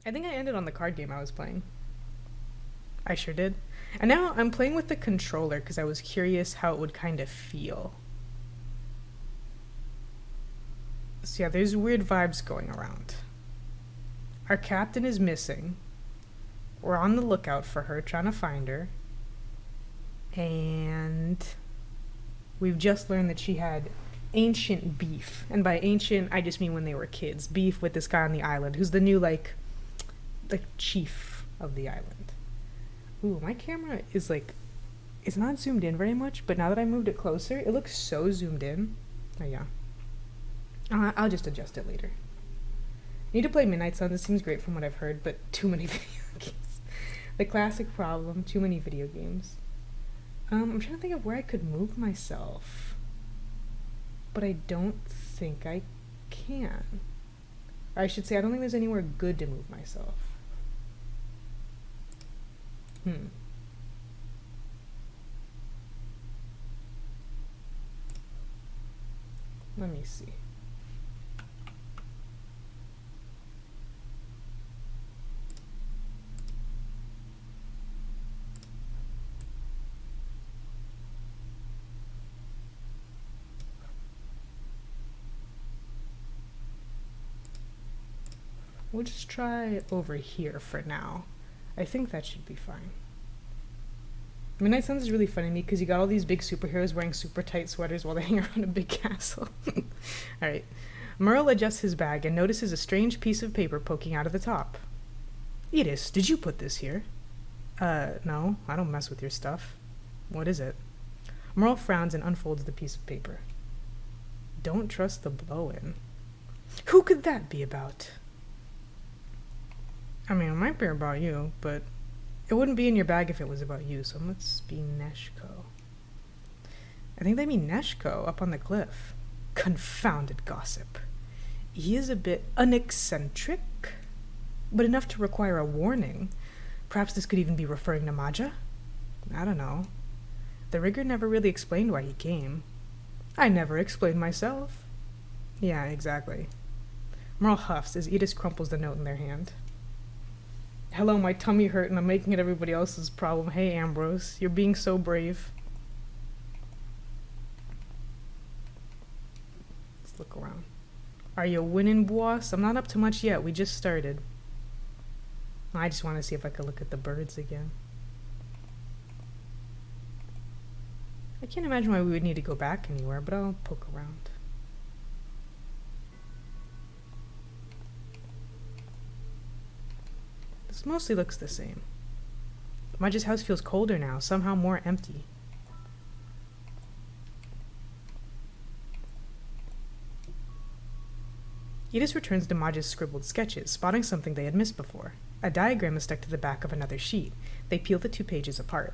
I think I ended on the card game I was playing. I sure did. And now I'm playing with the controller because I was curious how it would kind of feel. So yeah, there's weird vibes going around. Our captain is missing. We're on the lookout for her, trying to find her. And we've just learned that she had ancient beef. And by ancient, I just mean when they were kids. Beef with this guy on the island who's the new, like chief of the island. Ooh, my camera is it's not zoomed in very much, but now that I moved it closer, it looks so zoomed in. Oh yeah. I'll just adjust it later. Need to play Midnight Sun. This seems great from what I've heard, but too many video games. The classic problem, too many video games. I'm trying to think of where I could move myself. But I don't think I can. Or I should say, I don't think there's anywhere good to move myself. Let me see. We'll just try over here for now. I think that should be fine. Midnight Suns is really funny to me because you got all these big superheroes wearing super tight sweaters while they hang around a big castle. Alright. Merle adjusts his bag and notices a strange piece of paper poking out of the top. Edis, did you put this here? No, I don't mess with your stuff. What is it? Merle frowns and unfolds the piece of paper. Don't trust the blow-in. Who could that be about? I mean, it might be about you, but it wouldn't be in your bag if it was about you, so it must be Neshko. I think they mean Neshko up on the cliff. Confounded gossip. He is a bit uneccentric, but enough to require a warning. Perhaps this could even be referring to Maja? I don't know. The rigger never really explained why he came. I never explained myself. Yeah, exactly. Merle huffs as Edith crumples the note in their hand. Hello, my tummy hurt and I'm making it everybody else's problem. Hey, Ambrose, you're being so brave. Let's look around. Are you winning, boss? I'm not up to much yet. We just started. I just want to see if I could look at the birds again. I can't imagine why we would need to go back anywhere, but I'll poke around. This mostly looks the same. Maja's house feels colder now, somehow more empty. Edith returns to Maja's scribbled sketches, spotting something they had missed before. A diagram is stuck to the back of another sheet. They peel the 2 pages apart.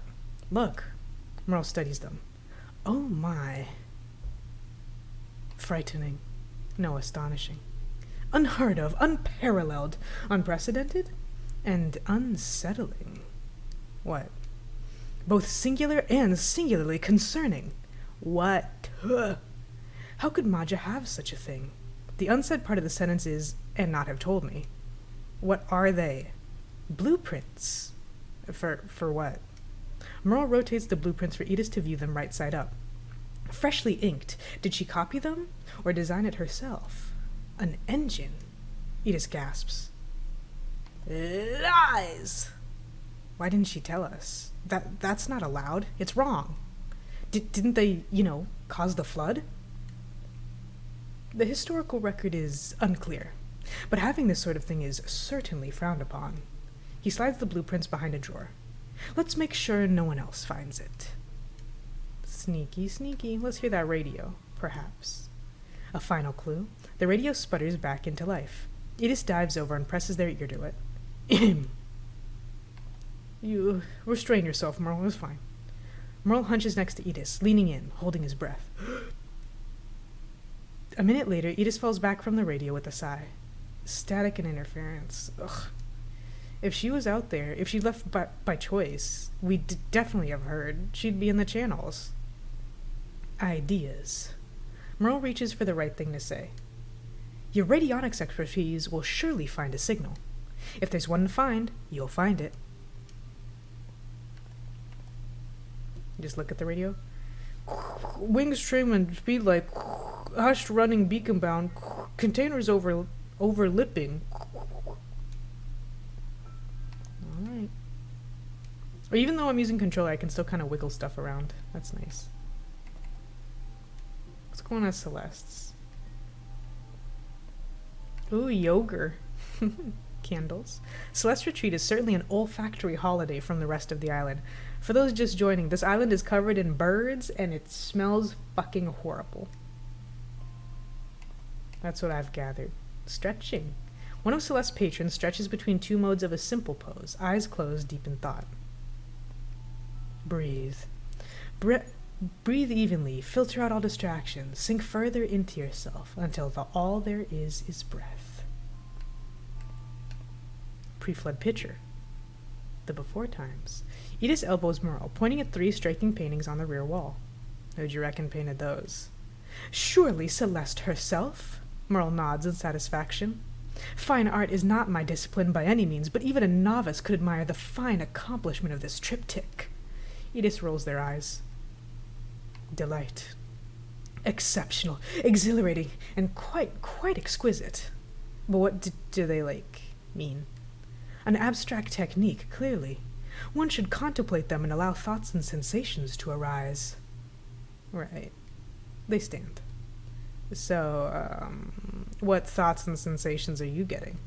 Look. Merle studies them. Oh my. Frightening. No, astonishing. Unheard of, unparalleled, unprecedented, and unsettling. What? Both singular and singularly concerning. What? How could Maja have such a thing? The unsaid part of the sentence is, and not have told me. What are they? Blueprints. For what? Merle rotates the blueprints for Edith to view them right side up. Freshly inked. Did she copy them? Or design it herself? An engine. Edith gasps. Lies! Why didn't she tell us? That's not allowed. It's wrong. Didn't they, cause the flood? The historical record is unclear, but having this sort of thing is certainly frowned upon. He slides the blueprints behind a drawer. Let's make sure no one else finds it. Sneaky, sneaky. Let's hear that radio, perhaps. A final clue. The radio sputters back into life. Edith dives over and presses their ear to it. You restrain yourself, Merle. It's fine. Merle hunches next to Edith, leaning in, holding his breath. A minute later, Edith falls back from the radio with a sigh. Static and interference. Ugh. If she was out there, if she left by choice, we'd definitely have heard. She'd be in the channels. Ideas. Merle reaches for the right thing to say. Your radionics expertise will surely find a signal. If there's one to find, you'll find it. Just look at the radio. Wings trim and speed like hushed running beacon bound. Containers over lipping. Alright. Or even though I'm using controller, I can still kind of wiggle stuff around. That's nice. What's going on at Celeste's? Ooh, yogurt. Candles. Celeste Retreat is certainly an olfactory holiday from the rest of the island. For those just joining, this island is covered in birds and it smells fucking horrible. That's what I've gathered. Stretching. One of Celeste's patrons stretches between two modes of a simple pose, eyes closed, deep in thought. Breathe. Breathe evenly, filter out all distractions, sink further into yourself until all there is breath. Pre-flood picture. The before times. Edith elbows Merle, pointing at 3 striking paintings on the rear wall. Who'd you reckon painted those? Surely Celeste herself? Merle nods in satisfaction. Fine art is not my discipline by any means, but even a novice could admire the fine accomplishment of this triptych. Edith rolls their eyes. Delight. Exceptional, exhilarating, and quite exquisite. But what do they, mean? An abstract technique, clearly. One should contemplate them and allow thoughts and sensations to arise. Right. They stand. So, what thoughts and sensations are you getting?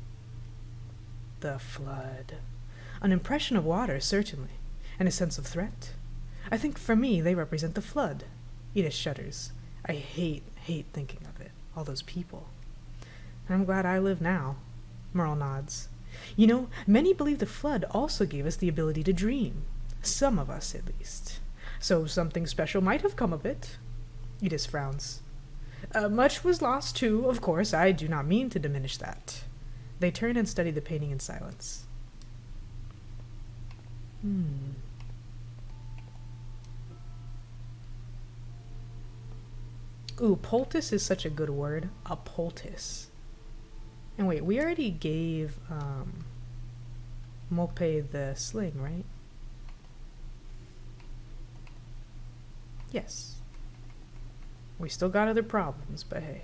The flood. An impression of water, certainly, and a sense of threat. I think for me they represent the flood. Edith shudders. I hate thinking of it. All those people. I'm glad I live now. Merle nods. You know, many believe the flood also gave us the ability to dream. Some of us, at least. So something special might have come of it. Edith frowns. Much was lost, too, of course. I do not mean to diminish that. They turn and study the painting in silence. Ooh, poultice is such a good word. A poultice. And wait, we already gave Mope the sling, right? Yes. We still got other problems, but hey.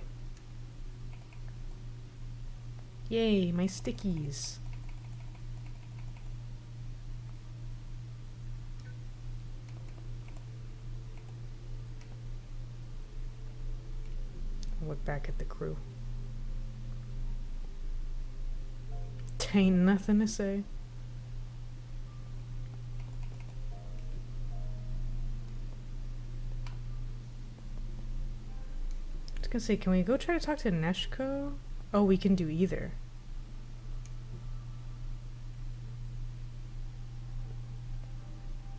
Yay, my stickies. Look back at the crew. Ain't nothing to say. I was gonna say, can we go try to talk to Neshko? Oh, we can do either.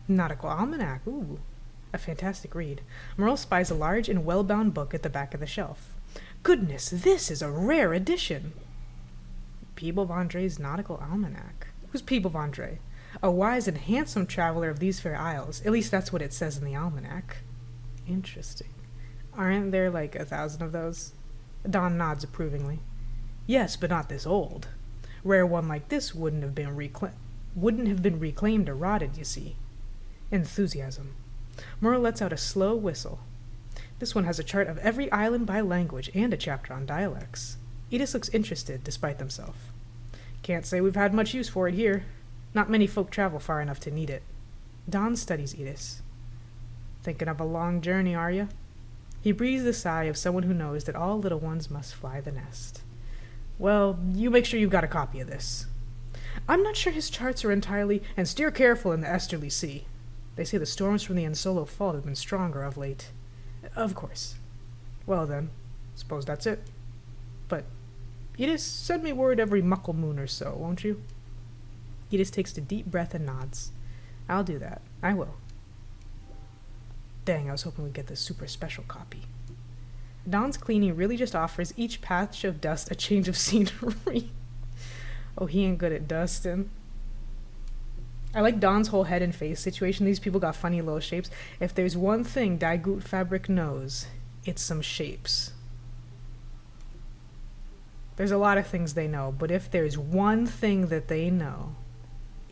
Nautical Almanac, ooh. A fantastic read. Merle spies a large and well-bound book at the back of the shelf. Goodness, this is a rare edition! Peeble Vandre's Nautical Almanac. Who's Peeble Vandre? A wise and handsome traveler of these fair isles. At least that's what it says in the almanac. Interesting. Aren't there 1,000 of those? Don nods approvingly. Yes, but not this old. Rare one like this wouldn't have been reclaimed or rotted, you see. Enthusiasm. Merle lets out a slow whistle. This one has a chart of every island by language and a chapter on dialects. Edith looks interested, despite themselves. Can't say we've had much use for it here. Not many folk travel far enough to need it. Don studies Edith. Thinking of a long journey, are you? He breathes the sigh of someone who knows that all little ones must fly the nest. Well, you make sure you've got a copy of this. I'm not sure his charts are entirely, and steer careful in the easterly sea. They say the storms from the Ensolo Fault have been stronger of late. Of course. Well then, suppose that's it. But Edith, send me word every muckle moon or so, won't you? Edith takes a deep breath and nods. I'll do that. I will. Dang, I was hoping we'd get the super special copy. Don's cleaning really just offers each patch of dust a change of scenery. Oh, he ain't good at dusting. I like Don's whole head and face situation. These people got funny little shapes. If there's one thing Daigouth Fabric knows, it's some shapes. There's a lot of things they know, but if there's one thing that they know,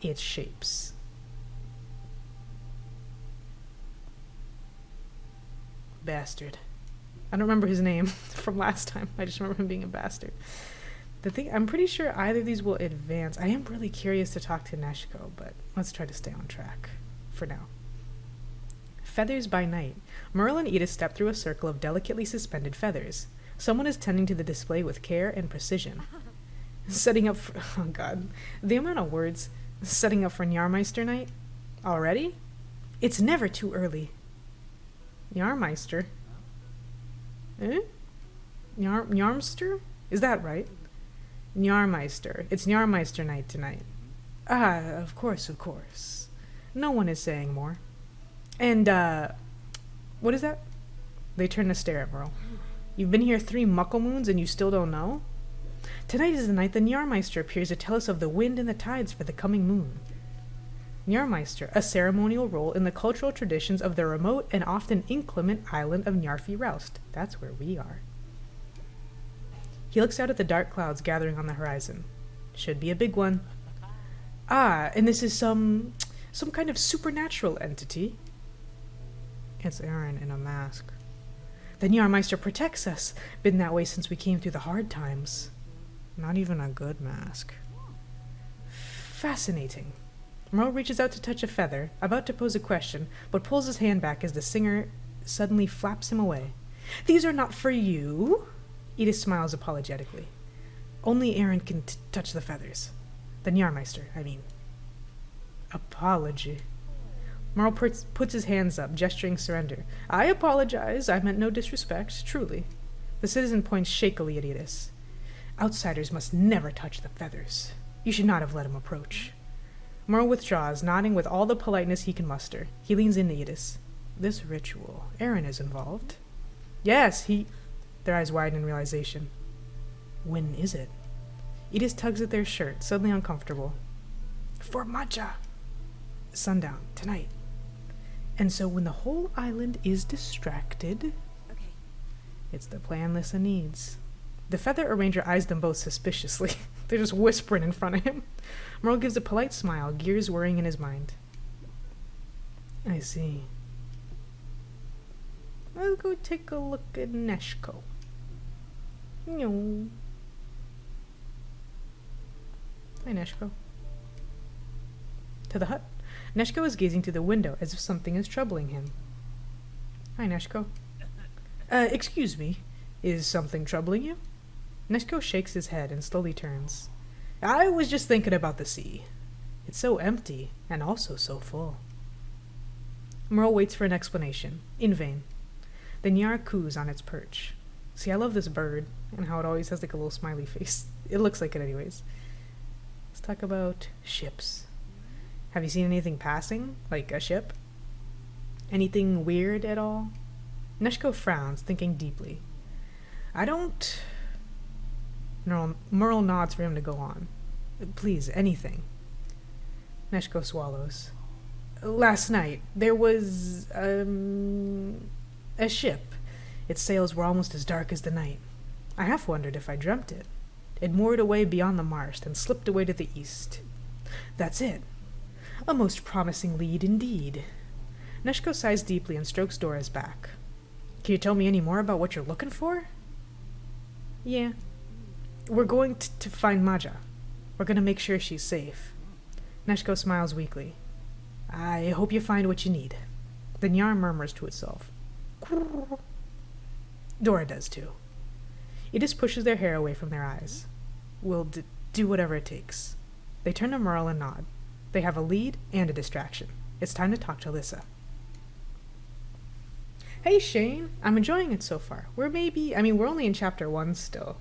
it's shapes. Bastard. I don't remember his name from last time. I just remember him being a bastard. The thing, I'm pretty sure either of these will advance. I am really curious to talk to Neshko, but let's try to stay on track for now. Feathers by night. Merle and Edith step through a circle of delicately suspended feathers. Someone is tending to the display with care and precision. Setting up for... Oh, God. The amount of words. Setting up for Njarmeister night? Already? It's never too early. Njarmeister? Eh? Njarmster? Is that right? Njarmeister. It's Njarmeister night tonight. Ah, of course, of course. No one is saying more. And, what is that? They turn to stare at Merle. You've been here 3 muckle moons and you still don't know? Tonight is the night the Njarmeister appears to tell us of the wind and the tides for the coming moon. Njarmeister, a ceremonial role in the cultural traditions of the remote and often inclement island of Njarfi Roust. That's where we are. He looks out at the dark clouds gathering on the horizon. Should be a big one. Ah, and this is some kind of supernatural entity. It's Aaron in a mask. The Njarmeister protects us. Been that way since we came through the hard times. Not even a good mask. Fascinating. Merle reaches out to touch a feather, about to pose a question, but pulls his hand back as the singer suddenly flaps him away. These are not for you. Edith smiles apologetically. Only Aaron can touch the feathers. The Njarmeister, I mean. Apology. Merle puts his hands up, gesturing surrender. I apologize. I meant no disrespect, truly. The citizen points shakily at Edith. Outsiders must never touch the feathers. You should not have let him approach. Merle withdraws, nodding with all the politeness he can muster. He leans into Edith. This ritual. Aaron is involved. Yes, he... Their eyes widen in realization. When is it? Edith tugs at their shirt, suddenly uncomfortable. For matcha. Sundown, tonight. And so when the whole island is distracted... Okay. It's the plan Lissa needs. The feather arranger eyes them both suspiciously. They're just whispering in front of him. Merle gives a polite smile, gears whirring in his mind. I see. Let's go take a look at Neshko. No. Hi, Neshko. To the hut. Neshko is gazing through the window as if something is troubling him. Hi, Neshko. Excuse me. Is something troubling you? Neshko shakes his head and slowly turns. I was just thinking about the sea. It's so empty, and also so full. Merle waits for an explanation. In vain. The Njar coos on its perch. See, I love this bird, and how it always has like a little smiley face. It looks like it anyways. Let's talk about ships. Have you seen anything passing? Like a ship? Anything weird at all? Neshko frowns, thinking deeply. I don't... Merle nods for him to go on. Please, anything. Neshko swallows. Last night, there was, a ship. Its sails were almost as dark as the night. I half wondered if I dreamt it. It moored away beyond the marsh, then slipped away to the east. That's it. A most promising lead indeed. Neshko sighs deeply and strokes Dora's back. Can you tell me any more about what you're looking for? Yeah. We're going to find Maja. We're going to make sure she's safe. Neshko smiles weakly. I hope you find what you need. The Njar murmurs to itself. Dora does too. Edith pushes their hair away from their eyes. We'll do whatever it takes. They turn to Merle and nod. They have a lead and a distraction. It's time to talk to Lissa. Hey Shane, I'm enjoying it so far. We're only in chapter 1 still.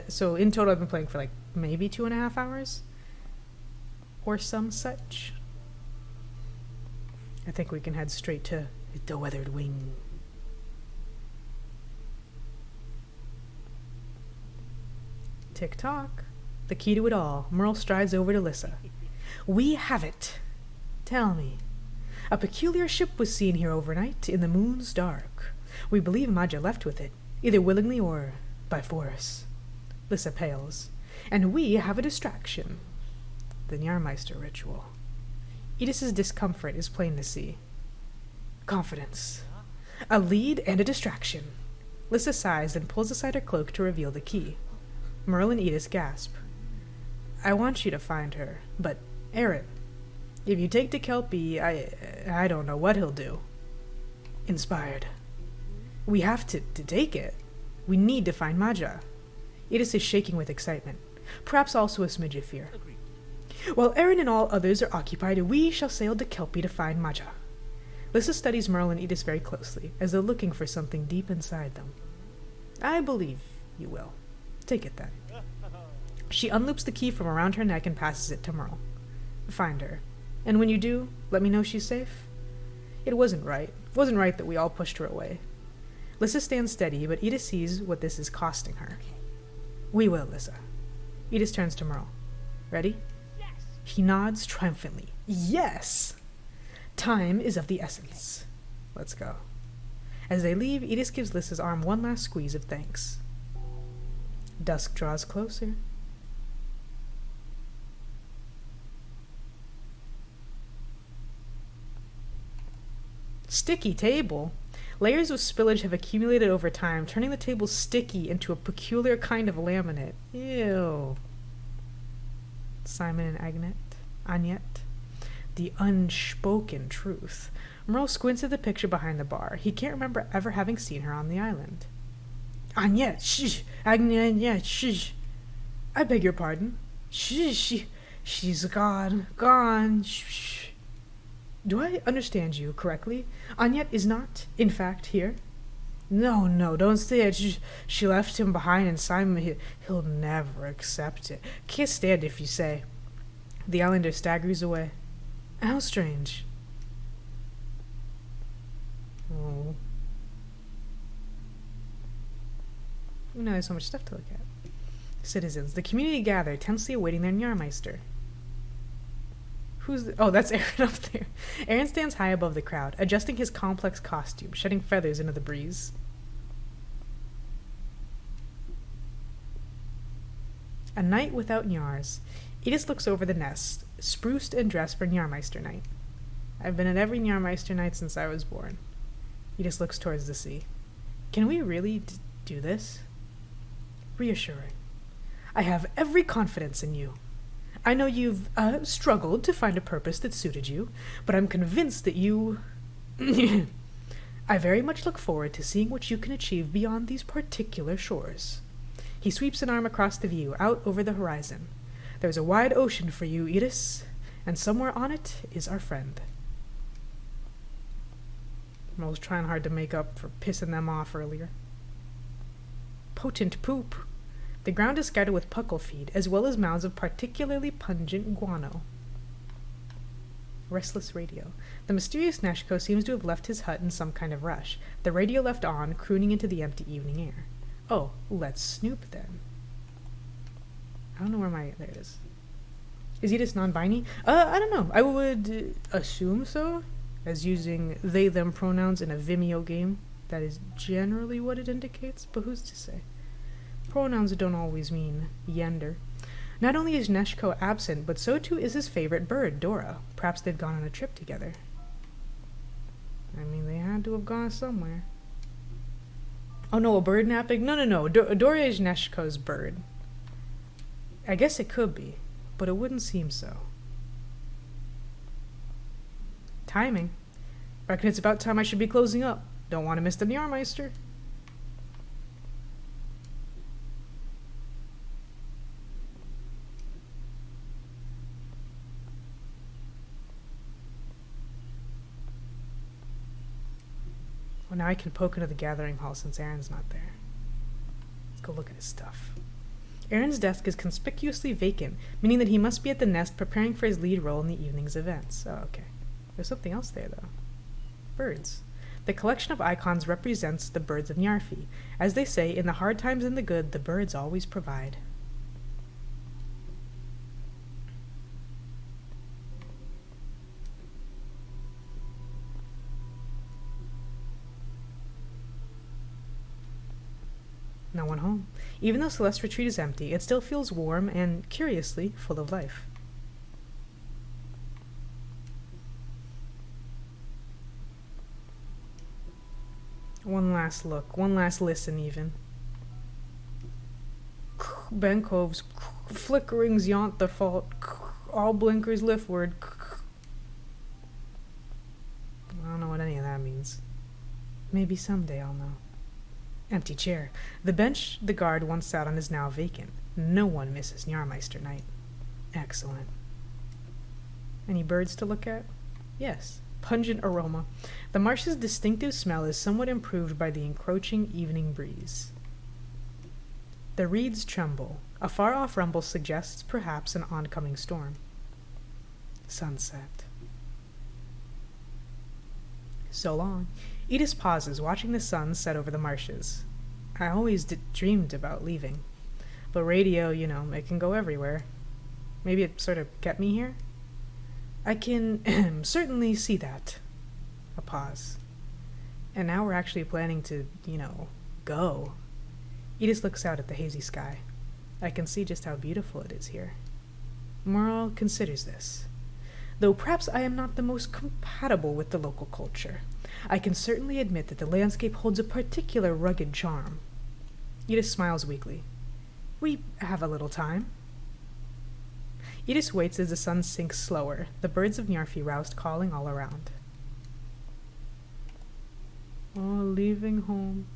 So in total I've been playing for like maybe 2.5 hours? Or some such. I think we can head straight to the Weathered Wing. Tick-tock. The key to it all. Merle strides over to Lissa. We have it. Tell me. A peculiar ship was seen here overnight in the moon's dark. We believe Maja left with it, either willingly or by force. Lissa pales. And we have a distraction. The Jahrmeister ritual. Edith's discomfort is plain to see. Confidence. A lead and a distraction. Lissa sighs and pulls aside her cloak to reveal the key. Merle and Edith gasp. I want you to find her, but Aaron, if you take to Kelpie, I don't know what he'll do. Inspired. We have to take it. We need to find Maja. Edith is shaking with excitement, perhaps also a smidge of fear. While Aaron and all others are occupied, we shall sail to Kelpie to find Maja. Lissa studies Merle and Edith very closely, as though looking for something deep inside them. I believe you will. Take it then. She unloops the key from around her neck and passes it to Merle. Find her. And when you do, let me know she's safe. It wasn't right. It wasn't right that we all pushed her away. Lissa stands steady, but Edith sees what this is costing her. We will, Lissa. Edith turns to Merle. Ready? Yes. He nods triumphantly. Yes! Time is of the essence. Let's go. As they leave, Edith gives Lissa's arm one last squeeze of thanks. Dusk draws closer. Sticky table. Layers of spillage have accumulated over time, turning the table sticky into a peculiar kind of laminate. Ew. Simon and Agnette. The unspoken truth. Merle squints at the picture behind the bar. He can't remember ever having seen her on the island. Agnette, shh. Agnette, shh. I beg your pardon. Shh. She's gone. Shh. Do I understand you correctly? Agnette is not, in fact, here? No, don't say it. She left him behind, and Simon, he'll never accept it. Can't stand if you say. The islander staggers away. How strange. Oh. There's so much stuff to look at. Citizens. The community gather, tensely awaiting their Jahrmeister. Oh, that's Aaron up there. Aaron stands high above the crowd, adjusting his complex costume, shedding feathers into the breeze. A night without Njars. Edith looks over the nest, spruced and dressed for Jahrmeister night. I've been at every Jahrmeister night since I was born. Edith looks towards the sea. Can we really do this? Reassuring. I have every confidence in you. I know you've struggled to find a purpose that suited you, but I'm convinced that you... I very much look forward to seeing what you can achieve beyond these particular shores. He sweeps an arm across the view, out over the horizon. There's a wide ocean for you, Edith, and somewhere on it is our friend. I was trying hard to make up for pissing them off earlier. Potent poop. The ground is scattered with puckle feed, as well as mounds of particularly pungent guano. Restless radio. The mysterious Neshko seems to have left his hut in some kind of rush, the radio left on, crooning into the empty evening air. Oh, let's snoop then. I don't know where there it is. Is Edith non-binary? I don't know. I would assume so, as using they-them pronouns in a Vimeo game. That is generally what it indicates, but who's to say? Pronouns don't always mean gender. Not only is Neshko absent, but so too is his favorite bird, Dora. Perhaps they've gone on a trip together. I mean, they had to have gone somewhere. Oh no, a bird napping? No. Dora is Neshko's bird. I guess it could be, but it wouldn't seem so. Timing. Reckon it's about time I should be closing up. Don't want to miss the Jahrmeister. Well, now I can poke into the gathering hall since Aaron's not there. Let's go look at his stuff. Aaron's desk is conspicuously vacant, meaning that he must be at the nest preparing for his lead role in the evening's events. Oh, okay. There's something else there, though. Birds. The collection of icons represents the birds of Nyarfi. As they say, in the hard times and the good, the birds always provide. No one home. Even though Celeste's retreat is empty, it still feels warm and, curiously, full of life. One last look, one last listen even. Benkov's flickerings yaunt the fault. All blinkers liftward. I don't know what any of that means. Maybe someday I'll know. Empty chair. The bench the guard once sat on is now vacant. No one misses Jahrmeister night. Excellent. Any birds to look at? Yes. Pungent aroma. The marsh's distinctive smell is somewhat improved by the encroaching evening breeze. The reeds tremble. A far-off rumble suggests perhaps an oncoming storm. Sunset. So long. Edith pauses, watching the sun set over the marshes. I always dreamed about leaving. But radio, it can go everywhere. Maybe it sort of kept me here? I can certainly see that. A pause. And now we're actually planning to, go. Edith looks out at the hazy sky. I can see just how beautiful it is here. Merle considers this. Though perhaps I am not the most compatible with the local culture, I can certainly admit that the landscape holds a particular rugged charm. Edith smiles weakly. We have a little time. Edith waits as the sun sinks slower, the birds of Njarfi roused calling all around. Oh, leaving home.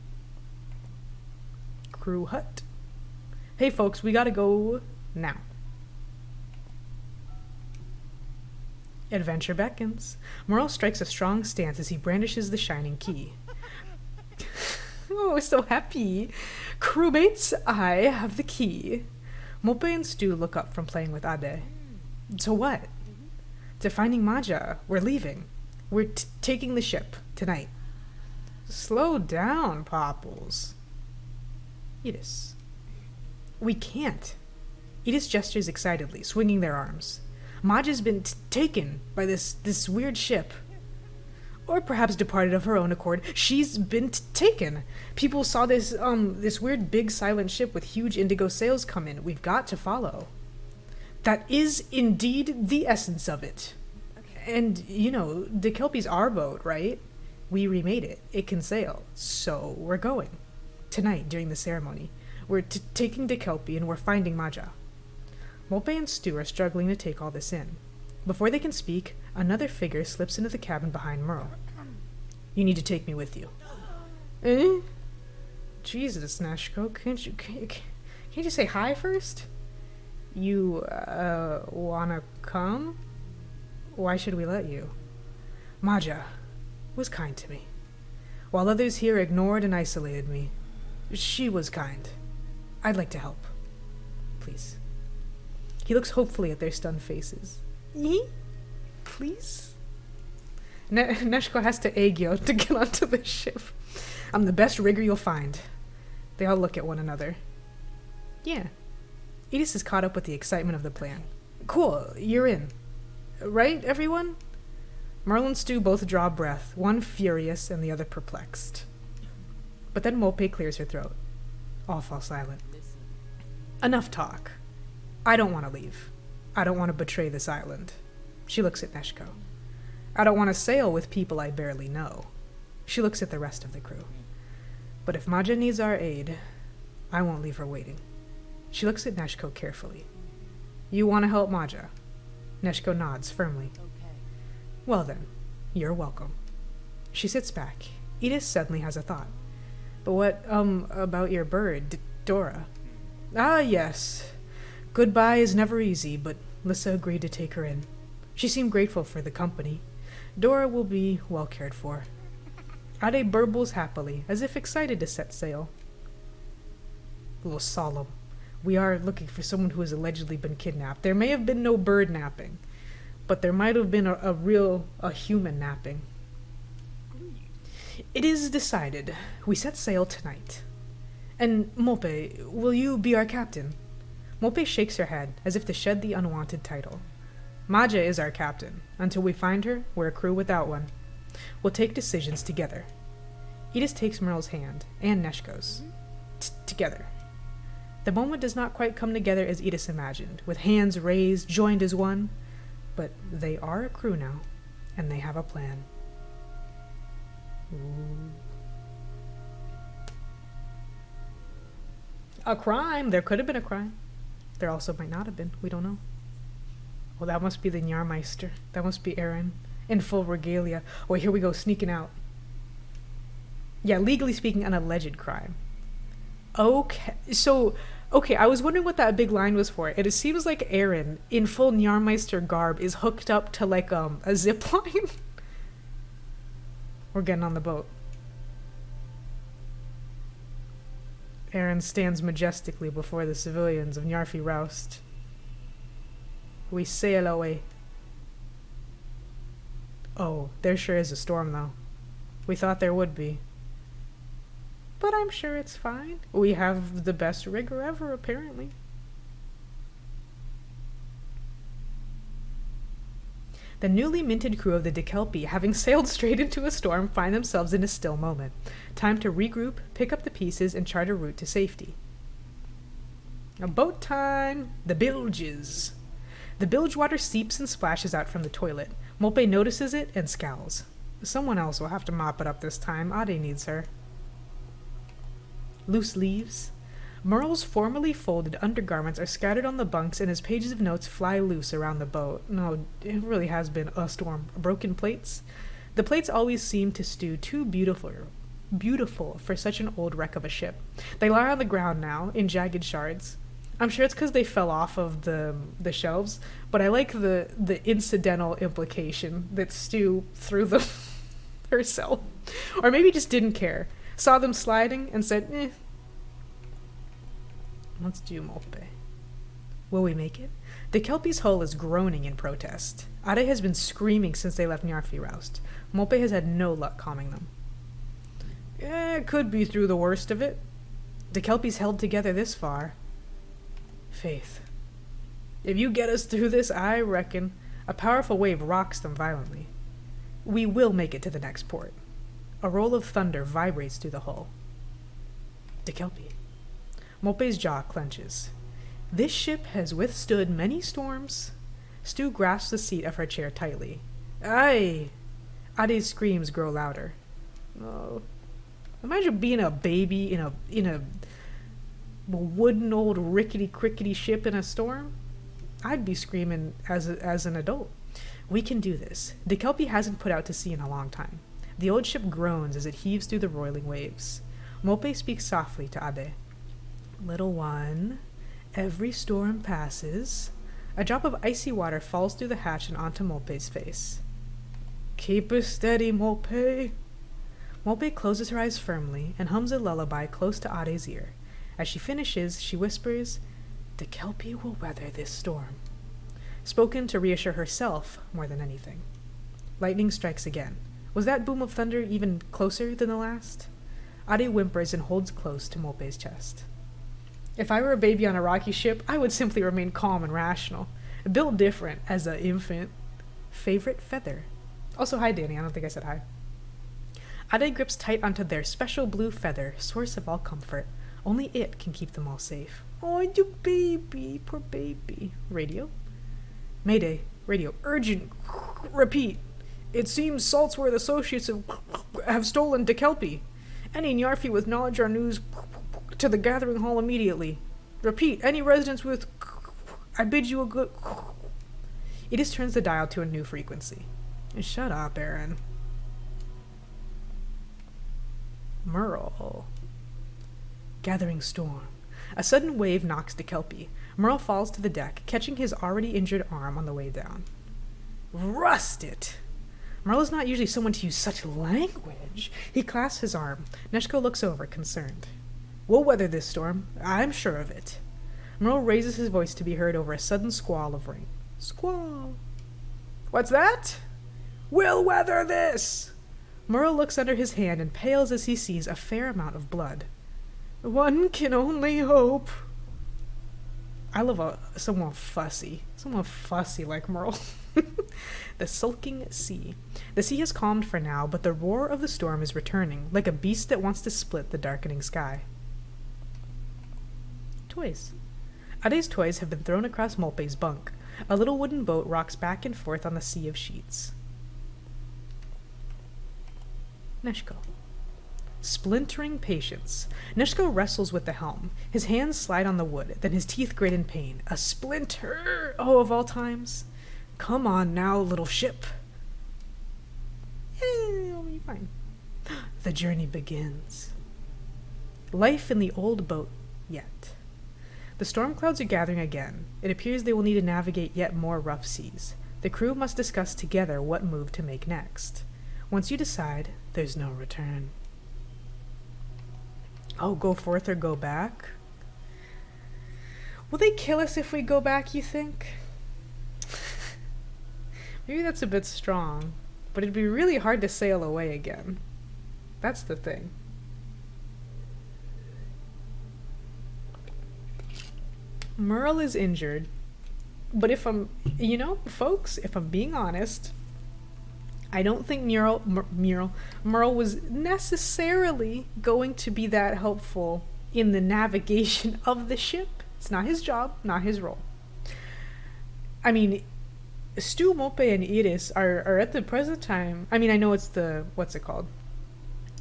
Crew hut. Hey folks, we gotta go now. Adventure beckons. Merle strikes a strong stance as he brandishes the shining key. Oh, so happy. Crewmates, I have the key. Mope and Stu look up from playing with Ade. To what? To finding Maja. We're leaving. We're taking the ship tonight. Slow down, Popples. Edith. We can't. Edith gestures excitedly, swinging their arms. Maja's been taken by this weird ship. Or perhaps departed of her own accord. She's been taken. People saw this weird big silent ship with huge indigo sails come in. We've got to follow. That is indeed the essence of it. Okay. And, De Kelpie's our boat, right? We remade it. It can sail. So we're going. Tonight, during the ceremony. We're taking De Kelpie and we're finding Maja. Mope and Stu are struggling to take all this in. Before they can speak, another figure slips into the cabin behind Merle. You need to take me with you. Eh? Jesus, Nashko, can't you say hi first? You, wanna come? Why should we let you? Maja was kind to me. While others here ignored and isolated me, she was kind. I'd like to help. Please. He looks hopefully at their stunned faces. Please? Neshko has to egg you to get onto the ship. I'm the best rigger you'll find. They all look at one another. Yeah. Edith is caught up with the excitement of the plan. Cool, you're in. Right, everyone? Merle and Stu both draw breath, one furious and the other perplexed. But then Mope clears her throat. All fall silent. Enough talk. I don't want to leave. I don't want to betray this island. She looks at Neshko. I don't want to sail with people I barely know. She looks at the rest of the crew. But if Maja needs our aid, I won't leave her waiting. She looks at Neshko carefully. You want to help Maja? Neshko nods firmly. Okay. Well then, you're welcome. She sits back. Edith suddenly has a thought. But what, about your bird, Dora? Ah, yes. Goodbye is never easy, but Lissa agreed to take her in. She seemed grateful for the company. Dora will be well cared for. Ade burbles happily, as if excited to set sail. A little solemn. We are looking for someone who has allegedly been kidnapped. There may have been no bird napping, but there might have been a human napping. It is decided. We set sail tonight. And Mope, will you be our captain? Mope shakes her head, as if to shed the unwanted title. Maja is our captain. Until we find her, we're a crew without one. We'll take decisions together. Edith takes Merle's hand, and Neshko's. together. The moment does not quite come together as Edis imagined, with hands raised, joined as one, but they are a crew now, and they have a plan. Ooh. A crime! There could have been a crime. There also might not have been. We don't know. Well, that must be the Njarmeister. That must be Aaron in full regalia. Oh, here we go, sneaking out. Yeah, legally speaking, an alleged crime. Okay, so, I was wondering what that big line was for. It seems like Aaron, in full Njarmeister garb, is hooked up to, like, a zip line. We're getting on the boat. Aaron stands majestically before the civilians of Njarfi Roust. We sail away. Oh, there sure is a storm, though. We thought there would be. But I'm sure it's fine. We have the best rigger ever, apparently. The newly minted crew of the DeKelpie, having sailed straight into a storm, find themselves in a still moment. Time to regroup, pick up the pieces, and chart a route to safety. Now, boat time! The bilges! The bilge water seeps and splashes out from the toilet. Molpe notices it and scowls. Someone else will have to mop it up this time. Ade needs her. Loose leaves. Merle's formerly folded undergarments are scattered on the bunks and his pages of notes fly loose around the boat. No, it really has been a storm. Broken plates. The plates always seem to stew too beautiful for such an old wreck of a ship. They lie on the ground now, in jagged shards. I'm sure it's because they fell off of the shelves, but I like the incidental implication that Stu threw them herself. Or maybe just didn't care. Saw them sliding and said, eh. Let's do Molpe. Will we make it? The Kelpie's hull is groaning in protest. Ade has been screaming since they left Njarfi Roust. Molpe has had no luck calming them. It could be through the worst of it. The Kelpie's held together this far. Faith. If you get us through this, I reckon a powerful wave rocks them violently. We will make it to the next port. A roll of thunder vibrates through the hull. The Kelpie. Molpe's jaw clenches. This ship has withstood many storms. Stu grasps the seat of her chair tightly. Aye! Ade's screams grow louder. Oh. Imagine being a baby in a wooden old rickety-crickety ship in a storm. I'd be screaming as an adult. We can do this. The Kelpie hasn't put out to sea in a long time. The old ship groans as it heaves through the roiling waves. Molpe speaks softly to Ade. Little one, every storm passes. A drop of icy water falls through the hatch and onto Molpe's face. Keep her steady, Molpe. Molpe closes her eyes firmly and hums a lullaby close to Ade's ear. As she finishes, she whispers, The Kelpie will weather this storm. Spoken to reassure herself more than anything. Lightning strikes again. Was that boom of thunder even closer than the last? Ade whimpers and holds close to Molpe's chest. If I were a baby on a rocky ship, I would simply remain calm and rational. Built different as an infant. Favorite feather. Also, hi, Danny. I don't think I said hi. Ade grips tight onto their special blue feather, source of all comfort. Only it can keep them all safe. Oh, you baby. Poor baby. Radio. Mayday. Radio. Urgent. Repeat. It seems Saltsea associates have stolen DeKelpie. Any Njarfi with knowledge or news to the gathering hall immediately. Repeat, any residents with... I bid you a good... Edis turns the dial to a new frequency. Shut up, Aaron. Merle. Gathering storm. A sudden wave knocks DeKelpie. Merle falls to the deck, catching his already injured arm on the way down. Rust it! Merle is not usually someone to use such language. He clasps his arm. Neshko looks over, concerned. We'll weather this storm. I'm sure of it. Merle raises his voice to be heard over a sudden squall of rain. Squall. What's that? We'll weather this! Merle looks under his hand and pales as he sees a fair amount of blood. One can only hope. I love someone fussy. Someone fussy like Merle. The sulking sea. The sea has calmed for now, but the roar of the storm is returning, like a beast that wants to split the darkening sky. toys. Ade's toys have been thrown across Molpe's bunk. A little wooden boat rocks back and forth on the sea of sheets. Neshko. Splintering patience. Neshko wrestles with the helm. His hands slide on the wood, then his teeth grate in pain. A splinter! Oh, of all times. Come on now, little ship. You'll be fine. The journey begins. Life in the old boat yet. The storm clouds are gathering again. It appears they will need to navigate yet more rough seas. The crew must discuss together what move to make next. Once you decide, there's no return. Oh, go forth or go back? Will they kill us if we go back, you think? Maybe that's a bit strong, but it'd be really hard to sail away again. That's the thing. Merle is injured, but if I'm, folks, if I'm being honest, I don't think Merle was necessarily going to be that helpful in the navigation of the ship. It's not his job, not his role. I mean, Stu, Mope, and Iris are at the present time. I mean, I know it's what's it called?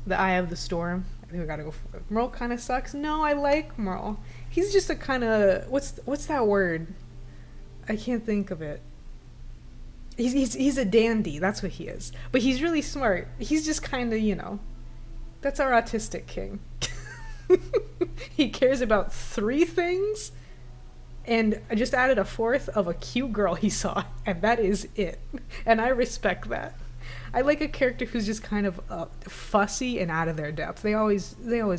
The Eye of the Storm. I think we gotta go for it. Merle kind of sucks. No, I like Merle. He's just a kind of what's that word? I can't think of it. He's a dandy. That's what he is. But he's really smart. He's just kind of, that's our autistic king. He cares about 3 things, and I just added a 4th of a cute girl he saw, and that is it. And I respect that. I like a character who's just kind of fussy and out of their depth. They always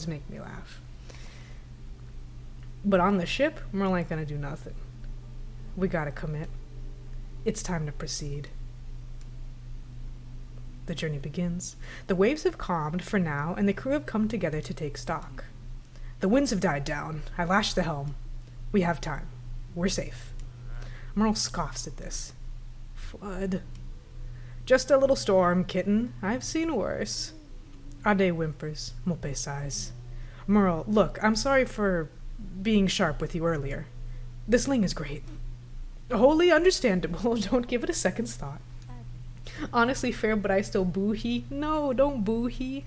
make me laugh. But on the ship, Merle ain't gonna do nothing. We gotta commit. It's time to proceed. The journey begins. The waves have calmed for now, and the crew have come together to take stock. The winds have died down. I lashed the helm. We have time. We're safe. Merle scoffs at this. Flood. Just a little storm, kitten. I've seen worse. Ade whimpers. Mope sighs. Merle, look, I'm sorry for being sharp with you earlier. The sling is great. Wholly understandable. Don't give it a second's thought. Honestly fair, but I still boo-hee. No, don't boo-hee.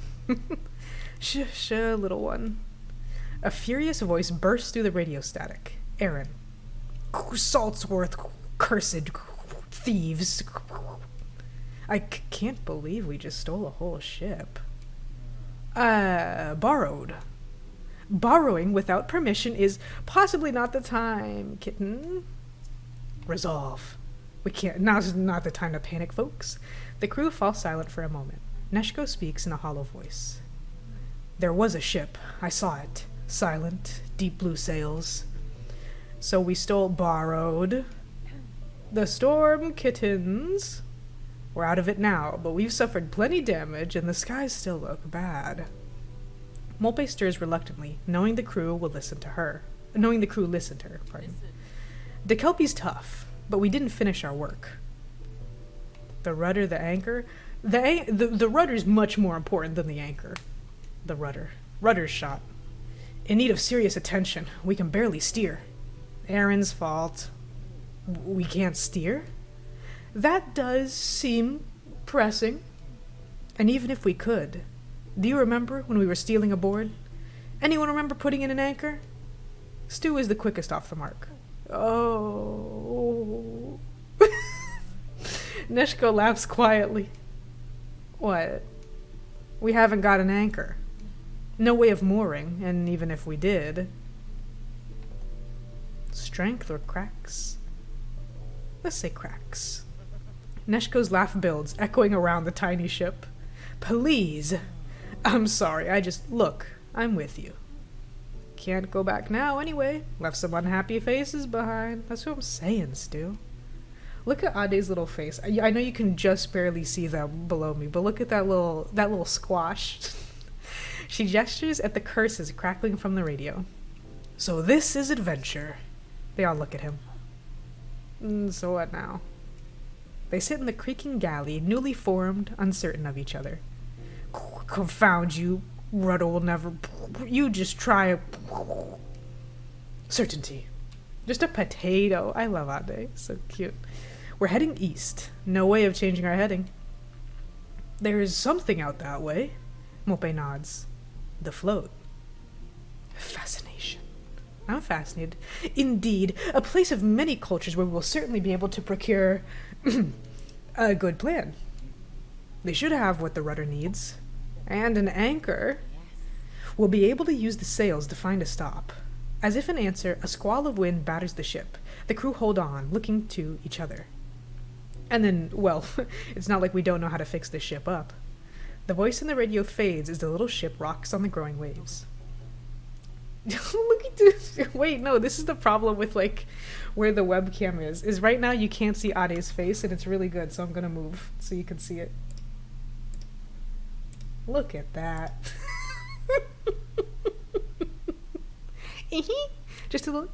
Shh, little one. A furious voice bursts through the radio static. Aaron. Saltsworth, cursed thieves. I can't believe we just stole a whole ship. Borrowed. Borrowing without permission is possibly not the time, kitten. Resolve. We can't. Now's not the time to panic, folks. The crew falls silent for a moment. Neshko speaks in a hollow voice. There was a ship. I saw it. Silent, deep blue sails. So we borrowed. The storm kittens. We're out of it now, but we've suffered plenty damage, and the skies still look bad. Molpe stirs reluctantly, knowing the crew listened to her. Pardon. The Kelpie's tough, but we didn't finish our work. The rudder, the anchor. The rudder's much more important than the anchor. The rudder. Rudder's shot. In need of serious attention. We can barely steer. Aaron's fault. We can't steer? That does seem pressing. And even if we could, do you remember when we were stealing aboard? Anyone remember putting in an anchor? Stu is the quickest off the mark. Oh. Neshko laughs quietly. What? We haven't got an anchor. No way of mooring, and even if we did... Strength or cracks? Let's say cracks. Neshko's laugh builds, echoing around the tiny ship. Please. I'm sorry, look, I'm with you. Can't go back now anyway. Left some unhappy faces behind. That's what I'm saying, Stu. Look at Ade's little face. I know you can just barely see that below me, but look at that little squash. She gestures at the curses crackling from the radio. So this is adventure. They all look at him. So what now? They sit in the creaking galley, newly formed, uncertain of each other. Confound you, Rudder will never... You just try... Certainty. Just a potato. I love Ade. So cute. We're heading east. No way of changing our heading. There is something out that way. Mope nods. The float. Fascination. I'm fascinated. Indeed, a place of many cultures where we will certainly be able to procure a good plan. They should have what the rudder needs. And an anchor. We'll be able to use the sails to find a stop. As if in answer, a squall of wind batters the ship. The crew hold on, looking to each other. And then, well, it's not like we don't know how to fix this ship up. The voice in the radio fades as the little ship rocks on the growing waves. Look at this. Wait, no, this is the problem with, like, where the webcam is right now you can't see Ade's face, and it's really good, so I'm gonna move so you can see it. Look at that. Just a little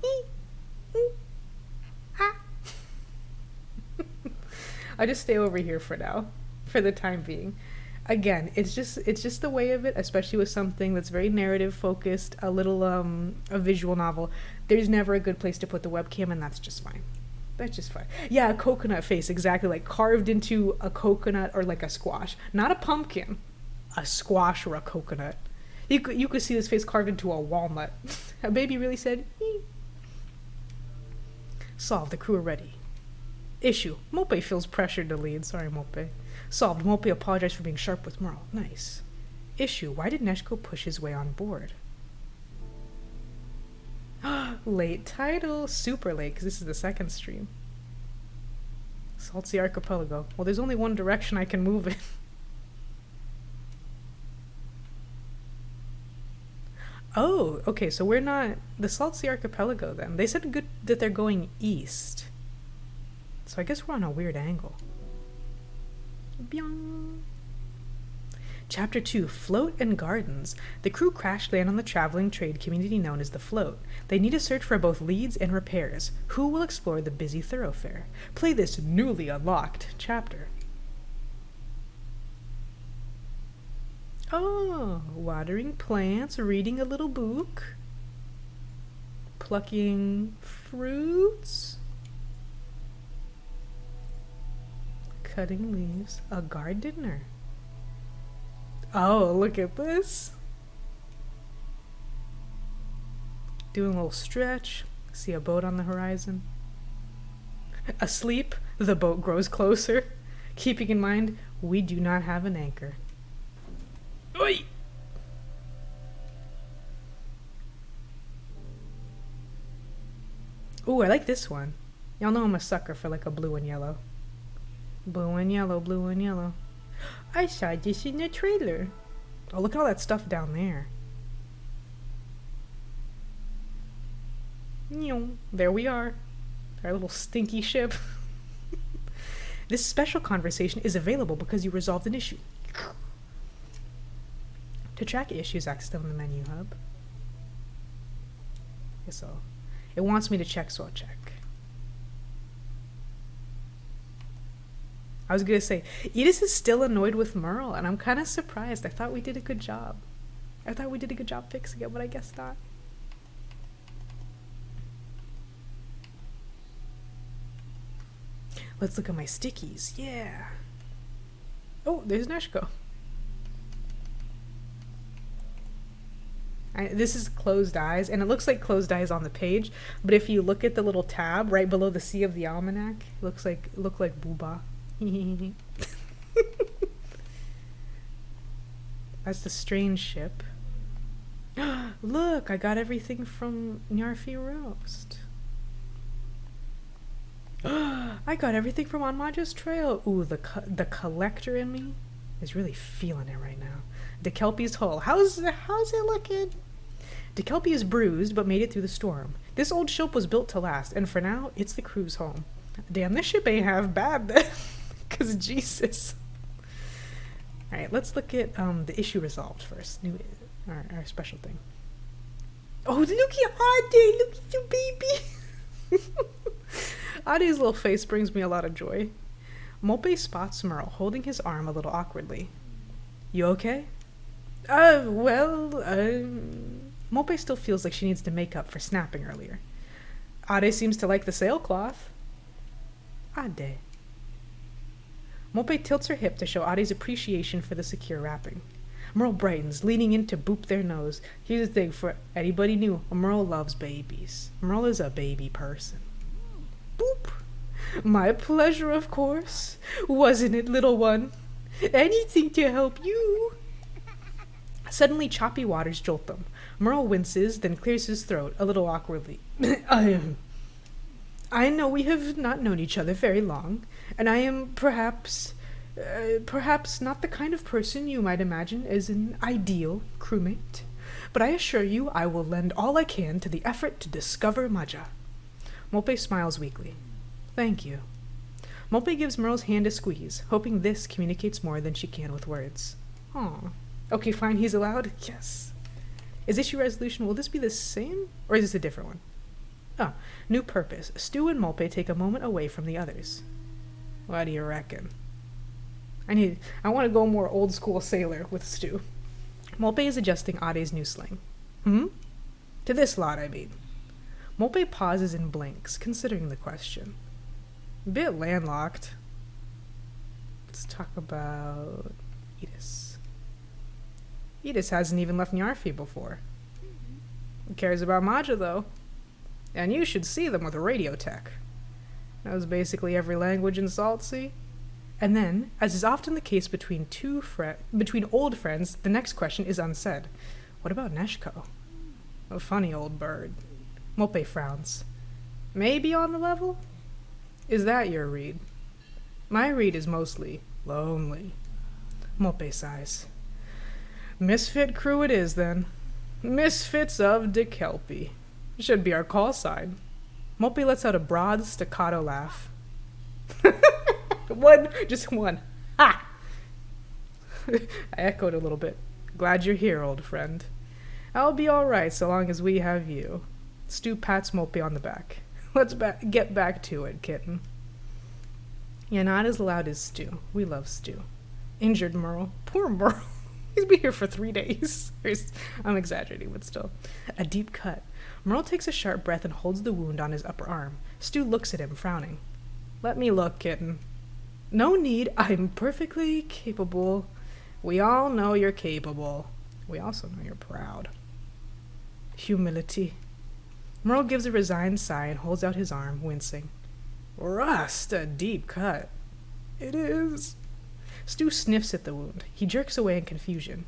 I just stay over here for now, for the time being. Again, it's just the way of it, especially with something that's very narrative focused, a little a visual novel. There's never a good place to put the webcam, and that's just fine. That's just fine. Yeah, a coconut face, exactly, like carved into a coconut or like a squash, not a pumpkin, a squash or a coconut. You could see this face carved into a walnut. A baby really said, ee. Solved. The crew are ready. Issue. Mope feels pressured to lead. Sorry, Mope. Solved. Mope apologized for being sharp with Merle. Nice. Issue. Why did Neshko push his way on board? Late title. Super late, because this is the second stream. Saltsea Archipelago. Well, there's only one direction I can move in. Oh, okay, so we're not the Saltsea Archipelago then. They said good that they're going east. So I guess we're on a weird angle. Byung. Chapter 2, Float and Gardens. The crew crash land on the traveling trade community known as the Float. They need to search for both leads and repairs. Who will explore the busy thoroughfare? Play this newly unlocked chapter. Oh, watering plants, reading a little book, plucking fruits, cutting leaves, a gardener. Oh, look at this. Doing a little stretch, see a boat on the horizon. Asleep, the boat grows closer, keeping in mind we do not have an anchor. Oi! Ooh, I like this one. Y'all know I'm a sucker for like a blue and yellow. Blue and yellow, blue and yellow. I saw this in the trailer. Oh, look at all that stuff down there. There we are. Our little stinky ship. This special conversation is available because you resolved an issue. To track issues, access them in the menu hub. So it wants me to check, so I'll check. I was gonna say, Edith is still annoyed with Merle, and I'm kind of surprised. I thought we did a good job. I thought we did a good job fixing it, but I guess not. Let's look at my stickies. Yeah. Oh, there's Neshko. This is closed eyes, and it looks like closed eyes on the page, but if you look at the little tab right below the C of the almanac, it look like Booba. That's the strange ship. Look, I got everything from Nyarfi Roast. I got everything from On Maja's Trail. Ooh, the collector in me is really feeling it right now. DeKelpie's hull. How's it looking? DeKelpie is bruised, but made it through the storm. This old ship was built to last, and for now, it's the crew's home. Damn, this ship ain't half bad then. Because Jesus. Alright, let's look at the issue resolved first. Our special thing. Oh, look at Ade! Look at you, baby! Ade's little face brings me a lot of joy. Mope spots Merle, holding his arm a little awkwardly. You okay? Mope still feels like she needs to make up for snapping earlier. Ade seems to like the sailcloth. Ade. Mope tilts her hip to show Ade's appreciation for the secure wrapping. Merle brightens, leaning in to boop their nose. Here's the thing, for anybody new, Merle loves babies. Merle is a baby person. Boop! My pleasure, of course. Wasn't it, little one? Anything to help you. Suddenly, choppy waters jolt them. Merle winces, then clears his throat, a little awkwardly. I know we have not known each other very long, and I am perhaps not the kind of person you might imagine as an ideal crewmate, but I assure you I will lend all I can to the effort to discover Maja. Mope smiles weakly. Thank you. Mope gives Merle's hand a squeeze, hoping this communicates more than she can with words. Aw. Okay, fine, he's allowed? Yes. Is issue resolution, will this be the same, or is this a different one? Oh, new purpose. Stu and Mope take a moment away from the others. What do you reckon? I want to go more old school sailor with Stu. Mope is adjusting Ade's new sling. To this lot, I mean. Mope pauses and blinks, considering the question. A bit landlocked. Let's talk about Edis. Edis hasn't even left Nyarfi before. Who cares about Maja, though? And you should see them with radio tech. Knows basically every language in Saltsea. And then, as is often the case between old friends, the next question is unsaid. What about Neshko? A funny old bird. Mope frowns. Maybe on the level? Is that your read? My read is mostly lonely. Mope sighs. Misfit crew it is, then. Misfits of de Kelpie. Should be our call sign. Mope lets out a broad, staccato laugh. Just one. Ha! I echoed a little bit. Glad you're here, old friend. I'll be all right so long as we have you. Stu pats Mope on the back. Let's get back to it, kitten. You're not as loud as Stu. We love Stu. Injured Merle. Poor Merle. He's been here for 3 days. I'm exaggerating, but still. A deep cut. Merle takes a sharp breath and holds the wound on his upper arm. Stu looks at him, frowning. Let me look, kitten. No need. I'm perfectly capable. We all know you're capable. We also know you're proud. Humility. Merle gives a resigned sigh and holds out his arm, wincing. Rust, a deep cut. It is. Stu sniffs at the wound. He jerks away in confusion.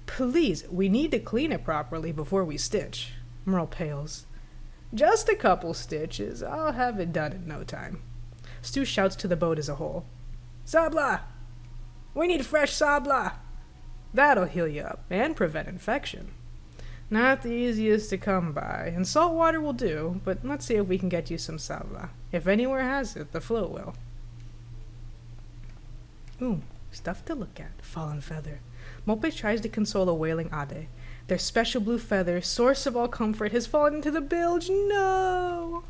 Please, we need to clean it properly before we stitch. Merle pales. Just a couple stitches. I'll have it done in no time. Stu shouts to the boat as a whole. Sabla! We need fresh sabla! That'll heal you up and prevent infection. Not the easiest to come by, and salt water will do, but let's see if we can get you some sabla. If anywhere has it, the float will. Ooh, stuff to look at. Fallen feather. Mope tries to console a wailing Ade. Their special blue feather, source of all comfort, has fallen into the bilge. No!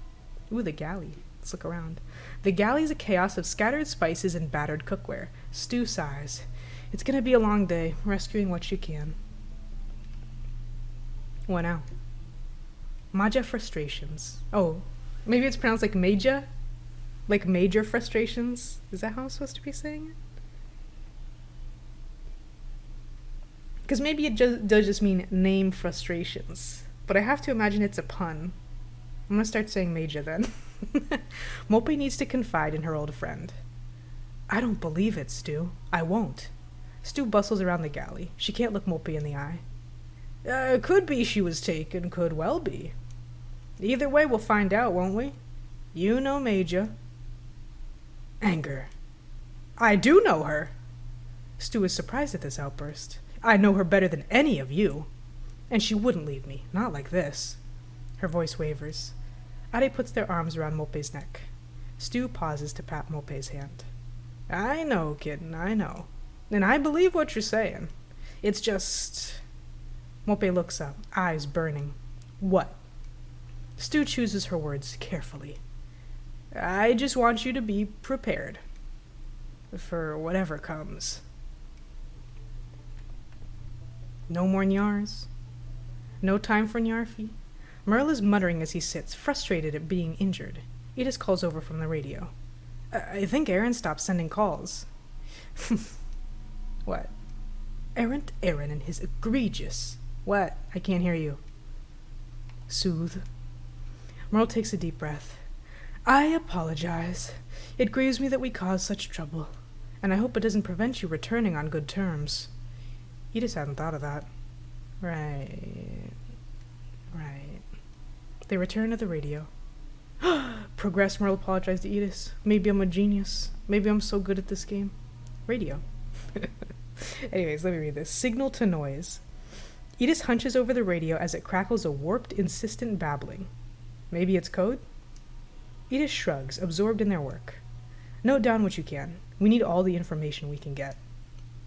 Ooh, the galley. Let's look around. The galley's a chaos of scattered spices and battered cookware. Stu sighs. It's gonna be a long day, rescuing what you can. What now? Maja frustrations. Oh, maybe it's pronounced like Maja? Like major frustrations? Is that how I'm supposed to be saying it? Because maybe it does just mean name frustrations. But I have to imagine it's a pun. I'm gonna start saying Maja then. Mope needs to confide in her old friend. I don't believe it, Stu. I won't. Stu bustles around the galley. She can't look Mope in the eye. Could be she was taken, could well be. Either way, we'll find out, won't we? You know Maja. Anger. I do know her. Stu is surprised at this outburst. I know her better than any of you. And she wouldn't leave me, not like this. Her voice wavers. Ade puts their arms around Mope's neck. Stu pauses to pat Mope's hand. I know, kitten, I know. And I believe what you're saying. It's just... Mope looks up, eyes burning. What? Stu chooses her words carefully. I just want you to be prepared. For whatever comes. No more Nyars. No time for Nyarfi. Merle is muttering as he sits, frustrated at being injured. Edith calls over from the radio. I think Aaron stopped sending calls. What? Errant Aaron and his egregious... What? I can't hear you. Soothe. Merle takes a deep breath. I apologize. It grieves me that we caused such trouble, and I hope it doesn't prevent you returning on good terms. Edith hadn't thought of that. Right. They return to the radio. Progress, Merle apologized to Edith. Maybe I'm a genius. Maybe I'm so good at this game. Radio. Anyways, let me read this. Signal to noise. Edith hunches over the radio as it crackles a warped, insistent babbling. Maybe it's code? Edith shrugs, absorbed in their work. Note down what you can. We need all the information we can get.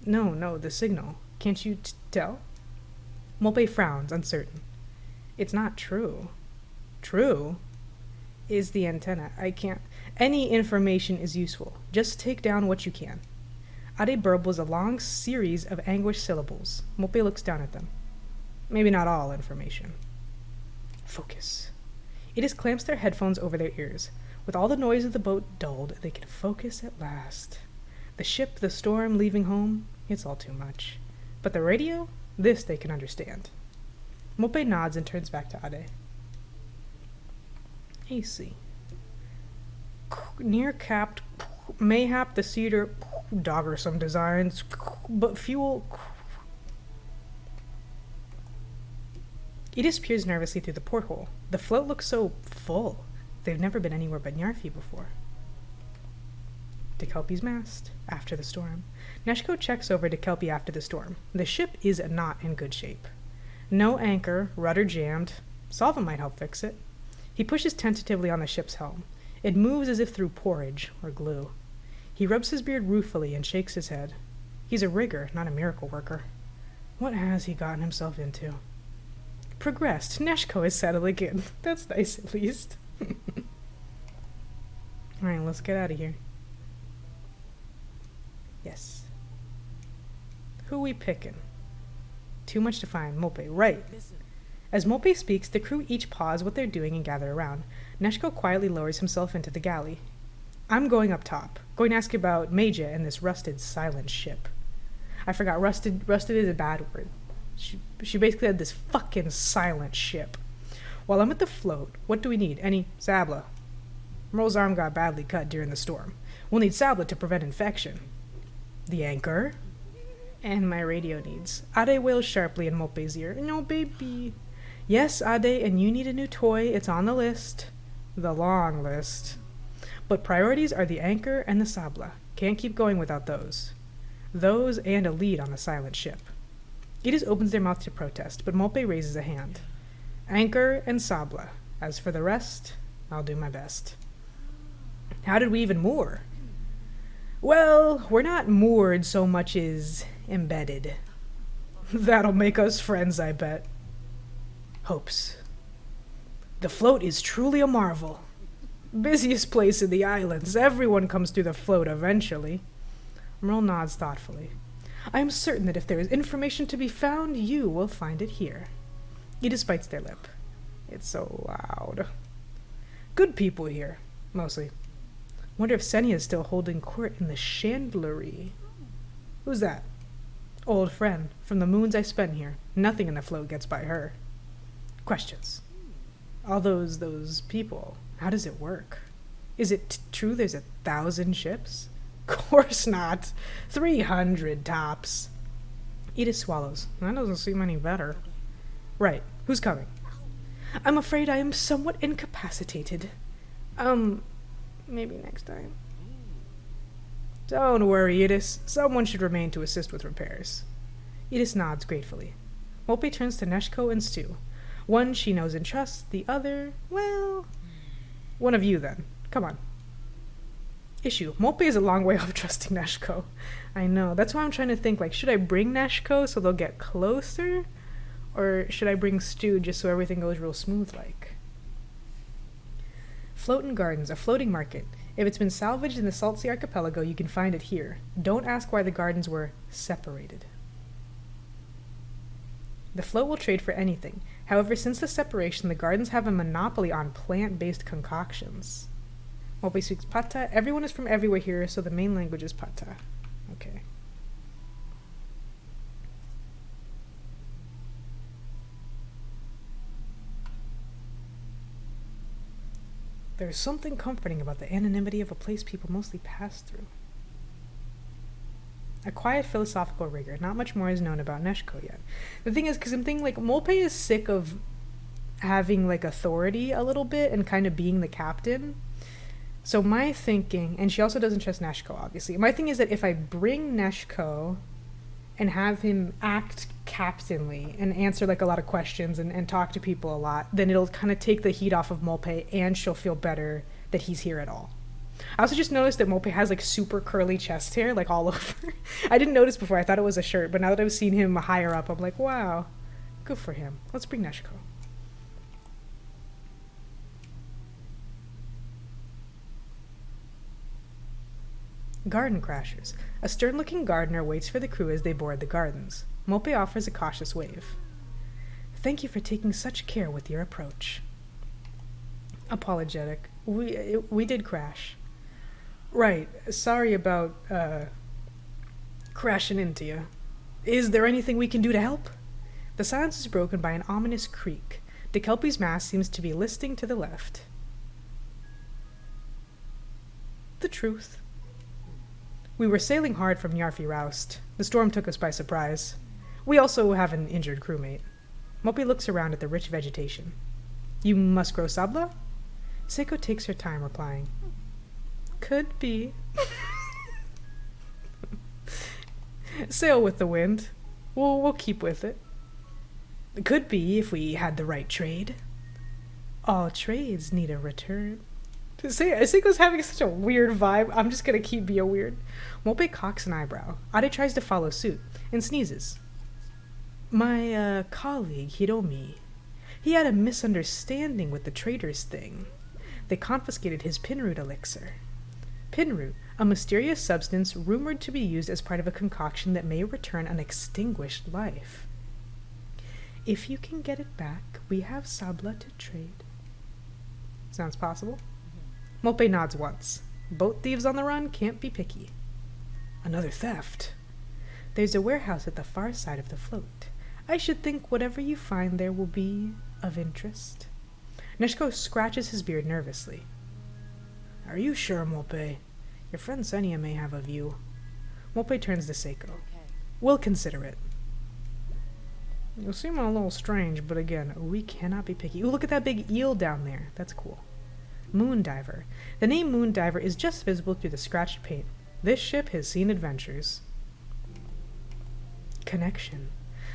No, the signal. Can't you tell? Molpe frowns, uncertain. It's not true. True? Is the antenna. I can't... Any information is useful. Just take down what you can. Ade burbles a long series of anguished syllables. Molpe looks down at them. Maybe not all information. Focus. Edith clamps their headphones over their ears. With all the noise of the boat dulled, they can focus at last. The ship, the storm, leaving home, it's all too much. But the radio? This they can understand. Molpe nods and turns back to Ade. AC. Near capped, mayhap the cedar, doggersome designs, but fuel... Edith peers nervously through the porthole. The float looks so full. They've never been anywhere but Nyarfi before. To Kelpie's mast, after the storm. Neshko checks over to Kelpie after the storm. The ship is not in good shape. No anchor, rudder jammed. Solvent might help fix it. He pushes tentatively on the ship's helm. It moves as if through porridge or glue. He rubs his beard ruefully and shakes his head. He's a rigger, not a miracle worker. What has he gotten himself into? Progressed. Neshko is settling in. That's nice, at least. Alright, let's get out of here. Yes. Who we picking? Too much to find. Molpe. Right. As Molpe speaks, the crew each pause what they're doing and gather around. Neshko quietly lowers himself into the galley. I'm going up top. Going to ask about Maja and this rusted, silent ship. I forgot, rusted is a bad word. She basically had this fucking silent ship. While I'm at the float, what do we need? Any sabla? Merle's arm got badly cut during the storm. We'll need sabla to prevent infection. The anchor? And my radio needs. Ade wails sharply in Molpe's ear. No, baby. Yes, Ade, and you need a new toy. It's on the list. The long list. But priorities are the anchor and the sabla. Can't keep going without those. Those and a lead on the silent ship. Edith opens their mouth to protest, but Molpe raises a hand. Anchor and sabla. As for the rest, I'll do my best. How did we even moor? Well, we're not moored so much as embedded. That'll make us friends, I bet. Hopes. The float is truly a marvel. Busiest place in the islands. Everyone comes through the float eventually. Merle nods thoughtfully. I am certain that if there is information to be found, you will find it here. Edith bites their lip. It's so loud. Good people here, mostly. Wonder if Senia is still holding court in the chandlery. Who's that? Old friend, from the moons I spent here. Nothing in the float gets by her. Questions. All those people, how does it work? Is it true there's 1,000 ships? Course not. 300 tops. Edith swallows. That doesn't seem any better. Right. Who's coming? I'm afraid I am somewhat incapacitated. Maybe next time. Don't worry, Edith. Someone should remain to assist with repairs. Edith nods gratefully. Molpe turns to Neshko and Stu. One she knows and trusts, the other, well... One of you, then. Come on. Issue. Molpe is a long way off trusting Neshko. I know. That's why I'm trying to think, like, should I bring Neshko so they'll get closer? Or should I bring Stu just so everything goes real smooth like? Floatin' Gardens, a floating market. If it's been salvaged in the Saltsea archipelago, you can find it here. Don't ask why the gardens were separated. The float will trade for anything. However, since the separation, the gardens have a monopoly on plant-based concoctions. Mope speaks Pata. Everyone is from everywhere here, so the main language is Pata. Okay. There's something comforting about the anonymity of a place people mostly pass through. A quiet philosophical rigor. Not much more is known about Neshko yet. The thing is, because I'm thinking, like, Molpe is sick of having, like, authority a little bit and kind of being the captain. So my thinking, and she also doesn't trust Neshko, obviously. My thing is that if I bring Neshko and have him act captainly and answer, like, a lot of questions and talk to people a lot, then it'll kind of take the heat off of Molpe, and she'll feel better that he's here at all. I also just noticed that Mope has, like, super curly chest hair, like, all over. I didn't notice before. I thought it was a shirt, but now that I've seen him higher up, I'm like, wow, good for him. Let's bring Neshko. Garden crashers. A stern-looking gardener waits for the crew as they board the gardens. Mope offers a cautious wave. Thank you for taking such care with your approach. Apologetic. We did crash. Right. Sorry about, crashing into you. Is there anything we can do to help? The silence is broken by an ominous creak. De Kelpie's mast seems to be listing to the left. The truth. We were sailing hard from Yarfi Roust. The storm took us by surprise. We also have an injured crewmate. Mope looks around at the rich vegetation. You must grow sabla? Seiko takes her time replying. Could be. Sail with the wind. We'll keep with it. Could be if we had the right trade. All trades need a return. Seiko's having such a weird vibe. I'm just gonna keep being weird. Mope cocks an eyebrow. Ade tries to follow suit and sneezes. My colleague Hiromi, he had a misunderstanding with the traders thing. They confiscated his pinroot elixir. Pinroot, a mysterious substance rumored to be used as part of a concoction that may return an extinguished life. If you can get it back, we have sabla to trade. Sounds possible? Mope nods once. Boat thieves on the run can't be picky. Another theft. There's a warehouse at the far side of the float. I should think whatever you find there will be of interest. Neshko scratches his beard nervously. Are you sure, Mope? Your friend Senia may have a view. Mope turns to Seiko. Okay. We'll consider it. You'll seem a little strange, but again, we cannot be picky. Ooh, look at that big eel down there. That's cool. Moondiver. The name Moondiver is just visible through the scratched paint. This ship has seen adventures. Connection.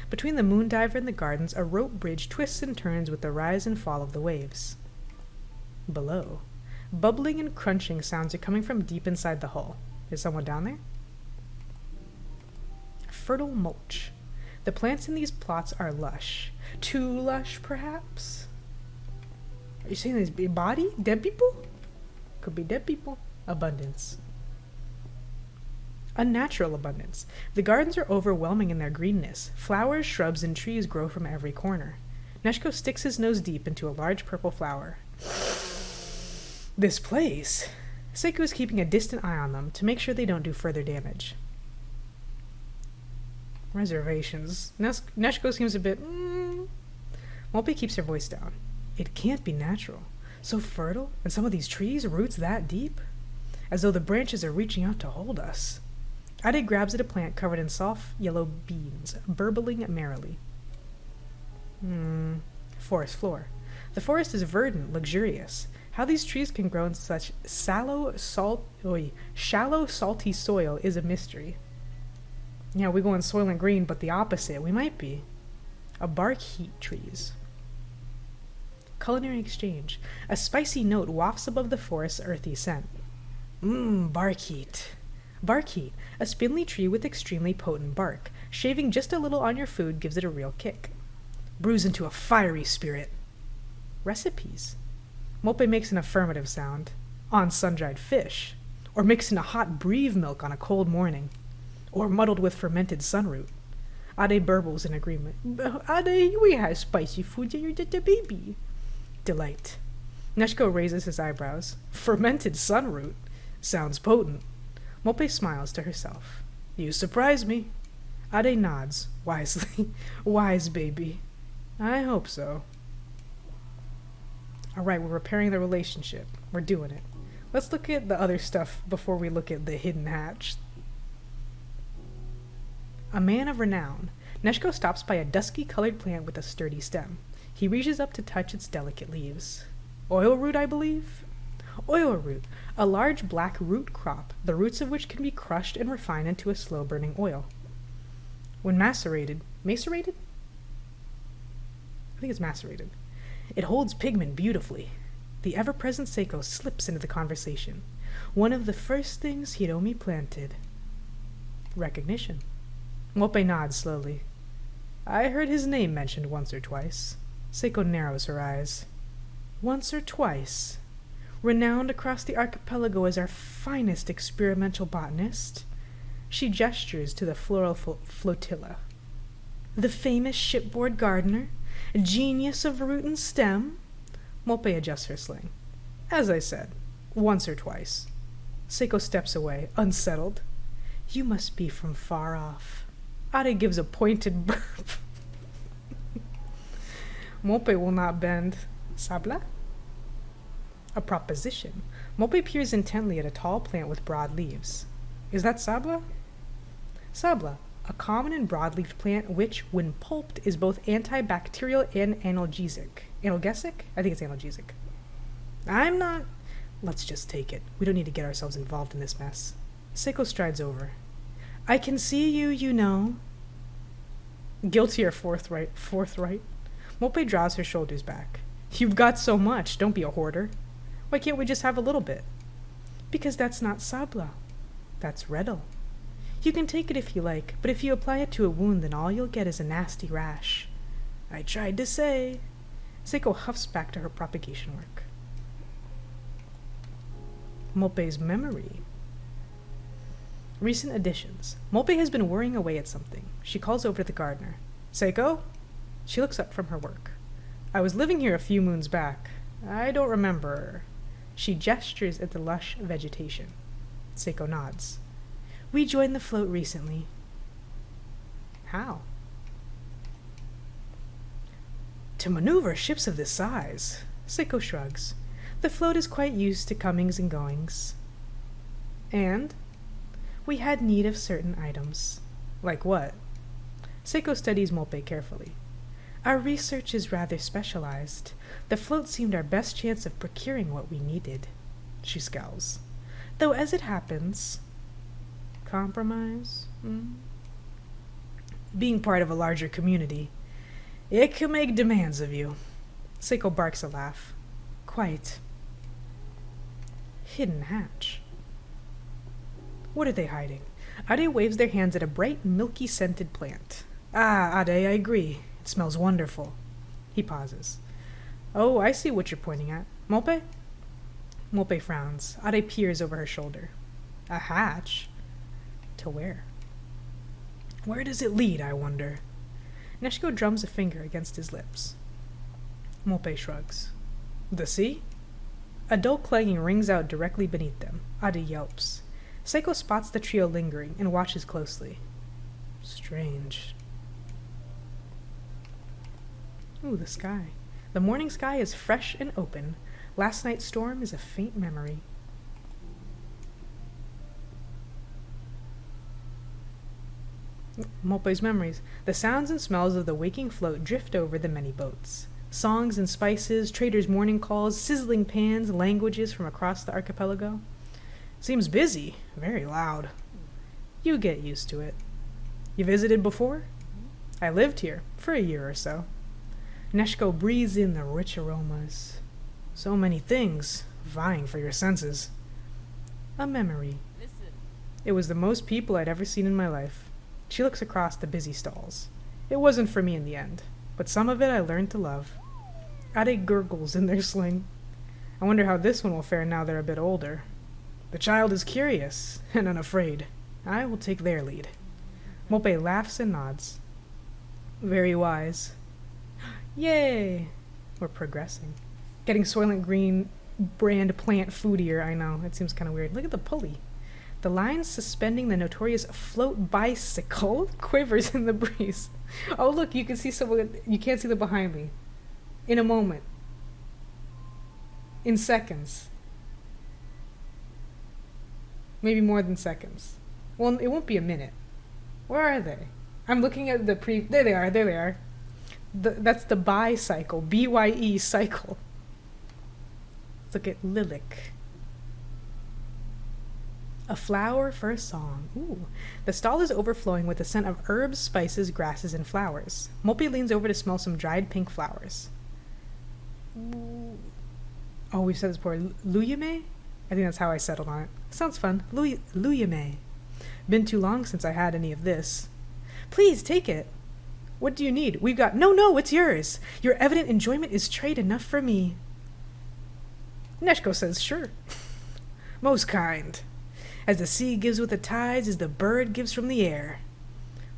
Between the Moondiver and the gardens, a rope bridge twists and turns with the rise and fall of the waves. Below, bubbling and crunching sounds are coming from deep inside the hull. Is someone down there? Fertile mulch. The plants in these plots are lush. Too lush, perhaps? Are you saying these body? Dead people? Could be dead people. Abundance. Unnatural abundance. The gardens are overwhelming in their greenness. Flowers, shrubs, and trees grow from every corner. Neshko sticks his nose deep into a large purple flower. This place. Seiko is keeping a distant eye on them to make sure they don't do further damage. Reservations. Neshko seems a bit... Mope keeps her voice down. It can't be natural. So fertile, and some of these trees, roots that deep? As though the branches are reaching out to hold us. Ade grabs at a plant covered in soft yellow beans, burbling merrily. Forest floor. The forest is verdant, luxurious. How these trees can grow in such shallow, salty soil is a mystery. Yeah, we go in soil and green, but the opposite. We might be. A bark heat trees. Culinary exchange. A spicy note wafts above the forest's earthy scent. Barkheat. Barkheat, a spindly tree with extremely potent bark. Shaving just a little on your food gives it a real kick. Brews into a fiery spirit. Recipes. Mope makes an affirmative sound. On sun-dried fish. Or mixed in a hot breve milk on a cold morning. Or muddled with fermented sunroot. Ade burbles in agreement. Ade, we have spicy food and you're just a baby. Delight. Neshko raises his eyebrows. Fermented sunroot. Sounds potent. Mope smiles to herself. You surprise me. Ade nods, wisely. Wise baby. I hope so. Alright, we're repairing the relationship. We're doing it. Let's look at the other stuff before we look at the hidden hatch. A man of renown. Neshko stops by a dusky-colored plant with a sturdy stem. He reaches up to touch its delicate leaves. Oil root, I believe? Oil root, a large black root crop, the roots of which can be crushed and refined into a slow-burning oil. When macerated... Macerated? I think it's macerated. It holds pigment beautifully. The ever-present Seiko slips into the conversation. One of the first things Hiromi planted. Recognition. Mope nods slowly. I heard his name mentioned once or twice. Seiko narrows her eyes. Once or twice. Renowned across the archipelago as our finest experimental botanist. She gestures to the floral flotilla. The famous shipboard gardener, genius of root and stem. Mope adjusts her sling. As I said, once or twice. Seiko steps away, unsettled. You must be from far off. Ade gives a pointed burp. Mope will not bend. Sabla? A proposition. Mope peers intently at a tall plant with broad leaves. Is that sabla? Sabla, a common and broad-leafed plant which, when pulped, is both antibacterial and analgesic. Analgesic? I think it's analgesic. I'm not... Let's just take it. We don't need to get ourselves involved in this mess. Seiko strides over. I can see you, you know. Guilty or forthright? Mope draws her shoulders back. You've got so much, don't be a hoarder. Why can't we just have a little bit? Because that's not sabla. That's redel. You can take it if you like, but if you apply it to a wound, then all you'll get is a nasty rash. I tried to say. Seiko huffs back to her propagation work. Mope's memory. Recent additions. Mope has been worrying away at something. She calls over to the gardener. Seiko? She looks up from her work. I was living here a few moons back. I don't remember. She gestures at the lush vegetation. Seiko nods. We joined the float recently. How? To maneuver ships of this size. Seiko shrugs. The float is quite used to comings and goings. And? We had need of certain items. Like what? Seiko studies Mope carefully. Our research is rather specialized. The float seemed our best chance of procuring what we needed. She scowls. Though as it happens... Compromise? Being part of a larger community, it can make demands of you. Seiko barks a laugh. Quite. Hidden hatch. What are they hiding? Ade waves their hands at a bright, milky scented plant. Ah, Ade, I agree. It smells wonderful. He pauses. Oh, I see what you're pointing at. Mope? Mope frowns. Ade peers over her shoulder. A hatch? To where? Where does it lead, I wonder? Neshko drums a finger against his lips. Mope shrugs. The sea? A dull clanging rings out directly beneath them. Ade yelps. Seiko spots the trio lingering and watches closely. Strange. Ooh, the sky. The morning sky is fresh and open. Last night's storm is a faint memory. Mope's memories. The sounds and smells of the waking float drift over the many boats. Songs and spices, traders' morning calls, sizzling pans, languages from across the archipelago. Seems busy, very loud. You get used to it. You visited before? I lived here for a year or so. Neshko breathes in the rich aromas. So many things, vying for your senses. A memory. It was the most people I'd ever seen in my life. She looks across the busy stalls. It wasn't for me in the end, but some of it I learned to love. Ade gurgles in their sling. I wonder how this one will fare now they're a bit older. The child is curious and unafraid. I will take their lead. Mope laughs and nods. Very wise. Yay! We're progressing. Getting Soylent Green brand plant foodier, I know. It seems kind of weird. Look at the pulley. The line suspending the notorious float bicycle quivers in the breeze. Oh, look, you can see someone. You can't see the behind me. In a moment. In seconds. Maybe more than seconds. Well, it won't be a minute. Where are they? I'm looking at the There they are. There they are. That's the bicycle. BYE cycle. Let's look at Lilac. A flower for a song. Ooh. The stall is overflowing with the scent of herbs, spices, grasses, and flowers. Mopi leans over to smell some dried pink flowers. Ooh. Oh, we've said this before. Luyame? I think that's how I settled on it. Sounds fun. Luyame. Been too long since I had any of this. Please, take it. What do you need? We've got... No, it's yours. Your evident enjoyment is trade enough for me. Neshko says, sure. Most kind. As the sea gives with the tides, as the bird gives from the air.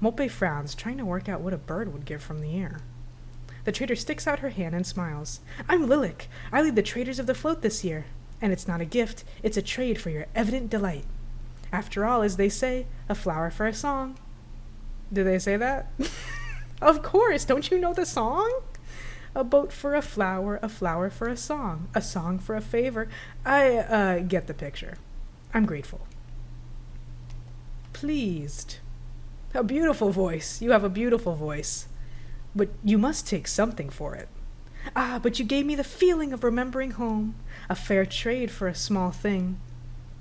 Mope frowns, trying to work out what a bird would give from the air. The trader sticks out her hand and smiles. I'm Lilac. I lead the traders of the float this year. And it's not a gift, it's a trade for your evident delight. After all, as they say, a flower for a song. Do they say that? Of course, don't you know the song? A boat for a flower for a song for a favor. I get the picture. I'm grateful. Pleased. A beautiful voice. You have a beautiful voice. But you must take something for it. Ah, but you gave me the feeling of remembering home. A fair trade for a small thing.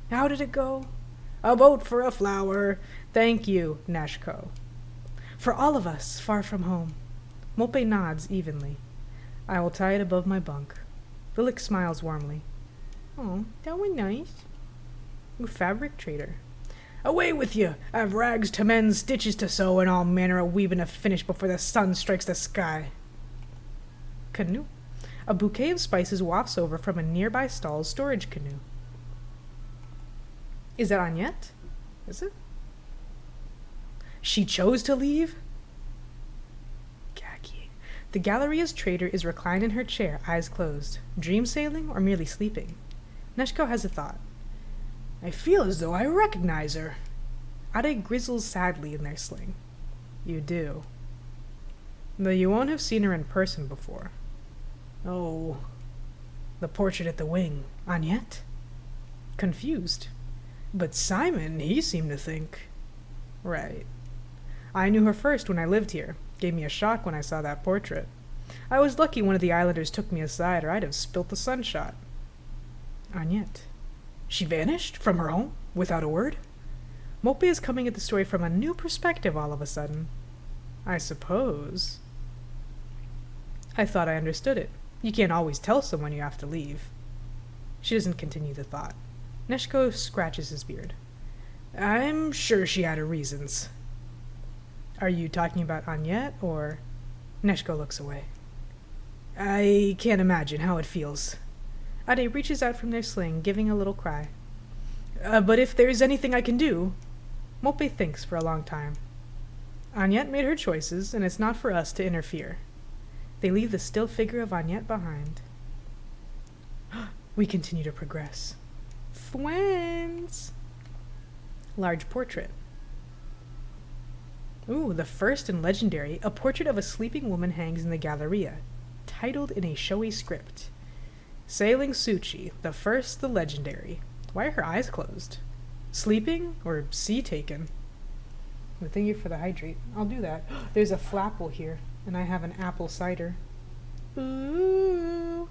How did it go? A boat for a flower. Thank you, Nashko. For all of us, far from home. Mope nods evenly. I will tie it above my bunk. Lilac smiles warmly. Oh, that was nice. Ooh, fabric trader. Away with you! I've rags to mend, stitches to sew, and all manner of weaving to finish before the sun strikes the sky. Canoe. A bouquet of spices wafts over from a nearby stall's storage canoe. Is that Agnette? Is it? She chose to leave? Gaggy. The Galleria's trader is reclined in her chair, eyes closed. Dream sailing or merely sleeping? Neshko has a thought. I feel as though I recognize her. Ade grizzles sadly in their sling. You do. Though you won't have seen her in person before. Oh. The portrait at the wing. Agnette? Confused. But Simon, he seemed to think. Right. I knew her first when I lived here. Gave me a shock when I saw that portrait. I was lucky one of the islanders took me aside, or I'd have spilt the sunshot. Agnette. She vanished from her home without a word? Mope is coming at the story from a new perspective all of a sudden. I suppose. I thought I understood it. You can't always tell someone you have to leave. She doesn't continue the thought. Neshko scratches his beard. I'm sure she had her reasons. Are you talking about Agnette, or... Neshko looks away. I can't imagine how it feels. Ade reaches out from their sling, giving a little cry. But if there's anything I can do... Mope thinks for a long time. Agnette made her choices, and it's not for us to interfere. They leave the still figure of Agnette behind. We continue to progress. Friends! Large portrait. Ooh, the first and legendary, a portrait of a sleeping woman hangs in the Galleria, titled in a showy script. Sailing Suchi, the first, the legendary. Why are her eyes closed? Sleeping or sea taken? Well, thank you for the hydrate. I'll do that. There's a flapple here, and I have an apple cider. Ooh.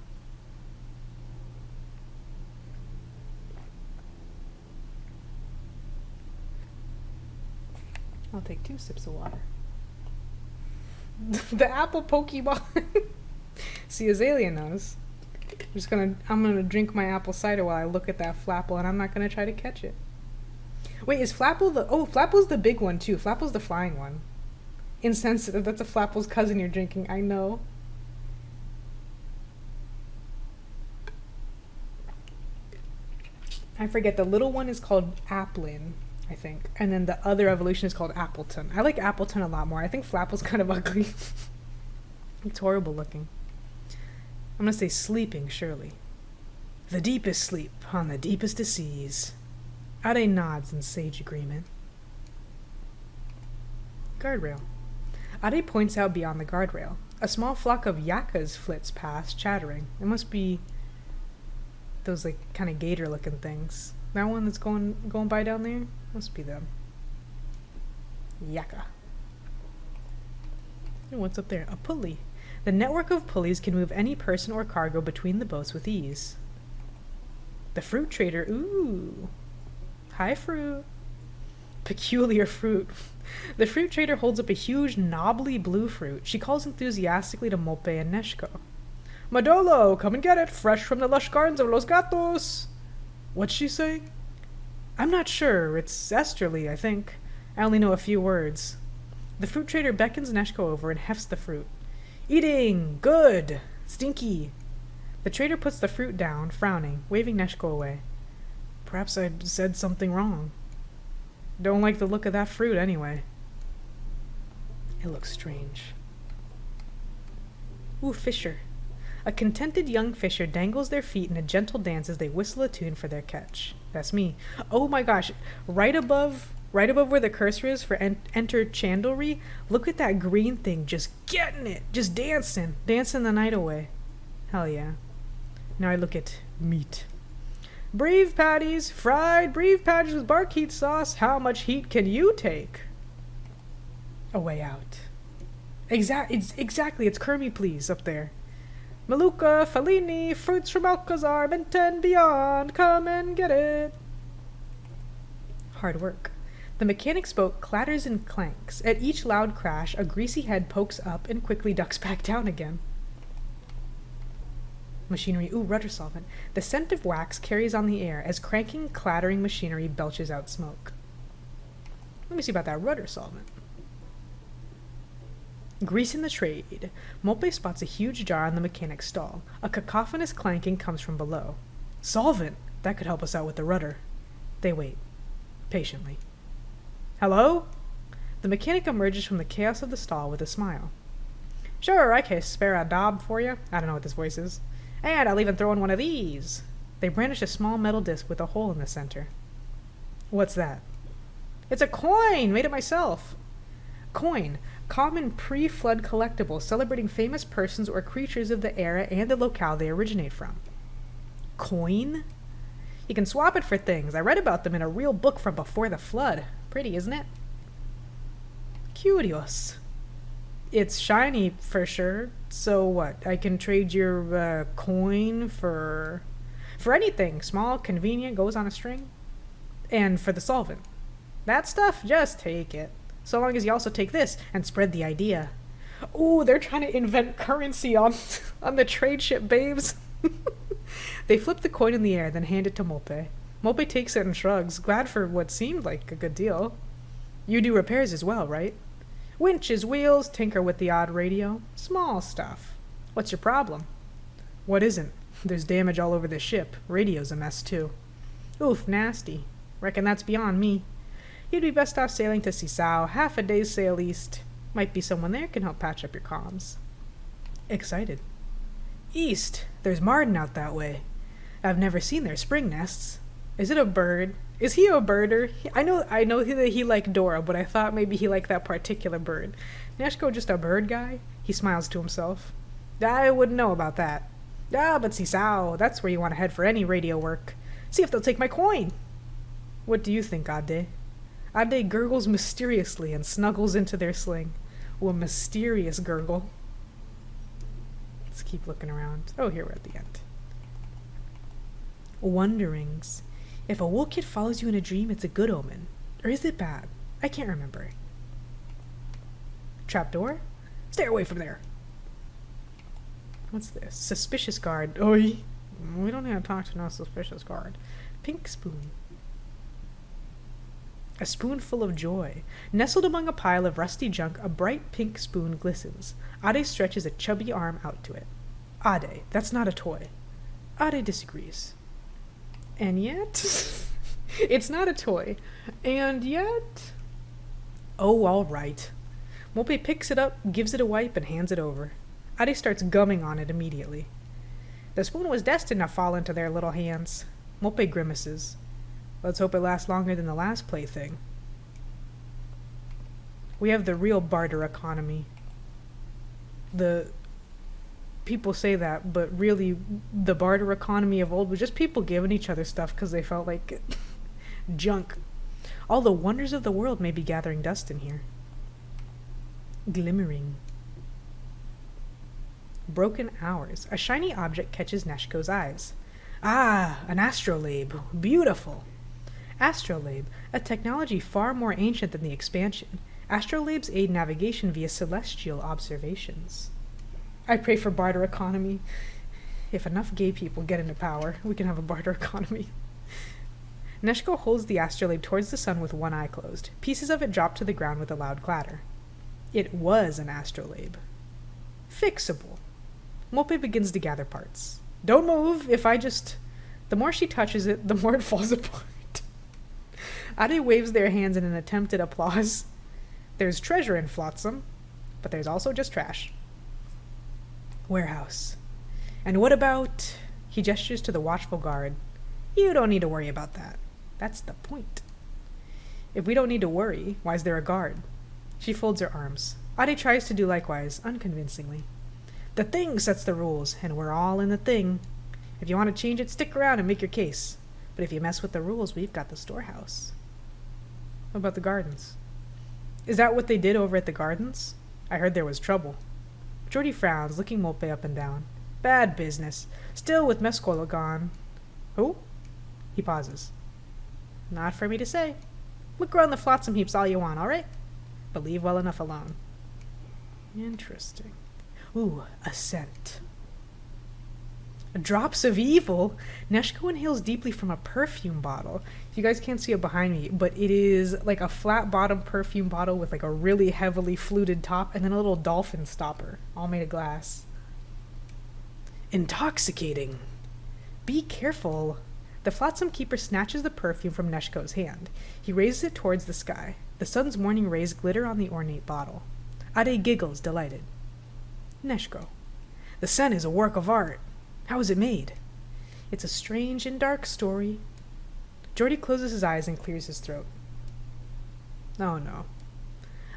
I'll take 2 sips of water. The apple Pokemon. See, Azalea knows. I'm gonna drink my apple cider while I look at that Flapple, and I'm not gonna try to catch it. Wait, is Flapple Flapple's the big one too. Flapple's the flying one. Insensitive, that's a Flapple's cousin you're drinking, I know. I forget, the little one is called Applin, I think. And then the other evolution is called Appleton. I like Appleton a lot more. I think Flapple's kind of ugly. It's horrible looking. I'm gonna say sleeping, surely. The deepest sleep on the deepest of seas. Ade nods in sage agreement. Guardrail. Ade points out beyond the guardrail. A small flock of yakas flits past, chattering. It must be those like kind of gator-looking things. That one that's going by down there? Must be them. Yaka. And what's up there? A pulley. The network of pulleys can move any person or cargo between the boats with ease. The fruit trader. Ooh. Hi, fruit. Peculiar fruit. The fruit trader holds up a huge, knobbly blue fruit. She calls enthusiastically to Mope and Neshko. Madolo, come and get it, fresh from the lush gardens of Los Gatos. What's she saying? I'm not sure. It's Esterly, I think. I only know a few words. The fruit trader beckons Neshko over and hefts the fruit. Eating! Good! Stinky! The trader puts the fruit down, frowning, waving Neshko away. Perhaps I said something wrong. Don't like the look of that fruit, anyway. It looks strange. Ooh, fisher. A contented young fisher dangles their feet in a gentle dance as they whistle a tune for their catch. That's me. Oh my gosh. Right above where the cursor is for enter chandlery, look at that green thing just getting it. Just dancing. Dancing the night away. Hell yeah. Now I look at meat. Brave patties. Fried brave patties with bark-heat sauce. How much heat can you take? A way out. Exactly. It's Kermie, please, up there. Maluka, Fellini, fruits from Alcazar, Menta and beyond, come and get it. Hard work. The mechanic's boat clatters and clanks. At each loud crash, a greasy head pokes up and quickly ducks back down again. Machinery, ooh, rudder solvent. The scent of wax carries on the air as cranking, clattering machinery belches out smoke. Let me see about that rudder solvent. Grease in the trade. Mope spots a huge jar on the mechanic's stall. A cacophonous clanking comes from below. Solvent! That could help us out with the rudder. They wait. Patiently. Hello? The mechanic emerges from the chaos of the stall with a smile. Sure, I can spare a daub for you. I don't know what this voice is. And I'll even throw in one of these. They brandish a small metal disc with a hole in the center. What's that? It's a coin! Made it myself. Coin. Common pre-flood collectible celebrating famous persons or creatures of the era and the locale they originate from. Coin? You can swap it for things. I read about them in a real book from before the flood. Pretty, isn't it? Curious. It's shiny for sure. So what? I can trade your coin for anything. Small, convenient, goes on a string. And for the solvent. That stuff, just take it. So long as you also take this and spread the idea. Ooh, they're trying to invent currency on the trade ship, babes. They flip the coin in the air, then hand it to Mope. Mope takes it and shrugs, glad for what seemed like a good deal. You do repairs as well, right? Winches, wheels, tinker with the odd radio. Small stuff. What's your problem? What isn't? There's damage all over the ship. Radio's a mess, too. Oof, nasty. Reckon that's beyond me. You'd be best off sailing to Sisao, half a day's sail east. Might be someone there can help patch up your comms. Excited. East. There's Marden out that way. I've never seen their spring nests. Is it a bird? Is he a birder? I know that he liked Dora, but I thought maybe he liked that particular bird. Neshko just a bird guy? He smiles to himself. I wouldn't know about that. But Sisao, that's where you want to head for any radio work. See if they'll take my coin. What do you think, Ade? Ade gurgles mysteriously and snuggles into their sling. Ooh, a mysterious gurgle. Let's keep looking around. Oh, here we're at the end. Wonderings. If a woolkit follows you in a dream, it's a good omen. Or is it bad? I can't remember. Trapdoor? Stay away from there. What's this? Suspicious guard. Oi. We don't have to talk to no suspicious guard. Pink spoon. A spoonful of joy. Nestled among a pile of rusty junk, a bright pink spoon glistens. Ade stretches a chubby arm out to it. Ade, that's not a toy. Ade disagrees. And yet... It's not a toy. And yet... Oh, all right. Mope picks it up, gives it a wipe, and hands it over. Ade starts gumming on it immediately. The spoon was destined to fall into their little hands. Mope grimaces. Let's hope it lasts longer than the last plaything. We have the real barter economy. People say that, but really the barter economy of old was just people giving each other stuff because they felt like junk. All the wonders of the world may be gathering dust in here. Glimmering. Broken hours. A shiny object catches Neshko's eyes. Ah, an astrolabe. Beautiful. Astrolabe, a technology far more ancient than the expansion. Astrolabes aid navigation via celestial observations. I pray for barter economy. If enough gay people get into power, we can have a barter economy. Neshko holds the astrolabe towards the sun with one eye closed. Pieces of it drop to the ground with a loud clatter. It was an astrolabe. Fixable. Mope begins to gather parts. Don't move, The more she touches it, the more it falls apart. Ade waves their hands in an attempt at applause. There's treasure in Flotsam, but there's also just trash. Warehouse. And what about... He gestures to the watchful guard. You don't need to worry about that. That's the point. If we don't need to worry, why is there a guard? She folds her arms. Ade tries to do likewise, unconvincingly. The thing sets the rules, and we're all in the thing. If you want to change it, stick around and make your case. But if you mess with the rules, we've got the storehouse. What about the gardens? Is that what they did over at the gardens? I heard there was trouble. Jordy frowns, looking Mope up and down. Bad business. Still with Mescola gone. Who? He pauses. Not for me to say. Look around the flotsam heaps all you want, all right? But leave well enough alone. Interesting. Ooh, a scent. Drops of evil. Neshko inhales deeply from a perfume bottle. You guys can't see it behind me, but it is like a flat bottom perfume bottle with like a really heavily fluted top and then a little dolphin stopper, all made of glass. Intoxicating. Be careful. The flotsam keeper snatches the perfume from Neshko's hand. He raises it towards the sky. The sun's morning rays glitter on the ornate bottle. Ade giggles, delighted. Neshko. The scent is a work of art. How is it made? It's a strange and dark story. Jordy closes his eyes and clears his throat. Oh no.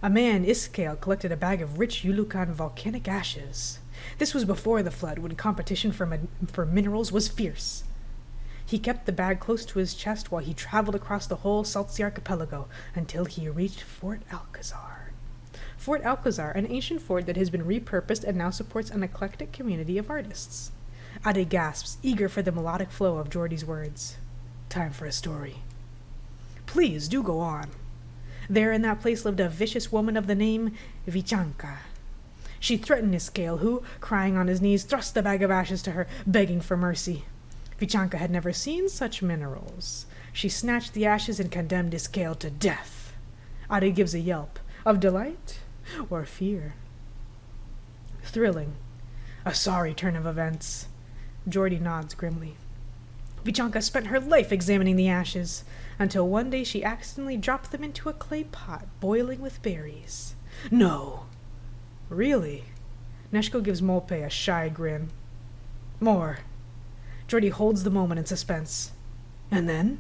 A man, Iskael, collected a bag of rich Yulukan volcanic ashes. This was before the flood, when competition for minerals was fierce. He kept the bag close to his chest while he traveled across the whole Saltsea archipelago until he reached Fort Alcazar. Fort Alcazar, an ancient fort that has been repurposed and now supports an eclectic community of artists. Ade gasps, eager for the melodic flow of Jordy's words. Time for a story. Please, do go on. There in that place lived a vicious woman of the name Vichanka. She threatened Iskael, who, crying on his knees, thrust the bag of ashes to her, begging for mercy. Vichanka had never seen such minerals. She snatched the ashes and condemned Iskael to death. Ade gives a yelp, of delight or fear. Thrilling. A sorry turn of events. Jordy nods grimly. Vichanka spent her life examining the ashes, until one day she accidentally dropped them into a clay pot boiling with berries. No! Really? Neshko gives Mope a shy grin. More. Jordy holds the moment in suspense. And then?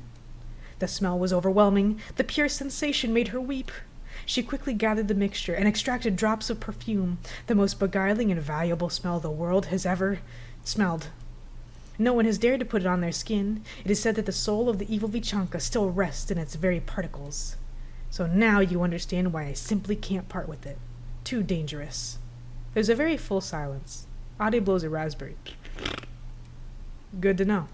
The smell was overwhelming. The pure sensation made her weep. She quickly gathered the mixture and extracted drops of perfume, the most beguiling and valuable smell the world has ever smelled. No one has dared to put it on their skin. It is said that the soul of the evil Vichanka still rests in its very particles. So now you understand why I simply can't part with it. Too dangerous. There's a very full silence. Ade blows a raspberry. Good to know.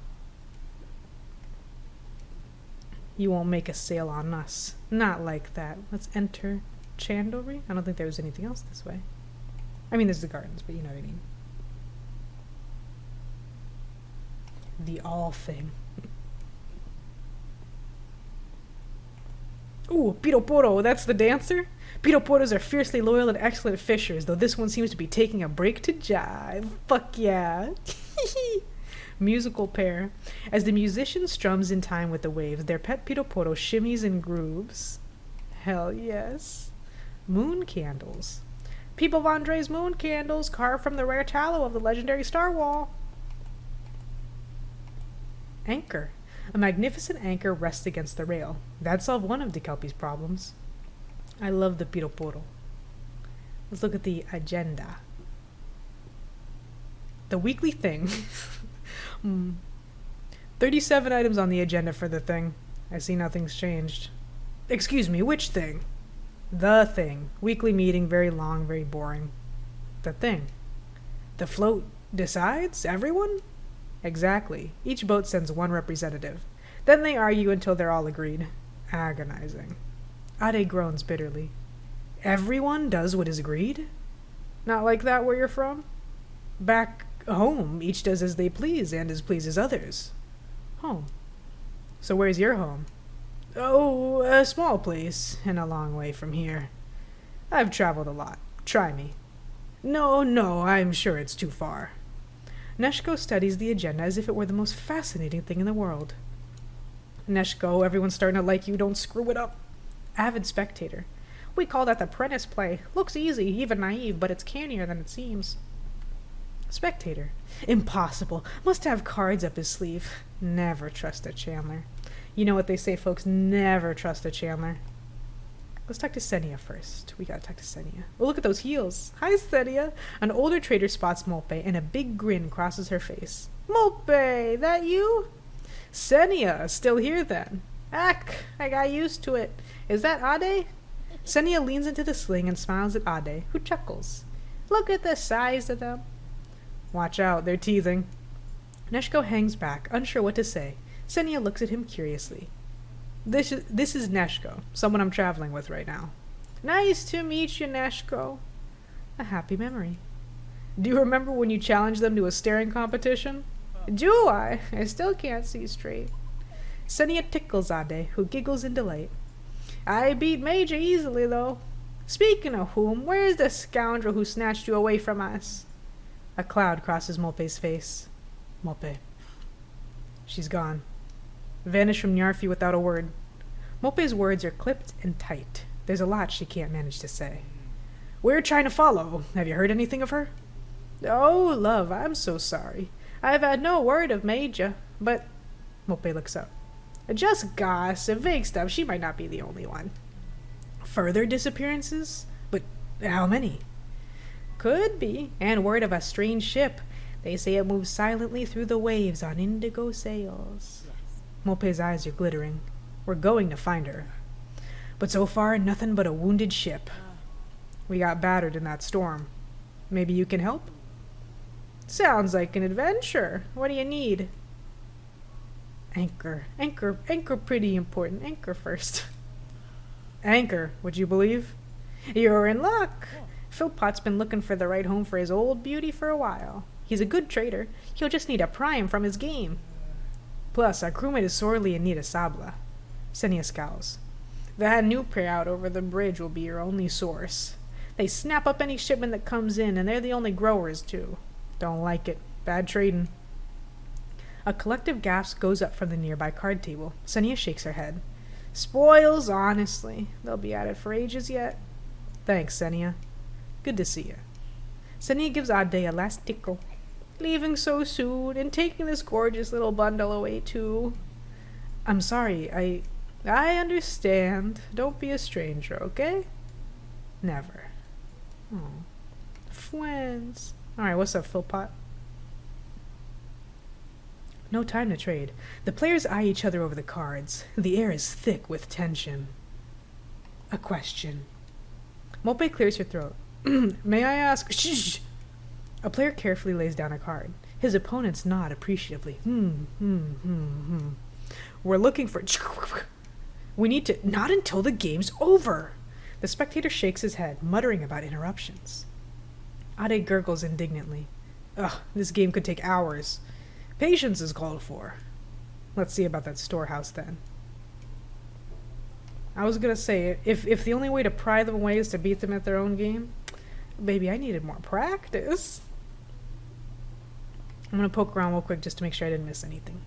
You won't make a sale on us. Not like that. Let's enter Chandlery. I don't think there was anything else this way. I mean, there's the gardens, but you know what I mean. The all thing. Ooh, Piroporo, that's the dancer? Piroporos are fiercely loyal and excellent fishers, though this one seems to be taking a break to jive. Fuck yeah. Musical pair. As the musician strums in time with the waves, their pet Piroporo shimmies and grooves. Hell yes. Moon candles. People of Andre's moon candles, carved from the rare tallow of the legendary Star Wall. Anchor. A magnificent anchor rests against the rail. That solved one of DeKelpie's problems. I love the Piroporo. Let's look at the agenda. The weekly thing. 37 items on the agenda for the thing. I see nothing's changed. Excuse me, which thing? The thing. Weekly meeting, very long, very boring. The thing. The float decides? Everyone? Exactly. Each boat sends one representative. Then they argue until they're all agreed. Agonizing. Ade groans bitterly. Everyone does what is agreed? Not like that where you're from? Back home, each does as they please and as pleases others. Home. So where's your home? Oh, a small place, and a long way from here. I've traveled a lot. Try me. No, I'm sure it's too far. Neshko studies the agenda as if it were the most fascinating thing in the world. Neshko, everyone's starting to like you, don't screw it up. Avid spectator. We call that the Prentice play. Looks easy, even naive, but it's cannier than it seems. Spectator. Impossible. Must have cards up his sleeve. Never trust a Chandler. You know what they say, folks. Never trust a Chandler. Let's talk to Senia first. We gotta talk to Senia. Oh, look at those heels. Hi, Senia. An older trader spots Molpe, and a big grin crosses her face. Molpe, that you? Senia, still here then. Ack, I got used to it. Is that Ade? Senia leans into the sling and smiles at Ade, who chuckles. Look at the size of them. Watch out, they're teething. Neshko hangs back, unsure what to say. Senia looks at him curiously. This is Neshko, someone I'm traveling with right now. Nice to meet you, Neshko. A happy memory. Do you remember when you challenged them to a staring competition? Do I? I still can't see straight. Senia tickles Ade, who giggles in delight. I beat Major easily, though. Speaking of whom, where is the scoundrel who snatched you away from us? A cloud crosses Molpe's face. Molpe. She's gone. Vanished from Nyarfi without a word. Molpe's words are clipped and tight. There's a lot she can't manage to say. We're trying to follow. Have you heard anything of her? Oh, love, I'm so sorry. I've had no word of Major, but... Molpe looks up. Just gossip, vague stuff. She might not be the only one. Further disappearances? But how many? Could be. And word of a strange ship. They say it moves silently through the waves on indigo sails. Yes. Molpe's eyes are glittering. We're going to find her. But so far, nothing but a wounded ship. We got battered in that storm. Maybe you can help? Sounds like an adventure. What do you need? Anchor. Anchor pretty important. Anchor first. Anchor, would you believe? You're in luck. Philpott's been looking for the right home for his old beauty for a while. He's a good trader. He'll just need a prime from his game. Plus, our crewmate is sorely in need of sabla. Senia scowls. That new pair out over the bridge will be your only source. They snap up any shipment that comes in, and they're the only growers, too. Don't like it. Bad trading. A collective gasp goes up from the nearby card table. Senia shakes her head. Spoils, honestly. They'll be at it for ages yet. Thanks, Senia. Good to see you. Senia gives Ade a last tickle. Leaving so soon, and taking this gorgeous little bundle away, too. I'm sorry, I understand. Don't be a stranger, okay? Never. Oh. Friends. Alright, what's up, Philpott? No time to trade. The players eye each other over the cards. The air is thick with tension. A question. Molpe clears her throat. May I ask? Shh! A player carefully lays down a card. His opponents nod appreciatively. We're looking for... We need to... Not until the game's over! The spectator shakes his head, muttering about interruptions. Ade gurgles indignantly. Ugh, this game could take hours. Patience is called for. Let's see about that storehouse, then. I was gonna say, if the only way to pry them away is to beat them at their own game, baby, I needed more practice. I'm gonna poke around real quick just to make sure I didn't miss anything.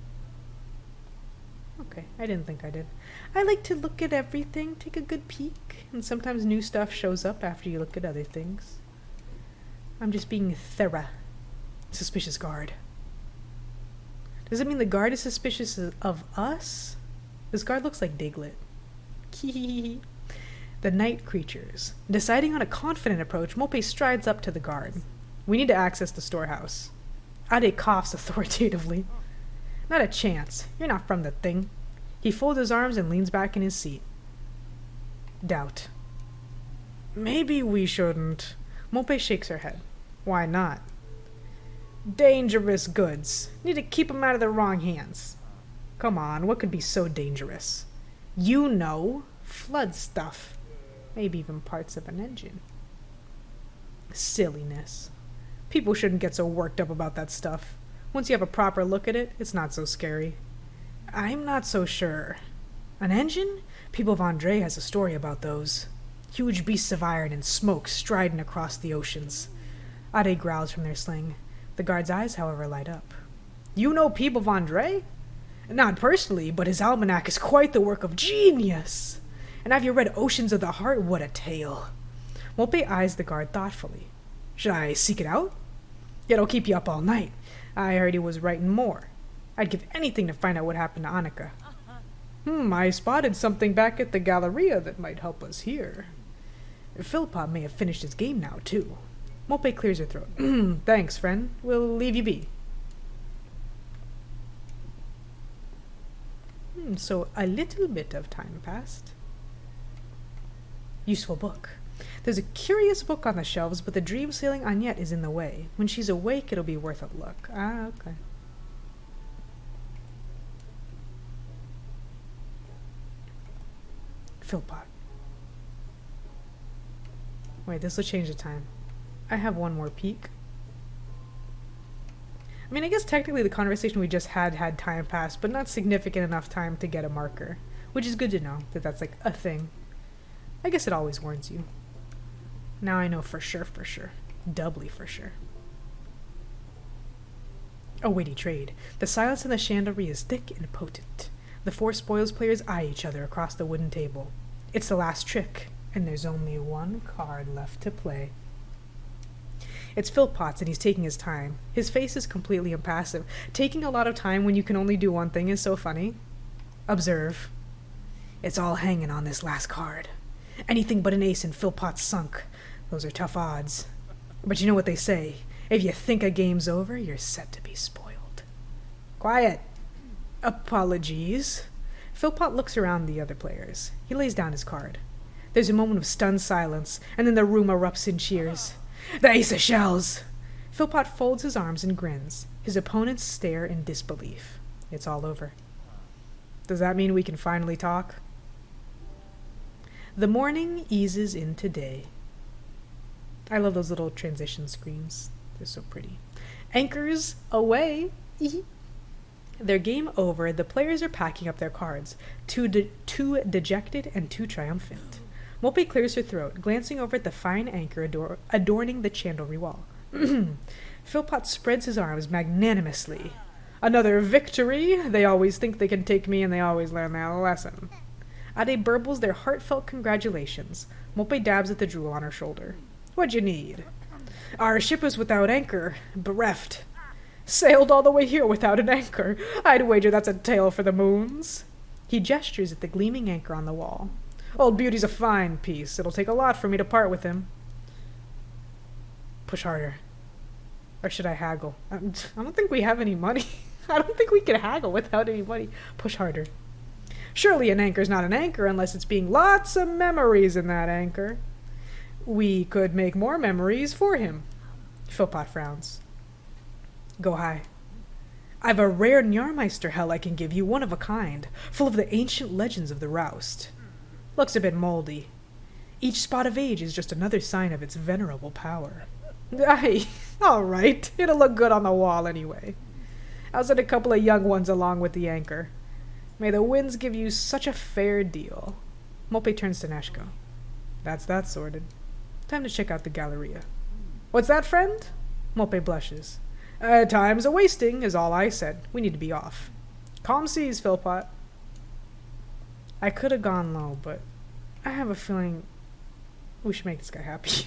Okay, I didn't think I did. I like to look at everything, take a good peek, and sometimes new stuff shows up after you look at other things. I'm just being thorough. Suspicious guard. Does it mean the guard is suspicious of us? This guard looks like Diglett. The night creatures. Deciding on a confident approach, Mope strides up to the guard. We need to access the storehouse. Ade coughs authoritatively. Not a chance. You're not from the thing. He folds his arms and leans back in his seat. Doubt. Maybe we shouldn't. Mope shakes her head. Why not? Dangerous goods. Need to keep 'em out of the wrong hands. Come on, what could be so dangerous? You know, flood stuff. Maybe even parts of an engine. Silliness. People shouldn't get so worked up about that stuff. Once you have a proper look at it, it's not so scary. I'm not so sure. An engine? People of Andre has a story about those. Huge beasts of iron and smoke striding across the oceans. Ade growls from their sling. The guard's eyes, however, light up. You know People of Andre? Not personally, but his almanac is quite the work of genius. And have you read Oceans of the Heart? What a tale. Mope eyes the guard thoughtfully. Should I seek it out? It'll keep you up all night. I heard he was writing more. I'd give anything to find out what happened to Annika. I spotted something back at the Galleria that might help us here. Philpott may have finished his game now, too. Mope clears her throat. Thanks, friend. We'll leave you be. So a little bit of time passed. Useful book. There's a curious book on the shelves, but the dream-sailing Agnette is in the way. When she's awake, it'll be worth a look. Ah, okay. Philpott. Wait, this will change the time. I have one more peek. I mean, I guess technically the conversation we just had time passed, but not significant enough time to get a marker. Which is good to know, that that's like a thing. I guess it always warns you. Now I know for sure. Doubly for sure. A witty trade. The silence in the chandelier is thick and potent. The four spoils players eye each other across the wooden table. It's the last trick, and there's only one card left to play. It's Philpott's, and he's taking his time. His face is completely impassive. Taking a lot of time when you can only do one thing is so funny. Observe. It's all hanging on this last card. Anything but an ace and Philpott's sunk. Those are tough odds. But you know what they say. If you think a game's over, you're set to be spoiled. Quiet. Apologies. Philpott looks around the other players. He lays down his card. There's a moment of stunned silence, and then the room erupts in cheers. The ace of shells! Philpott folds his arms and grins. His opponents stare in disbelief. It's all over. Does that mean we can finally talk? The morning eases into day. I love those little transition screens. They're so pretty. Anchors away! Their game over, the players are packing up their cards. Two dejected and two triumphant. Mope clears her throat, glancing over at the fine anchor adorning the chandlery wall. Philpott spreads his arms magnanimously. Another victory! They always think they can take me, and they always learn their lesson. Ade burbles their heartfelt congratulations. Mope dabs at the drool on her shoulder. What'd you need? Our ship was without anchor, bereft. Sailed all the way here without an anchor. I'd wager that's a tale for the moons. He gestures at the gleaming anchor on the wall. Old Beauty's a fine piece. It'll take a lot for me to part with him. Push harder. Or should I haggle? I don't think we have any money. I don't think we can haggle without any money. Push harder. Surely an anchor's not an anchor unless it's being lots of memories in that anchor. We could make more memories for him. Philpott frowns. Go high. I've a rare Njarmeister hell I can give you, one of a kind, full of the ancient legends of the Roust. Looks a bit moldy. Each spot of age is just another sign of its venerable power. Aye, all right. It'll look good on the wall anyway. I'll send a couple of young ones along with the anchor. May the winds give you such a fair deal. Mope turns to Neshko. That's that sorted. Time to check out the Galleria. What's that, friend? Mope blushes. Time's a-wasting, is all I said. We need to be off. Calm seas, Philpot. I could have gone low, but I have a feeling we should make this guy happy.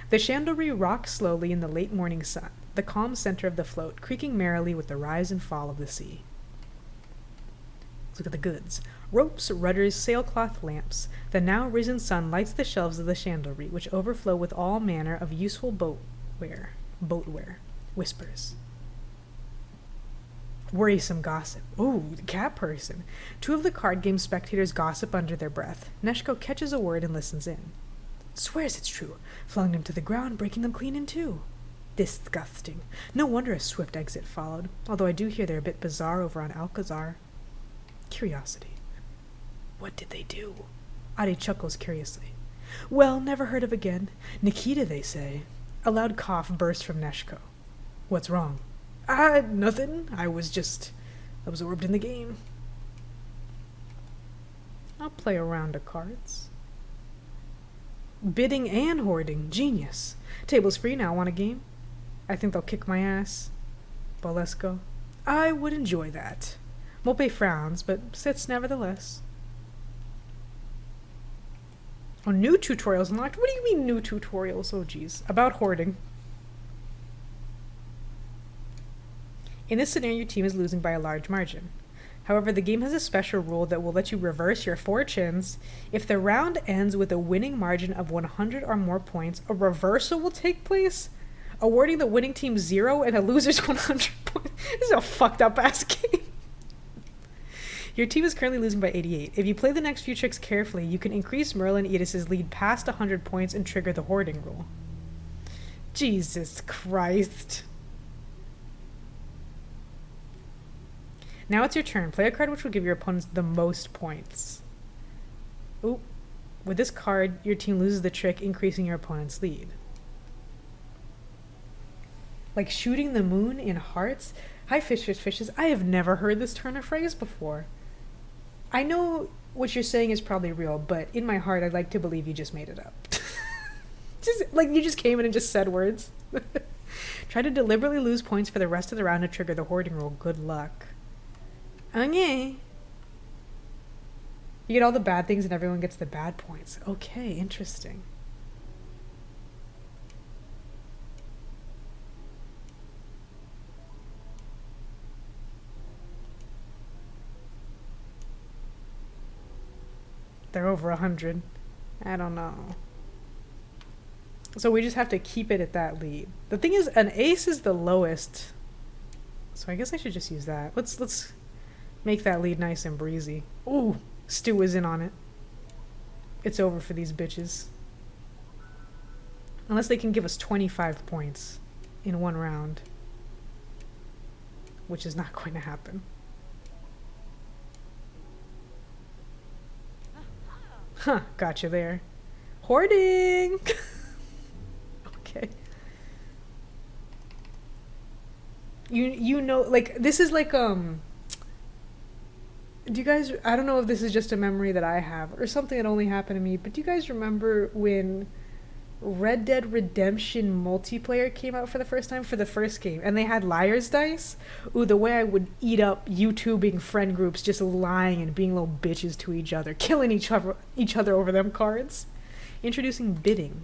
The Chandlery rocked slowly in the late morning sun, the calm center of the float, creaking merrily with the rise and fall of the sea. Let's look at the goods. Ropes, rudders, sailcloth, lamps. The now risen sun lights the shelves of the chandlery, which overflow with all manner of useful boatware. Whispers. Worrisome gossip. Ooh, the cat person. Two of the card game spectators gossip under their breath. Neshko catches a word and listens in. Swears it's true. Flung them to the ground, breaking them clean in two. Disgusting. No wonder a swift exit followed, although I do hear they're a bit bizarre over on Alcazar. Curiosity. What did they do? Adi chuckles curiously. Well, never heard of again. Nikita, they say. A loud cough bursts from Neshko. What's wrong? Nothing. I was just absorbed in the game. I'll play a round of cards. Bidding and hoarding. Genius. Table's free now. Want a game? I think they'll kick my ass. Bolesco. I would enjoy that. Mope frowns, but sits nevertheless. Oh, new tutorials unlocked? What do you mean new tutorials? Oh, geez. About hoarding. In this scenario, your team is losing by a large margin. However, the game has a special rule that will let you reverse your fortunes. If the round ends with a winning margin of 100 or more points, a reversal will take place, awarding the winning team 0 and a loser's 100 points. This is a fucked up ass game. Your team is currently losing by 88. If you play the next few tricks carefully, you can increase Merlin Edis' lead past 100 points and trigger the hoarding rule. Jesus Christ. Now it's your turn. Play a card which will give your opponents the most points. Ooh. With this card, your team loses the trick, increasing your opponent's lead. Like shooting the moon in hearts? Hi, fishes. I have never heard this turn of phrase before. I know what you're saying is probably real, but in my heart, I'd like to believe you just made it up. You just came in and just said words. Try to deliberately lose points for the rest of the round to trigger the hoarding rule. Good luck. Okay. You get all the bad things and everyone gets the bad points. Okay, interesting. They're over 100. I don't know. So we just have to keep it at that lead. The thing is, an ace is the lowest. So I guess I should just use that. Let's make that lead nice and breezy. Ooh, Stu is in on it. It's over for these bitches. Unless they can give us 25 points in one round. Which is not going to happen. Huh, gotcha there. Hoarding! Okay. You know, like, this is like, do you guys, I don't know if this is just a memory that I have, or something that only happened to me, but do you guys remember when Red Dead Redemption multiplayer came out for the first time for the first game, and they had liar's dice? Ooh, the way I would eat up YouTubing friend groups just lying and being little bitches to each other, killing each other over them cards. Introducing bidding.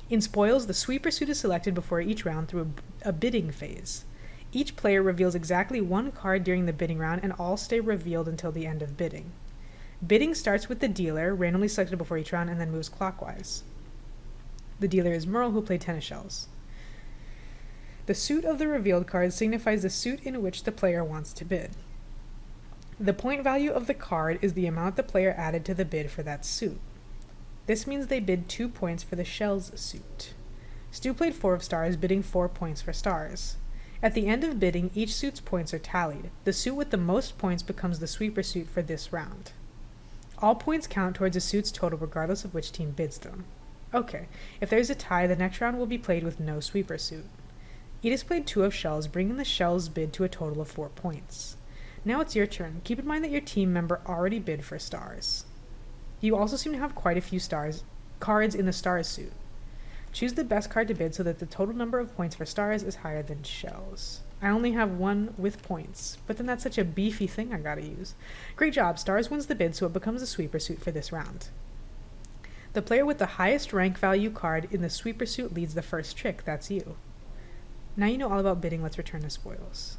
In Spoils, the sweeper suit is selected before each round through a bidding phase. Each player reveals exactly one card during the bidding round, and all stay revealed until the end of bidding. Bidding starts with the dealer, randomly selected before each round, and then moves clockwise. The dealer is Merle, who played 10 of shells. The suit of the revealed card signifies the suit in which the player wants to bid. The point value of the card is the amount the player added to the bid for that suit. This means they bid 2 points for the shells suit. Stu played 4 of stars, bidding 4 points for stars. At the end of bidding, each suit's points are tallied. The suit with the most points becomes the sweeper suit for this round. All points count towards a suit's total regardless of which team bids them. Okay, if there's a tie, the next round will be played with no sweeper suit. Edis played 2 of shells, bringing the shells bid to a total of 4 points. Now it's your turn. Keep in mind that your team member already bid for stars. You also seem to have quite a few cards in the stars suit. Choose the best card to bid so that the total number of points for stars is higher than shells. I only have one with points, but then that's such a beefy thing I gotta use. Great job, stars wins the bid, so it becomes a sweeper suit for this round. The player with the highest rank value card in the sweeper suit leads the first trick. That's you. Now you know all about bidding. Let's return to spoils.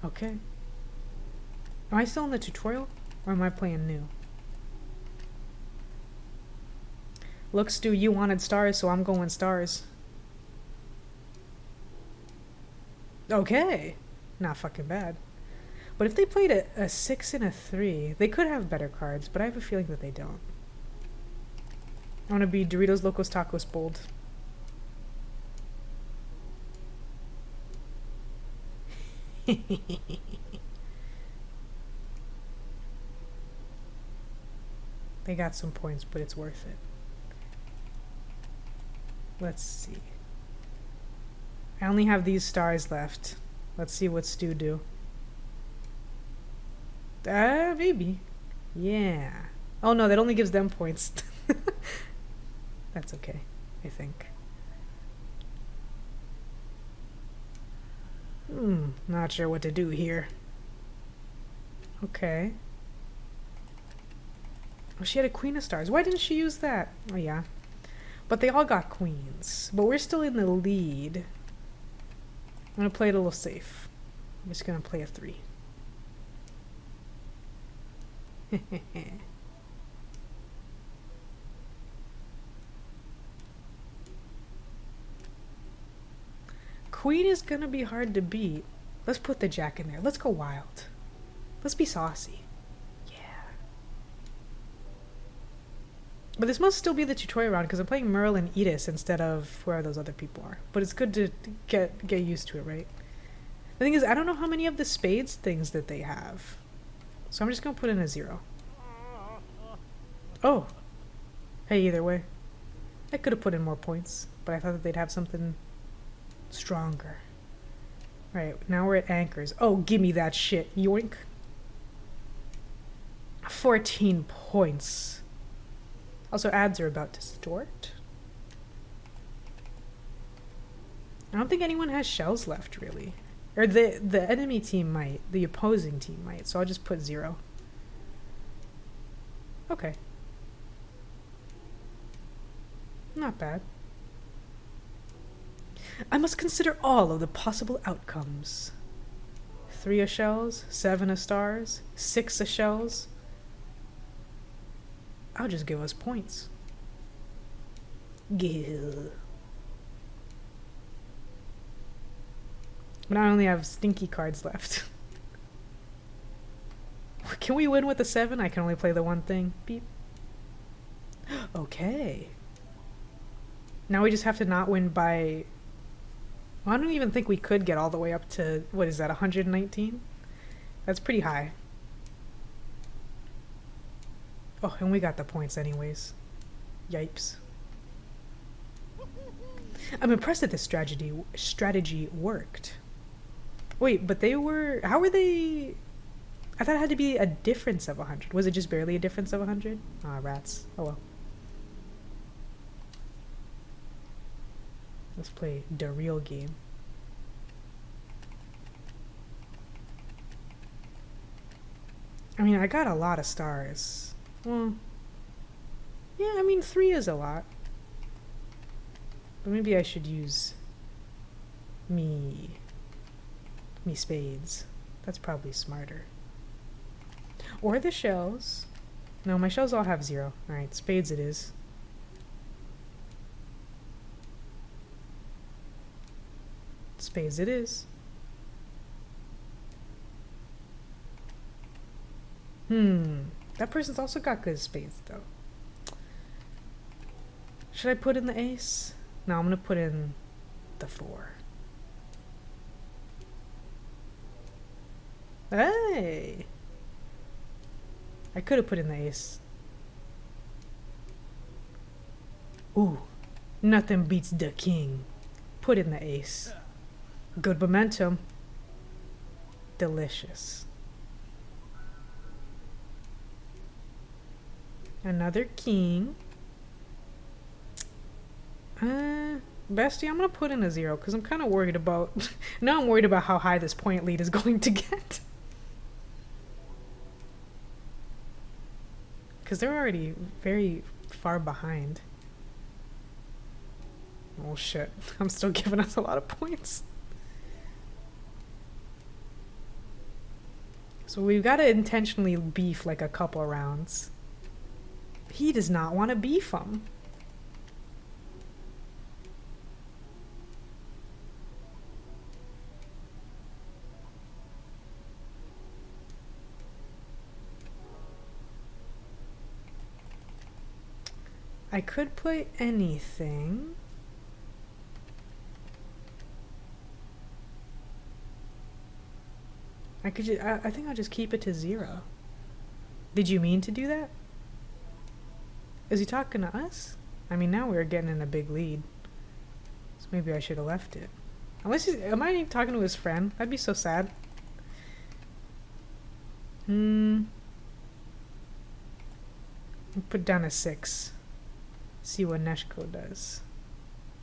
Okay. Am I still in the tutorial? Or am I playing new? Look, Stu, you wanted stars, so I'm going stars. Okay. Not fucking bad. But if they played a 6 and a 3, they could have better cards, but I have a feeling that they don't. I want to be Doritos Locos Tacos Bold. They got some points, but it's worth it. Let's see. I only have these stars left. Let's see what Stu do. Maybe. Yeah. Oh no, that only gives them points. That's okay, I think. Not sure what to do here. Okay. Oh, she had a queen of stars. Why didn't she use that? Oh yeah. But they all got queens. But we're still in the lead. I'm gonna play it a little safe. I'm just gonna play a 3. Queen is gonna be hard to beat. Let's put the jack in there. Let's go wild. Let's be saucy. Yeah. But this must still be the tutorial round because I'm playing Merle and Edis instead of where those other people are. But it's good to get used to it, right? The thing is, I don't know how many of the spades things that they have. So I'm just gonna put in a 0. Oh. Hey, either way. I could have put in more points, but I thought that they'd have something stronger. Right, now we're at anchors. Oh, give me that shit. Yoink. 14 points. Also, ads are about to start. I don't think anyone has shells left, really. Or the enemy team might. The opposing team might. So I'll just put 0. Okay. Not bad. I must consider all of the possible outcomes. 3 of shells, 7 of stars, 6 of shells. I'll just give us points. Gil. But I only have stinky cards left. Can we win with a 7? I can only play the one thing. Beep. Okay. Now we just have to not win by... Well, I don't even think we could get all the way up to... What is that, 119? That's pretty high. Oh, and we got the points anyways. Yipes. I'm impressed that this strategy worked. Wait, but they were... How were they... I thought it had to be a difference of 100. Was it just barely a difference of 100? Ah, rats. Oh well. Let's play the real game. I mean, I got a lot of stars. Well, yeah, I mean, 3 is a lot. But maybe I should use me spades. That's probably smarter. Or the shells. No, my shells all have 0. Alright, spades it is. Spades it is. That person's also got good spades, though. Should I put in the ace? No, I'm gonna put in the 4. Hey! I could have put in the ace. Ooh, nothing beats the king. Put in the ace. Good momentum. Delicious. Another king. Bestie, I'm gonna put in a 0 because I'm kind of worried about... now I'm worried about how high this point lead is going to get. Because they're already very far behind. Oh shit, I'm still giving us a lot of points. So we've got to intentionally beef like a couple rounds. He does not want to beef him. I could play anything. I think I'll just keep it to 0. Did you mean to do that? Is he talking to us? I mean, now we're getting in a big lead. So maybe I should have left it. Unless he's... Am I talking to his friend? That'd be so sad. I'll put down a 6. See what Neshko does.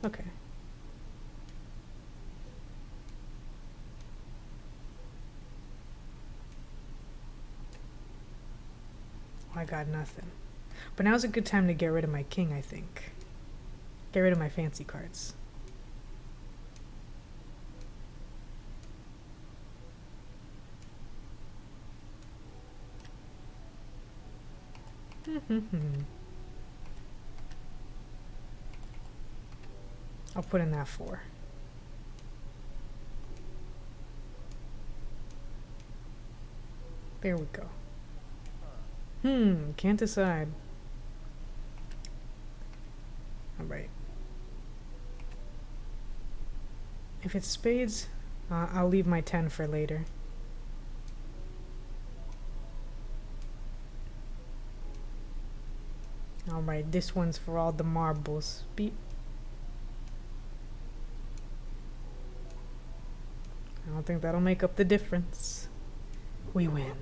Okay. I got nothing. But now's a good time to get rid of my king, I think. Get rid of my fancy cards. I'll put in that 4. There we go. Can't decide. Alright. If it's spades, I'll leave my 10 for later. Alright, this one's for all the marbles. Beep. I don't think that'll make up the difference. We win.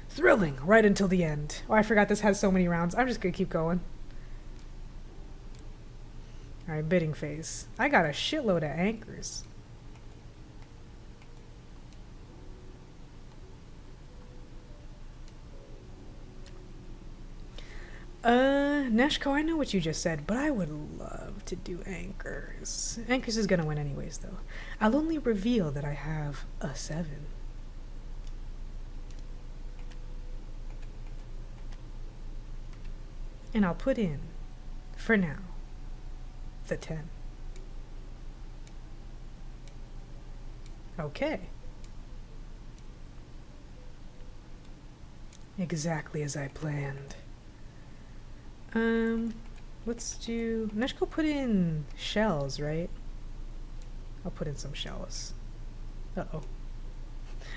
Thrilling, right until the end. Oh, I forgot this has so many rounds. I'm just gonna keep going. Alright, bidding phase. I got a shitload of anchors. Neshko, I know what you just said, but I would love to do anchors. Anchors is gonna win anyways, though. I'll only reveal that I have a 7. And I'll put in, for now, the 10. Okay. Exactly as I planned. Let's do... Neshko put in shells, right? I'll put in some shells. Uh-oh.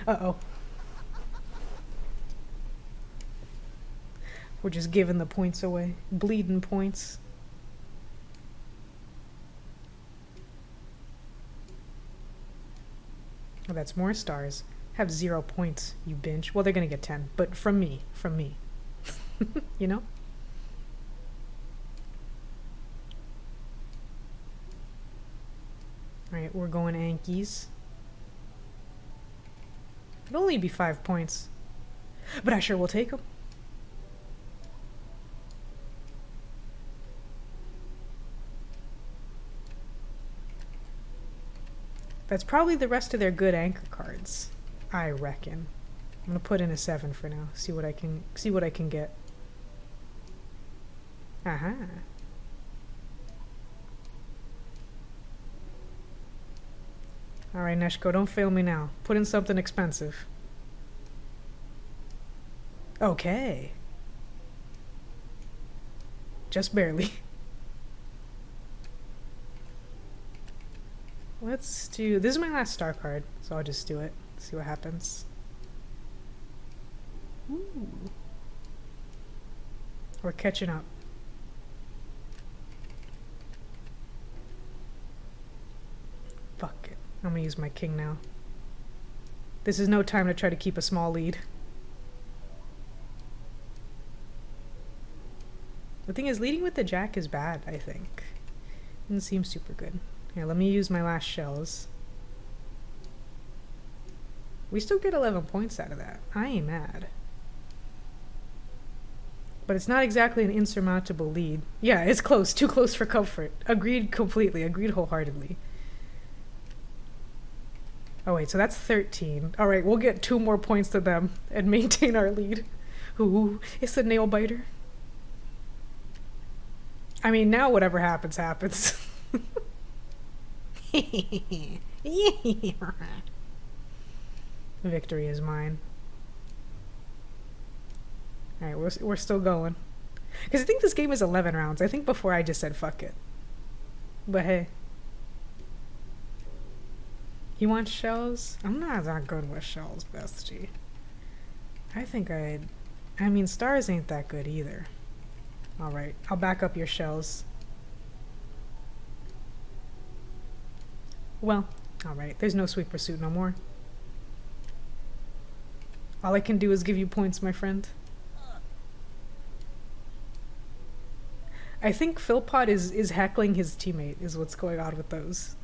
Uh-oh. We're just giving the points away. Bleeding points. Oh, that's more stars. Have 0 points, you binge. Well, they're gonna get 10, but from me. From me. You know? Alright, we're going Ankies. It'll only be 5 points. But I sure will take them. That's probably the rest of their good anchor cards, I reckon. I'm gonna put in a 7 for now. See what I can get. Aha. Alright, Neshko, don't fail me now. Put in something expensive. Okay. Just barely. Let's do... This is my last star card, so I'll just do it. See what happens. Ooh. We're catching up. Fuck it. I'm gonna use my king now. This is no time to try to keep a small lead. The thing is, leading with the jack is bad, I think. Doesn't seem super good. Here, let me use my last shells. We still get 11 points out of that. I ain't mad. But it's not exactly an insurmountable lead. Yeah, it's close. Too close for comfort. Agreed completely. Agreed wholeheartedly. Oh wait, so that's 13. Alright, we'll get 2 more points to them and maintain our lead. Ooh, it's a nail biter. I mean, now whatever happens, happens. Victory is mine. Alright, we're still going. Because I think this game is 11 rounds. I think before I just said fuck it. But hey. He wants shells? I'm not that good with shells, bestie. I mean, stars ain't that good either. Alright, I'll back up your shells. Well, alright, there's no sweet pursuit no more. All I can do is give you points, my friend. I think Philpot is heckling his teammate, is what's going on with those.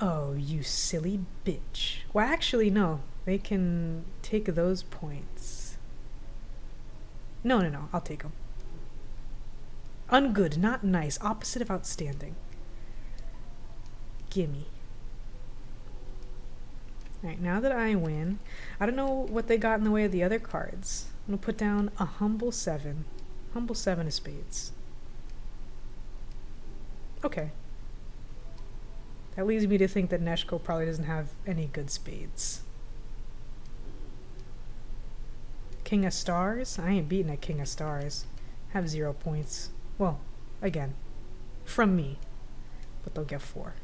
Oh, you silly bitch. Well, actually, no. They can take those points. No, I'll take them. Ungood, not nice. Opposite of outstanding. Gimme. Alright, now that I win, I don't know what they got in the way of the other cards. I'm gonna put down a humble 7. Humble 7 of spades. Okay. That leads me to think that Neshko probably doesn't have any good spades. King of stars? I ain't beating a king of stars. Have 0 points. Well, again, from me. But they'll get 4.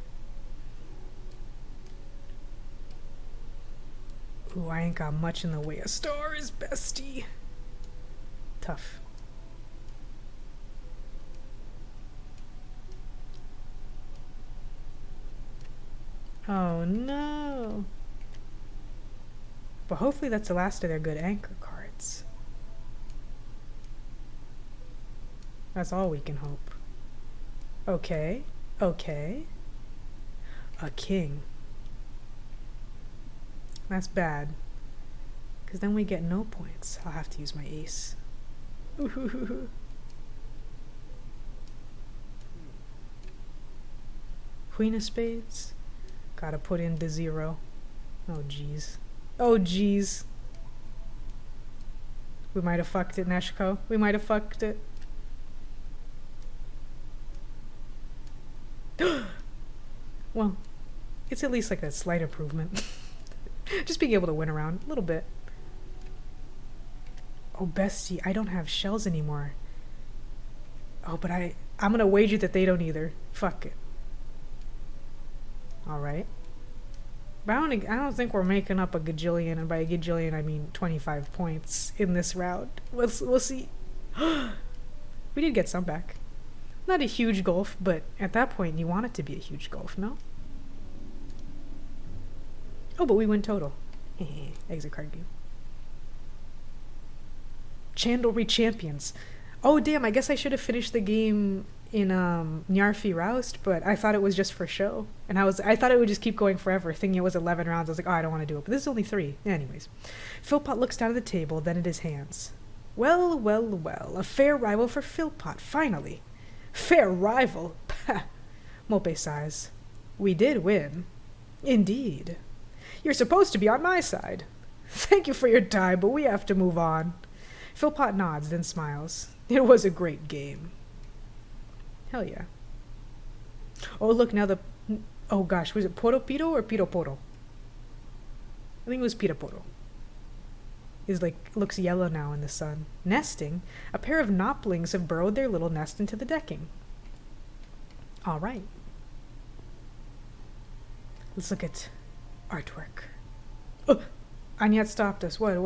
Ooh, I ain't got much in the way of stars, bestie. Tough. Oh no. But hopefully that's the last of their good anchor cards. That's all we can hope. Okay. Okay. A king. That's bad. Because then we get no points. I'll have to use my ace. Ooh. Queen of spades. Gotta put in the 0. Oh jeez. Oh jeez. We might have fucked it, Neshko. We might have fucked it. Well, it's at least like a slight improvement. Just being able to win around a little bit. Oh, bestie, I don't have shells anymore. Oh, but I'm gonna wager that they don't either. Fuck it. Alright. But I don't think we're making up a gajillion, and by a gajillion I mean 25 points in this round. We'll see. We did get some back. Not a huge gulf, but at that point you want it to be a huge gulf, no? Oh, but we win total. Exit card game. Chandlery Champions. Oh damn, I guess I should have finished the game in Nyarfi Roust, but I thought it was just for show. And I thought it would just keep going forever, thinking it was 11 rounds. I was like, oh, I don't want to do it. But this is only 3. Anyways. Philpot looks down at the table, then at his hands. Well, well, well. A fair rival for Philpot, finally. Fair rival? Pah. Mope sighs. We did win. Indeed. You're supposed to be on my side. Thank you for your time, but we have to move on. Philpot nods, then smiles. It was a great game. Hell yeah. Oh, look, now oh gosh, was it Poro Pito or Pito Poro? I think it was Pito Poro. Looks yellow now in the sun. Nesting? A pair of noplings have burrowed their little nest into the decking. Alright. Let's look at artwork. Oh! Anyat stopped us. What?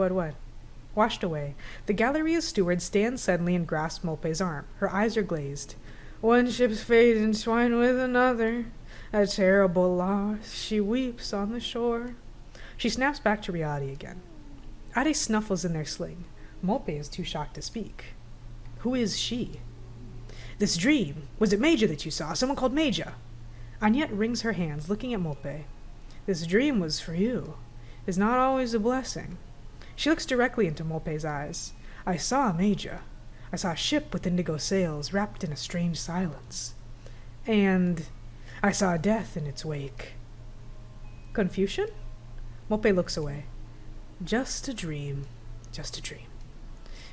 Washed away. The Galleria steward stands suddenly and grasps Mope's arm. Her eyes are glazed. One ship's fate entwined with another. A terrible loss. She weeps on the shore. She snaps back to reality again. Ade snuffles in their sling. Mope is too shocked to speak. Who is she? This dream. Was it Major that you saw? Someone called Major. Agnette wrings her hands, looking at Molpe. This dream was for you. It's not always a blessing. She looks directly into Molpe's eyes. I saw Major. I saw a ship with indigo sails, wrapped in a strange silence. And I saw death in its wake. Confucian? Molpe looks away. Just a dream. Just a dream.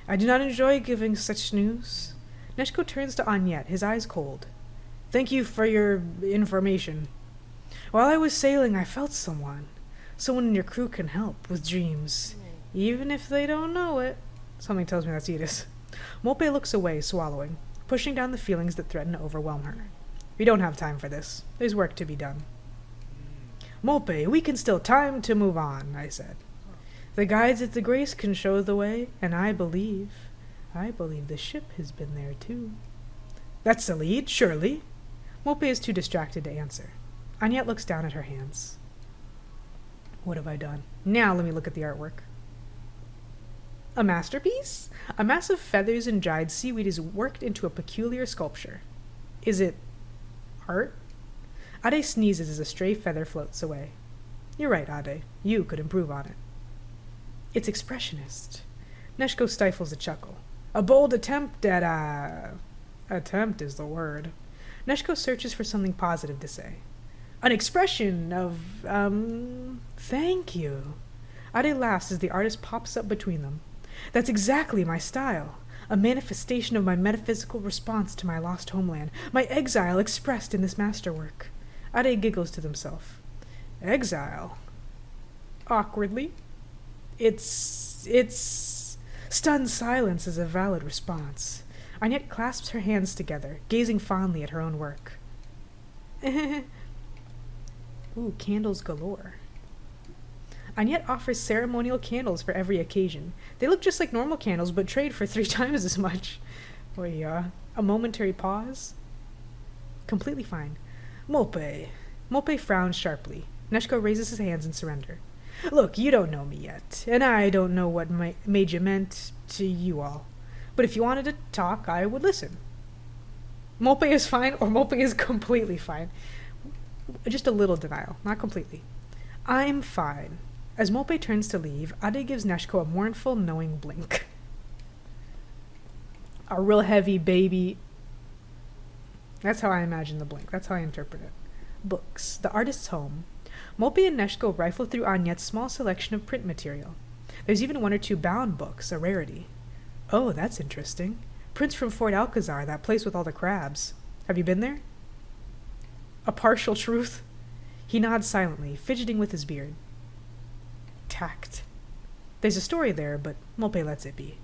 I do not enjoy giving such news. Neshko turns to Agnette, his eyes cold. Thank you for your information. While I was sailing, I felt someone. Someone in your crew can help with dreams, even if they don't know it. Something tells me that's Edith. Molpe looks away, swallowing, pushing down the feelings that threaten to overwhelm her. We don't have time for this. There's work to be done. Molpe, we can still time to move on, I said. The guides at the Grace can show the way, and I believe the ship has been there too. That's the lead, surely. Molpe is too distracted to answer. Agnette looks down at her hands. What have I done? Now let me look at the artwork. A masterpiece? A mass of feathers and dried seaweed is worked into a peculiar sculpture. Is it art? Ade sneezes as a stray feather floats away. You're right, Ade. You could improve on it. It's expressionist. Neshko stifles a chuckle. A bold attempt at Attempt is the word. Neshko searches for something positive to say. An expression of, thank you. Ade laughs as the artist pops up between them. That's exactly my style. A manifestation of my metaphysical response to my lost homeland. My exile expressed in this masterwork. Ade giggles to himself. Exile? Awkwardly. It's... Stunned silence is a valid response. Agnette clasps her hands together, gazing fondly at her own work. Ooh, candles galore. Agnette offers ceremonial candles for every occasion. They look just like normal candles, but trade for 3 times as much. A momentary pause. Completely fine. Molpe. Molpe frowns sharply. Neshko raises his hands in surrender. Look, you don't know me yet, and I don't know what Major meant to you all. But if you wanted to talk, I would listen. Molpe is fine, or Molpe is completely fine. Just a little denial, not completely. I'm fine. As Molpe turns to leave, Ade gives Neshko a mournful, knowing blink. A real heavy baby. That's how I imagine the blink. That's how I interpret it. Books. The artist's home. Molpe and Neshko rifle through Agnette's small selection of print material. There's even 1 or 2 bound books, a rarity. Oh, that's interesting. Prints from Fort Alcazar, that place with all the crabs. Have you been there? A partial truth? He nods silently, fidgeting with his beard. Tact. There's a story there, but Molpe lets it be.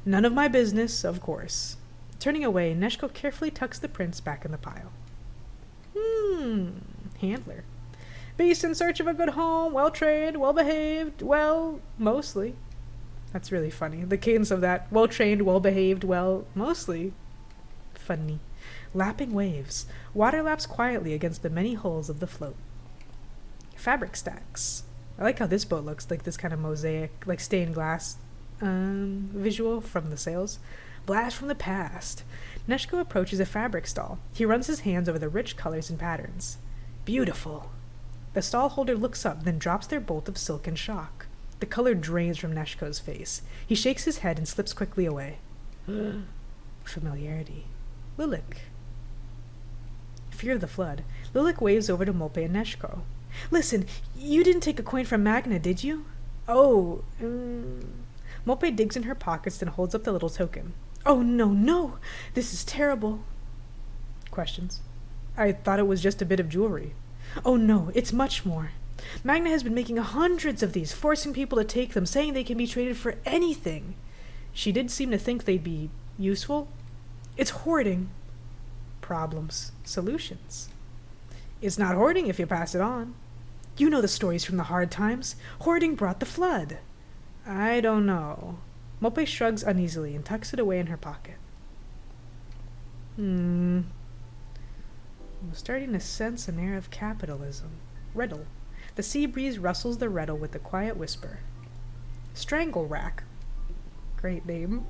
None of my business, of course. Turning away, Neshko carefully tucks the prints back in the pile. Handler. Beast in search of a good home, well-trained, well-behaved, well, mostly. That's really funny. The cadence of that. Well-trained, well-behaved, well, mostly. Funny. Lapping waves. Water laps quietly against the many hulls of the float. Fabric stacks. I like how this boat looks, like this kind of mosaic, like stained glass visual from the sails. Blast from the past. Neshko approaches a fabric stall. He runs his hands over the rich colors and patterns. Beautiful. The stall holder looks up, then drops their bolt of silk in shock. The color drains from Neshko's face. He shakes his head and slips quickly away. Familiarity. Lilik. Fear of the flood. Lilik waves over to Molpe and Neshko. Listen, you didn't take a coin from Magna, did you? Oh, Molpe digs in her pockets, then holds up the little token. Oh, no, this is terrible. Questions. I thought it was just a bit of jewelry. Oh no, it's much more. Magna has been making hundreds of these, forcing people to take them, saying they can be traded for anything. She did seem to think they'd be useful. It's hoarding. Problems. Solutions. It's not hoarding if you pass it on. You know the stories from the hard times. Hoarding brought the flood. I don't know. Molpe shrugs uneasily and tucks it away in her pocket. I'm starting to sense an air of capitalism. Riddle. The sea breeze rustles the riddle with a quiet whisper. Strangle rack. Great name.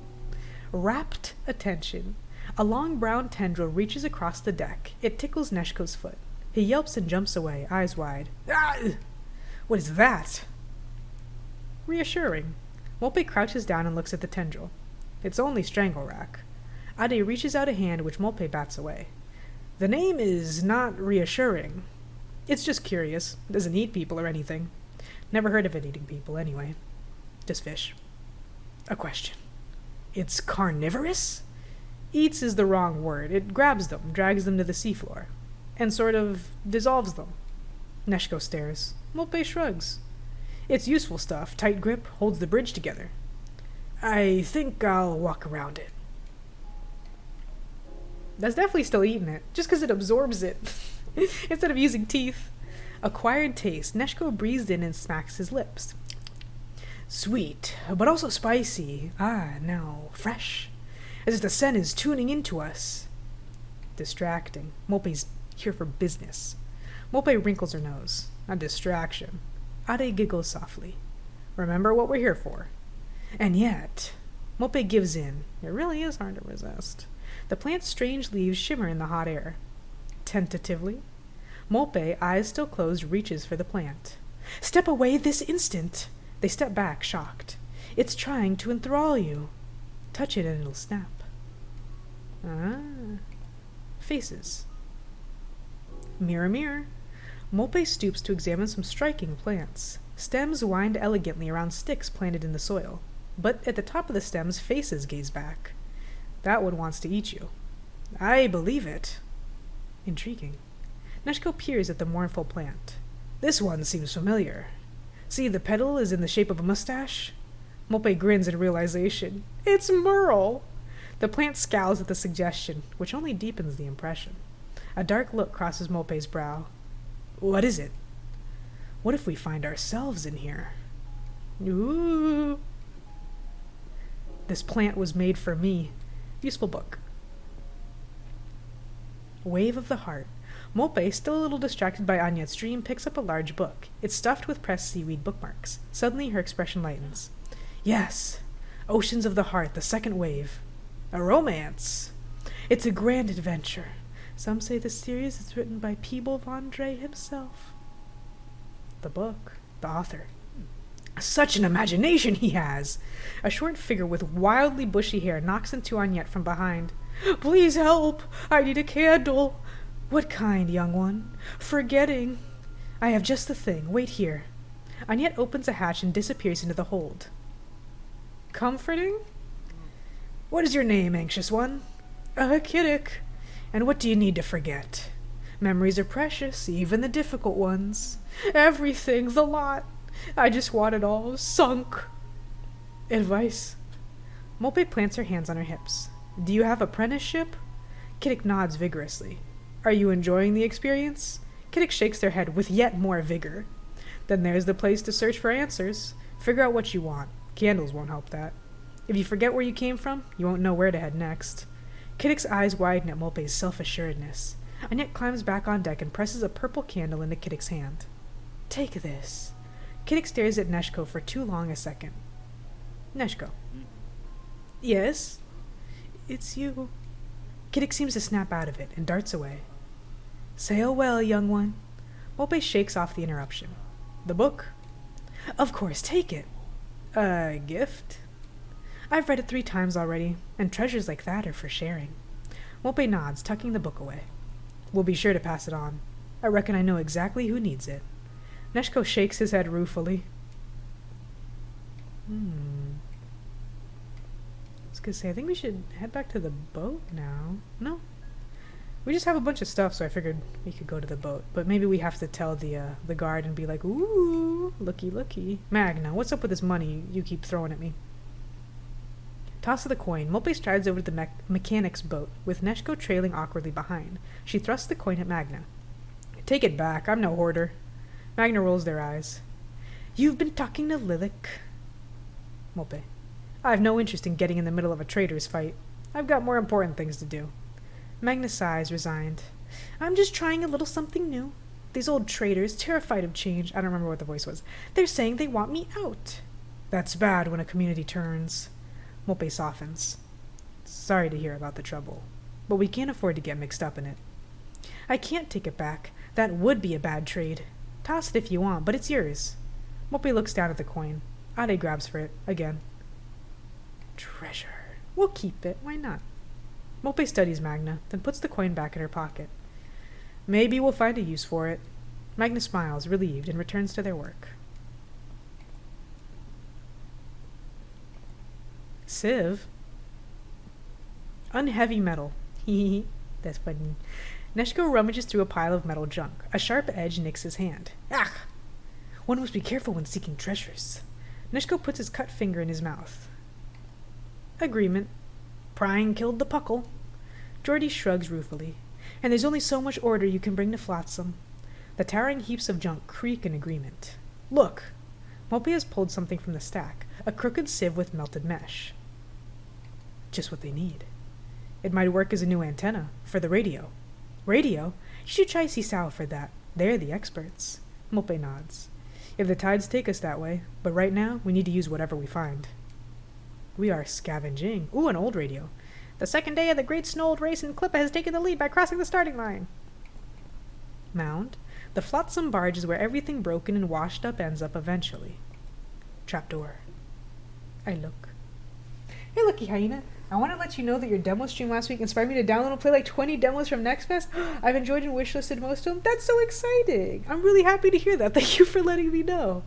Rapt attention. A long brown tendril reaches across the deck. It tickles Neshko's foot. He yelps and jumps away, eyes wide. Ah! What is that? Reassuring. Molpe crouches down and looks at the tendril. It's only Stranglerack. Ade reaches out a hand which Molpe bats away. The name is not reassuring. It's just curious. It doesn't eat people or anything. Never heard of it eating people, anyway. Just fish. A question. It's carnivorous? Eats is the wrong word. It grabs them, drags them to the seafloor, and sort of dissolves them. Neshko stares. Molpe shrugs. It's useful stuff. Tight grip, holds the bridge together. I think I'll walk around it. That's definitely still eating it, just because it absorbs it, instead of using teeth. Acquired taste. Neshko breathes in and smacks his lips. Sweet, but also spicy. Now fresh. As if the scent is tuning into us. Distracting. Molpe's here for business. Molpe wrinkles her nose. A distraction. Ade giggles softly. Remember what we're here for. And yet, Molpe gives in. It really is hard to resist. The plant's strange leaves shimmer in the hot air. Tentatively, Molpe, eyes still closed, reaches for the plant. Step away this instant! They step back, shocked. It's trying to enthrall you. Touch it and it'll snap. Faces. Mirror, mirror. Molpe stoops to examine some striking plants. Stems wind elegantly around sticks planted in the soil. But at the top of the stems, faces gaze back. That one wants to eat you. I believe it. Intriguing. Neshko peers at the mournful plant. This one seems familiar. See, the petal is in the shape of a mustache? Molpe grins in realization. It's Merle! The plant scowls at the suggestion, which only deepens the impression. A dark look crosses Molpe's brow. What is it? What if we find ourselves in here? Ooh. This plant was made for me. Useful book. Wave of the heart. Molpe, still a little distracted by Anyette's dream, picks up a large book. It's stuffed with pressed seaweed bookmarks. Suddenly her expression lightens. Yes! Oceans of the Heart, the second wave. A romance! It's a grand adventure. Some say the series is written by Peeble Vondre himself. The book. The author. Such an imagination he has! A short figure with wildly bushy hair knocks into Anyette from behind. Please help! I need a candle! What kind, young one? Forgetting. I have just the thing. Wait here. Anyette opens a hatch and disappears into the hold. Comforting? What is your name, anxious one? Kiddick. And what do you need to forget? Memories are precious, even the difficult ones. Everything, the lot. I just want it all sunk. Advice. Molpe plants her hands on her hips. Do you have apprenticeship? Kiddick nods vigorously. Are you enjoying the experience? Kiddick shakes their head with yet more vigor. Then there's the place to search for answers. Figure out what you want. Candles won't help that. If you forget where you came from, you won't know where to head next. Kiddick's eyes widen at Molpe's self-assuredness. Anyette climbs back on deck and presses a purple candle into Kiddick's hand. Take this. Kiddick stares at Neshko for too long a second. Neshko. Yes? It's you. Kiddick seems to snap out of it and darts away. Sail well, young one. Molpe shakes off the interruption. The book? Of course, take it. A gift? I've read it 3 times already, and treasures like that are for sharing. Molpe nods, tucking the book away. We'll be sure to pass it on. I reckon I know exactly who needs it. Neshko shakes his head ruefully. I was gonna say, I think we should head back to the boat now. No? We just have a bunch of stuff, so I figured we could go to the boat. But maybe we have to tell the guard and be like, ooh, looky, looky. Magna, what's up with this money you keep throwing at me? Toss of the coin. Molpe strides over to the mechanic's boat, with Neshko trailing awkwardly behind. She thrusts the coin at Magna. Take it back. I'm no hoarder. Magna rolls their eyes. You've been talking to Lilac. Molpe. I have no interest in getting in the middle of a trader's fight. I've got more important things to do. Magna sighs, resigned. I'm just trying a little something new. These old traders, terrified of change, I don't remember what the voice was, they're saying they want me out. That's bad when a community turns. Molpe softens. Sorry to hear about the trouble, but we can't afford to get mixed up in it. I can't take it back. That would be a bad trade. Toss it if you want, but it's yours. Mope looks down at the coin. Ade grabs for it, again. Treasure. We'll keep it, why not? Mope studies Magna, then puts the coin back in her pocket. Maybe we'll find a use for it. Magna smiles, relieved, and returns to their work. Sieve? Unheavy metal. Hee. That's funny. Neshko rummages through a pile of metal junk. A sharp edge nicks his hand. Ah! One must be careful when seeking treasures. Neshko puts his cut finger in his mouth. Agreement. Prying killed the puckle. Geordie shrugs ruefully. And there's only so much order you can bring to Flotsam. The towering heaps of junk creak in agreement. Look! Mope has pulled something from the stack. A crooked sieve with melted mesh. Just what they need. It might work as a new antenna. For the radio. Radio? You should try Sisao for that. They're the experts. Mope nods. If the tides take us that way. But right now, we need to use whatever we find. We are scavenging. Ooh, an old radio. The second day of the Great Snold race and Klippa has taken the lead by crossing the starting line. Mound. The Flotsam barge is where everything broken and washed up ends up eventually. Trapdoor. I look. Hey, Lucky Hyena. I want to let you know that your demo stream last week inspired me to download and play like 20 demos from NextFest. I've enjoyed and wishlisted most of them. That's so exciting. I'm really happy to hear that. Thank you for letting me know.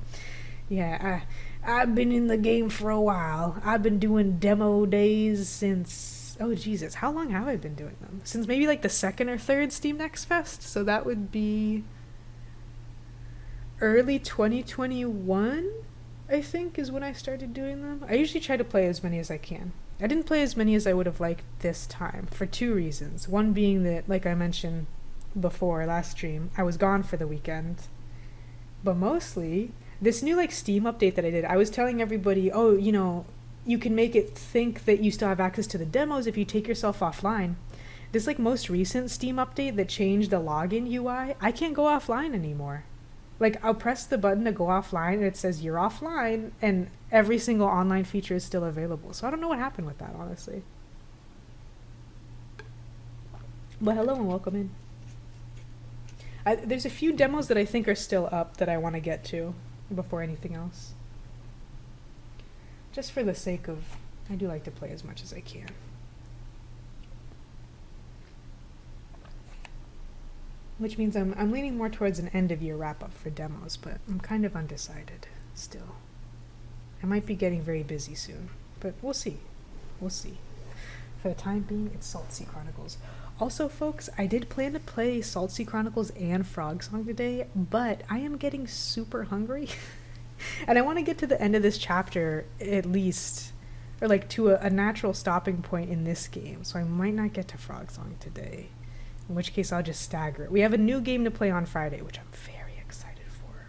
Yeah, I've been in the game for a while. I've been doing demo days since... Oh, Jesus. How long have I been doing them? Since maybe like the second or third Steam Next Fest. So that would be... early 2021, I think, is when I started doing them. I usually try to play as many as I can. I didn't play as many as I would have liked this time, for two reasons. One being that, like I mentioned before, last stream, I was gone for the weekend. But mostly, this new like Steam update that I did, I was telling everybody, oh, you know, you can make it think that you still have access to the demos if you take yourself offline. This like most recent Steam update that changed the login UI, I can't go offline anymore. Like, I'll press the button to go offline, and it says, you're offline, and every single online feature is still available. So I don't know what happened with that, honestly. But hello and welcome in. There's a few demos that I think are still up that I want to get to before anything else. Just for the sake of... I do like to play as much as I can. Which means I'm leaning more towards an end-of-year wrap-up for demos, but I'm kind of undecided still. I might be getting very busy soon, but we'll see. We'll see. For the time being, it's Saltsea Chronicles. Also, folks, I did plan to play Saltsea Chronicles and Frog Song today, but I am getting super hungry. And I want to get to the end of this chapter, at least, or like to a natural stopping point in this game, so I might not get to Frog Song today. In which case, I'll just stagger it. We have a new game to play on Friday, which I'm very excited for.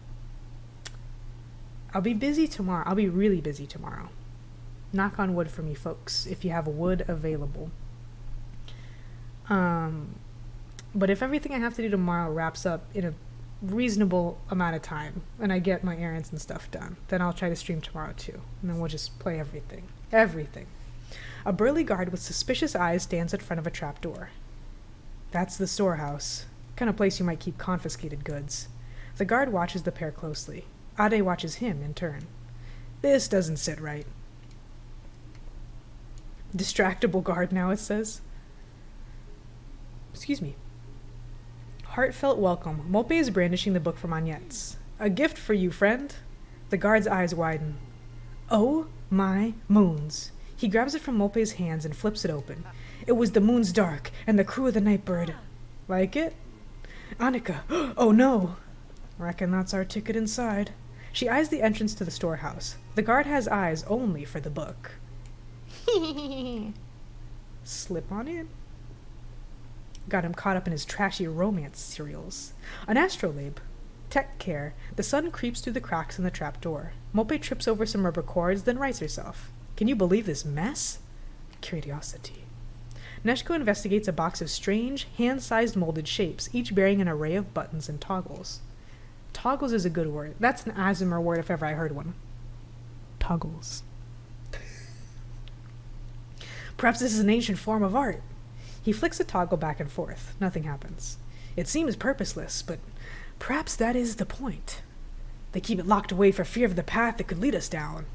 I'll be busy tomorrow. I'll be really busy tomorrow. Knock on wood for me, folks, if you have wood available. But if everything I have to do tomorrow wraps up in a reasonable amount of time, and I get my errands and stuff done, then I'll try to stream tomorrow too. And then we'll just play everything. Everything. A burly guard with suspicious eyes stands in front of a trapdoor. That's the storehouse. Kind of place you might keep confiscated goods. The guard watches the pair closely. Ade watches him in turn. This doesn't sit right. Distractible guard now, it says. Excuse me. Heartfelt welcome. Mope is brandishing the book from Agnette's. A gift for you, friend. The guard's eyes widen. Oh my moons. He grabs it from Mope's hands and flips it open. It was the moon's dark, and the crew of the Nightbird. Like it? Annika, oh no! Reckon that's our ticket inside. She eyes the entrance to the storehouse. The guard has eyes only for the book. Slip on in. Got him caught up in his trashy romance serials. An astrolabe. Tech care. The sun creeps through the cracks in the trap door. Mope trips over some rubber cords, then rights herself. Can you believe this mess? Curiosity. Neshko investigates a box of strange, hand-sized molded shapes, each bearing an array of buttons and toggles. Toggles is a good word. That's an Asimir word if ever I heard one. Toggles. Perhaps this is an ancient form of art. He flicks a toggle back and forth. Nothing happens. It seems purposeless, but perhaps that is the point. They keep it locked away for fear of the path that could lead us down.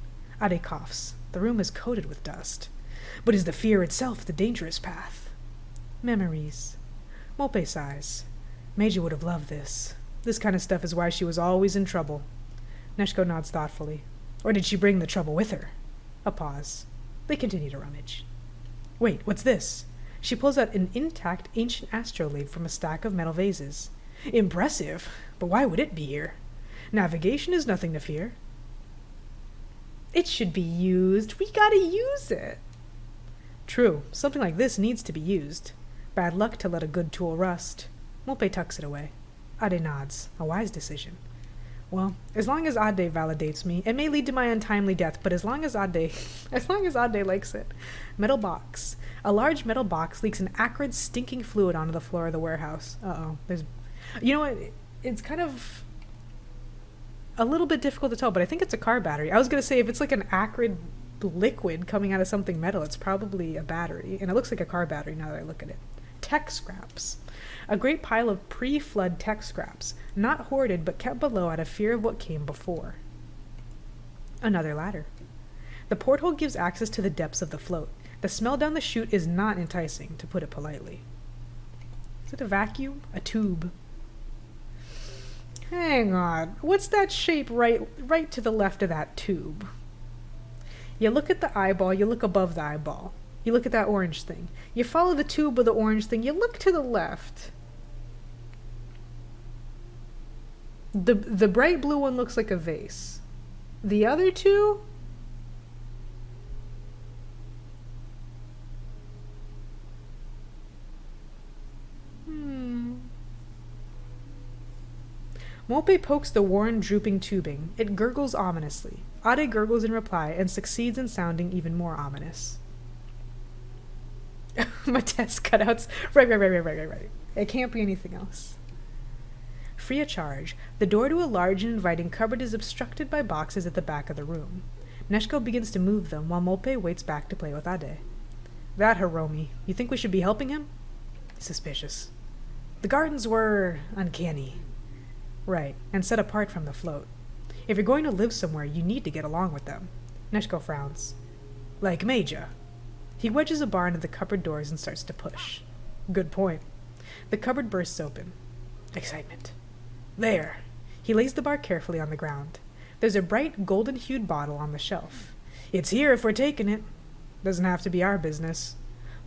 Ade coughs. The room is coated with dust. But is the fear itself the dangerous path? Memories. Molpe sighs. Meiji would have loved this. This kind of stuff is why she was always in trouble. Neshko nods thoughtfully. Or did she bring the trouble with her? A pause. They continue to rummage. Wait, what's this? She pulls out an intact ancient astrolabe from a stack of metal vases. Impressive, but why would it be here? Navigation is nothing to fear. It should be used. We gotta use it. True, something like this needs to be used. Bad luck to let a good tool rust. Molpe tucks it away. Ade nods. A wise decision. Well, as long as Ade validates me, it may lead to my untimely death, but as long as Ade likes it. Metal box. A large metal box leaks an acrid, stinking fluid onto the floor of the warehouse. Uh-oh. You know what? It's kind of a little bit difficult to tell, but I think it's a car battery. I was going to say, if it's like an acrid liquid coming out of something metal, it's probably a battery. And it looks like a car battery now that I look at it. Tech scraps. A great pile of pre-flood tech scraps, not hoarded but kept below out of fear of what came before. Another ladder. The porthole gives access to the depths of the float. The smell down the chute is not enticing, to put it politely. Is it a vacuum? A tube? Hang on. What's that shape right to the left of that tube? You look at the eyeball, you look above the eyeball. You look at that orange thing. You follow the tube of the orange thing, you look to the left. The bright blue one looks like a vase. The other two? Molpe pokes the worn, drooping tubing. It gurgles ominously. Ade gurgles in reply and succeeds in sounding even more ominous. My test cutouts. Right. It can't be anything else. Free of charge, the door to a large and inviting cupboard is obstructed by boxes at the back of the room. Neshko begins to move them while Molpe waits back to play with Ade. That Hiromi. You think we should be helping him? Suspicious. The gardens were uncanny. Right, and set apart from the float. If you're going to live somewhere, you need to get along with them. Neshko frowns. Like Meija. He wedges a bar into the cupboard doors and starts to push. Good point. The cupboard bursts open. Excitement. There. He lays the bar carefully on the ground. There's a bright, golden-hued bottle on the shelf. It's here if we're taking it. Doesn't have to be our business.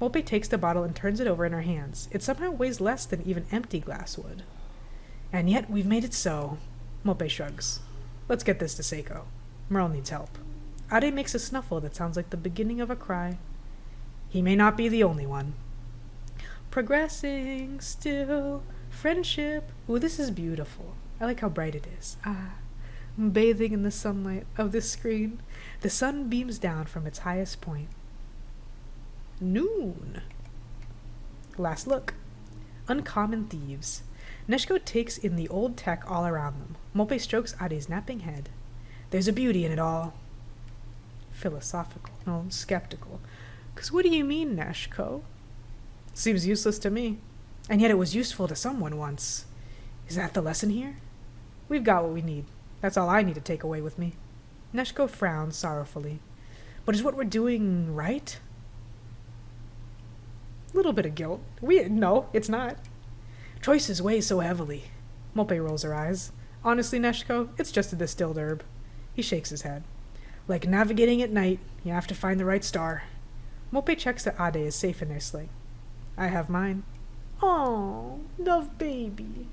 Molpe takes the bottle and turns it over in her hands. It somehow weighs less than even empty glass would. And yet we've made it so. Molpe shrugs. Let's get this to Seiko. Merle needs help. Ade makes a snuffle that sounds like the beginning of a cry. He may not be the only one. Progressing, still, friendship. Ooh, this is beautiful. I like how bright it is. I'm bathing in the sunlight of this screen. The sun beams down from its highest point. Noon. Last look. Uncommon thieves. Neshko takes in the old tech all around them. Molpe strokes Ade's napping head. There's a beauty in it all. Philosophical. No, skeptical. 'Cause what do you mean, Neshko? Seems useless to me. And yet it was useful to someone once. Is that the lesson here? We've got what we need. That's all I need to take away with me. Neshko frowns sorrowfully. But is what we're doing right? Little bit of guilt. No, it's not. Choices weigh so heavily. Molpe rolls her eyes. Honestly, Neshko, it's just a distilled herb. He shakes his head. Like navigating at night, you have to find the right star. Molpe checks that Ade is safe in their sling. I have mine. Oh, love baby.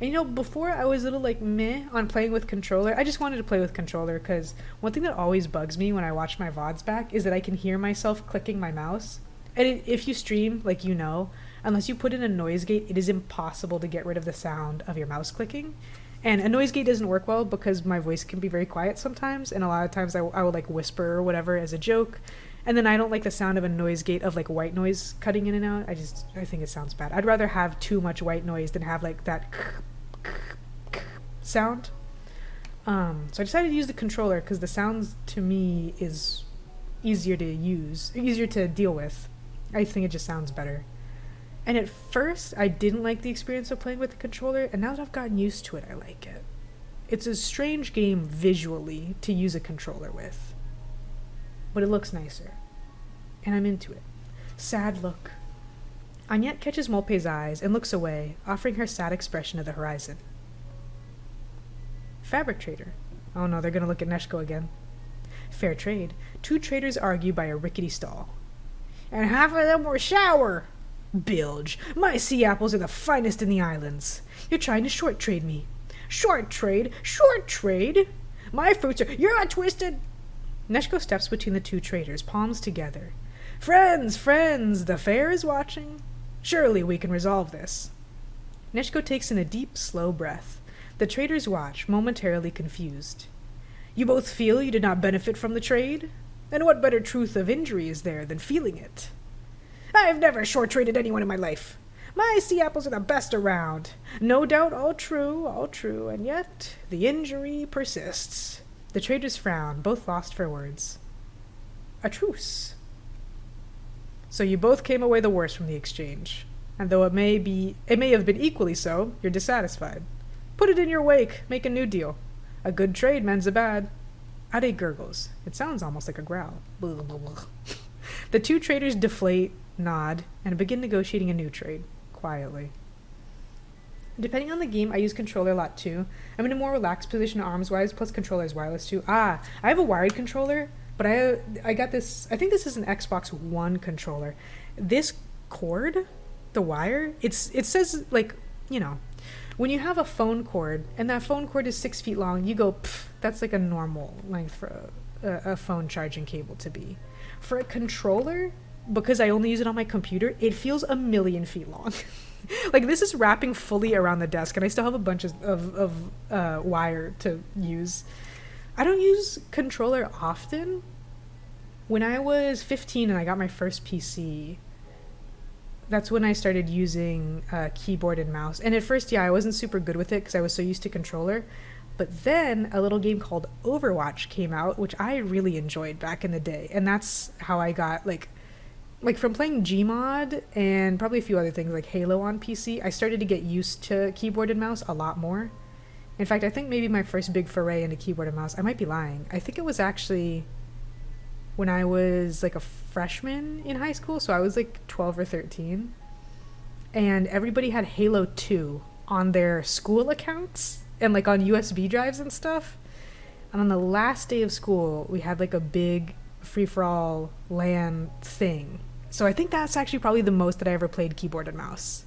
And before I was a little meh on playing with controller. I just wanted to play with controller because one thing that always bugs me when I watch my VODs back is that I can hear myself clicking my mouse. And if you stream, unless you put in a noise gate, it is impossible to get rid of the sound of your mouse clicking. And a noise gate doesn't work well because my voice can be very quiet sometimes. And a lot of times I will whisper or whatever as a joke. And then I don't like the sound of a noise gate of white noise cutting in and out. I think it sounds bad. I'd rather have too much white noise than have that sound. So I decided to use the controller because the sounds to me is easier to use, easier to deal with. I think it just sounds better. And at first, I didn't like the experience of playing with the controller, and now that I've gotten used to it, I like it. It's a strange game visually to use a controller with, but it looks nicer, and I'm into it. Sad look. Agnette catches Molpe's eyes and looks away, offering her sad expression to the horizon. Fabric trader. Oh no, they're gonna look at Neshko again. Fair trade. Two traders argue by a rickety stall. And half of them were shower! Bilge, my sea apples are the finest in the islands. You're trying to short trade me. Short trade? Short trade? My fruits are... You're not twisted! Neshko steps between the two traders, palms together. Friends, friends, the fair is watching. Surely we can resolve this. Neshko takes in a deep, slow breath. The traders watch, momentarily confused. You both feel you did not benefit from the trade? And what better truth of injury is there than feeling it? I've never short-traded anyone in my life. My sea apples are the best around. No doubt all true, and yet the injury persists. The traders frown, both lost for words. A truce. So you both came away the worse from the exchange. And though it may have been equally so, you're dissatisfied. Put it in your wake, make a new deal. A good trade mends a bad. Ade gurgles. It sounds almost like a growl. The two traders deflate, nod, and begin negotiating a new trade, quietly. Depending on the game, I use controller a lot too. I'm in a more relaxed position arms-wise, plus controller is wireless too. I have a wired controller, but I got this, I think this is an Xbox One controller. This cord, the wire, it says, like, you know, when you have a phone cord, and that phone cord is 6 feet long, you go, that's like a normal length for a phone charging cable to be. For a controller, because I only use it on my computer, it feels 1,000,000 feet long. Like, this is wrapping fully around the desk, and I still have a bunch of wire to use. I don't use controller often. When I was 15 and I got my first PC, that's when I started using keyboard and mouse. And at first, yeah, I wasn't super good with it because I was so used to controller. But then a little game called Overwatch came out, which I really enjoyed back in the day. And that's how I got, like from playing Gmod and probably a few other things like Halo on PC, I started to get used to keyboard and mouse a lot more. In fact, I think maybe my first big foray into keyboard and mouse, I might be lying, I think it was actually when I was like a freshman in high school, so I was like 12 or 13. And everybody had Halo 2 on their school accounts and like on USB drives and stuff. And on the last day of school, we had like a big free-for-all LAN thing. So I think that's actually probably the most that I ever played keyboard and mouse.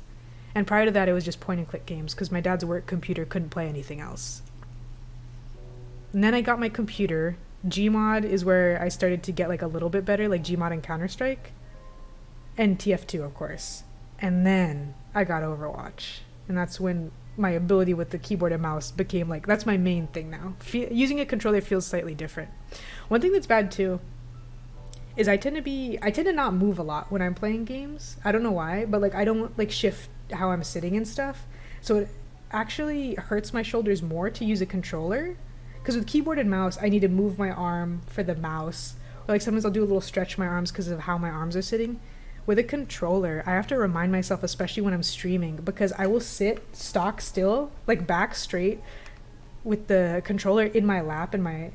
And prior to that, it was just point-and-click games because my dad's work computer couldn't play anything else. And then I got my computer. Gmod is where I started to get like a little bit better, like Gmod and Counter-Strike. And TF2, of course. And then I got Overwatch. And that's when my ability with the keyboard and mouse became like, that's my main thing now. Using a controller feels slightly different. One thing that's bad too is I tend to not move a lot when I'm playing games. I don't know why, but like I don't like shift how I'm sitting and stuff. So it actually hurts my shoulders more to use a controller. Because with keyboard and mouse, I need to move my arm for the mouse. Or like sometimes I'll do a little stretch my arms because of how my arms are sitting. With a controller, I have to remind myself, especially when I'm streaming, because I will sit stock still, like back straight, with the controller in my lap and my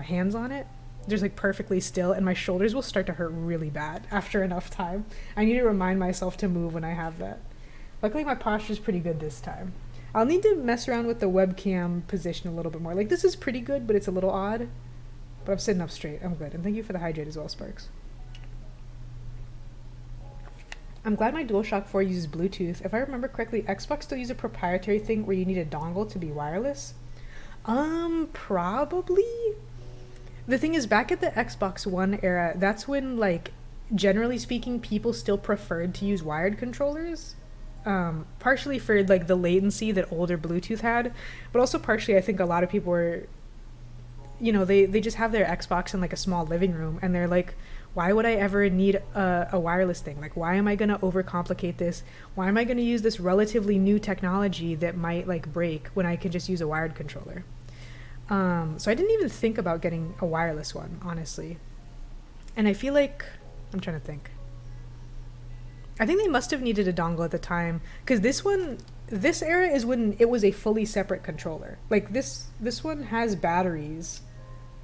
hands on it, just like perfectly still, and my shoulders will start to hurt really bad after enough time. I need to remind myself to move when I have that. Luckily, my posture is pretty good this time. I'll need to mess around with the webcam position a little bit more. Like, this is pretty good, but it's a little odd. But I'm sitting up straight. I'm good. And thank you for the hydrate as well, Sparks. I'm glad my DualShock 4 uses Bluetooth. If I remember correctly, Xbox still uses a proprietary thing where you need a dongle to be wireless. Probably. The thing is, back at the Xbox One era, that's when, like, generally speaking, people still preferred to use wired controllers. Partially for, like, the latency that older Bluetooth had, but also partially I think a lot of people were, you know, they just have their Xbox in, like, a small living room, and they're like, why would I ever need a wireless thing? Like, why am I going to overcomplicate this? Why am I going to use this relatively new technology that might, like, break when I could just use a wired controller? So I didn't even think about getting a wireless one, honestly. And I feel like, I'm trying to think. I think they must have needed a dongle at the time, because this era is when it was a fully separate controller. Like this one has batteries,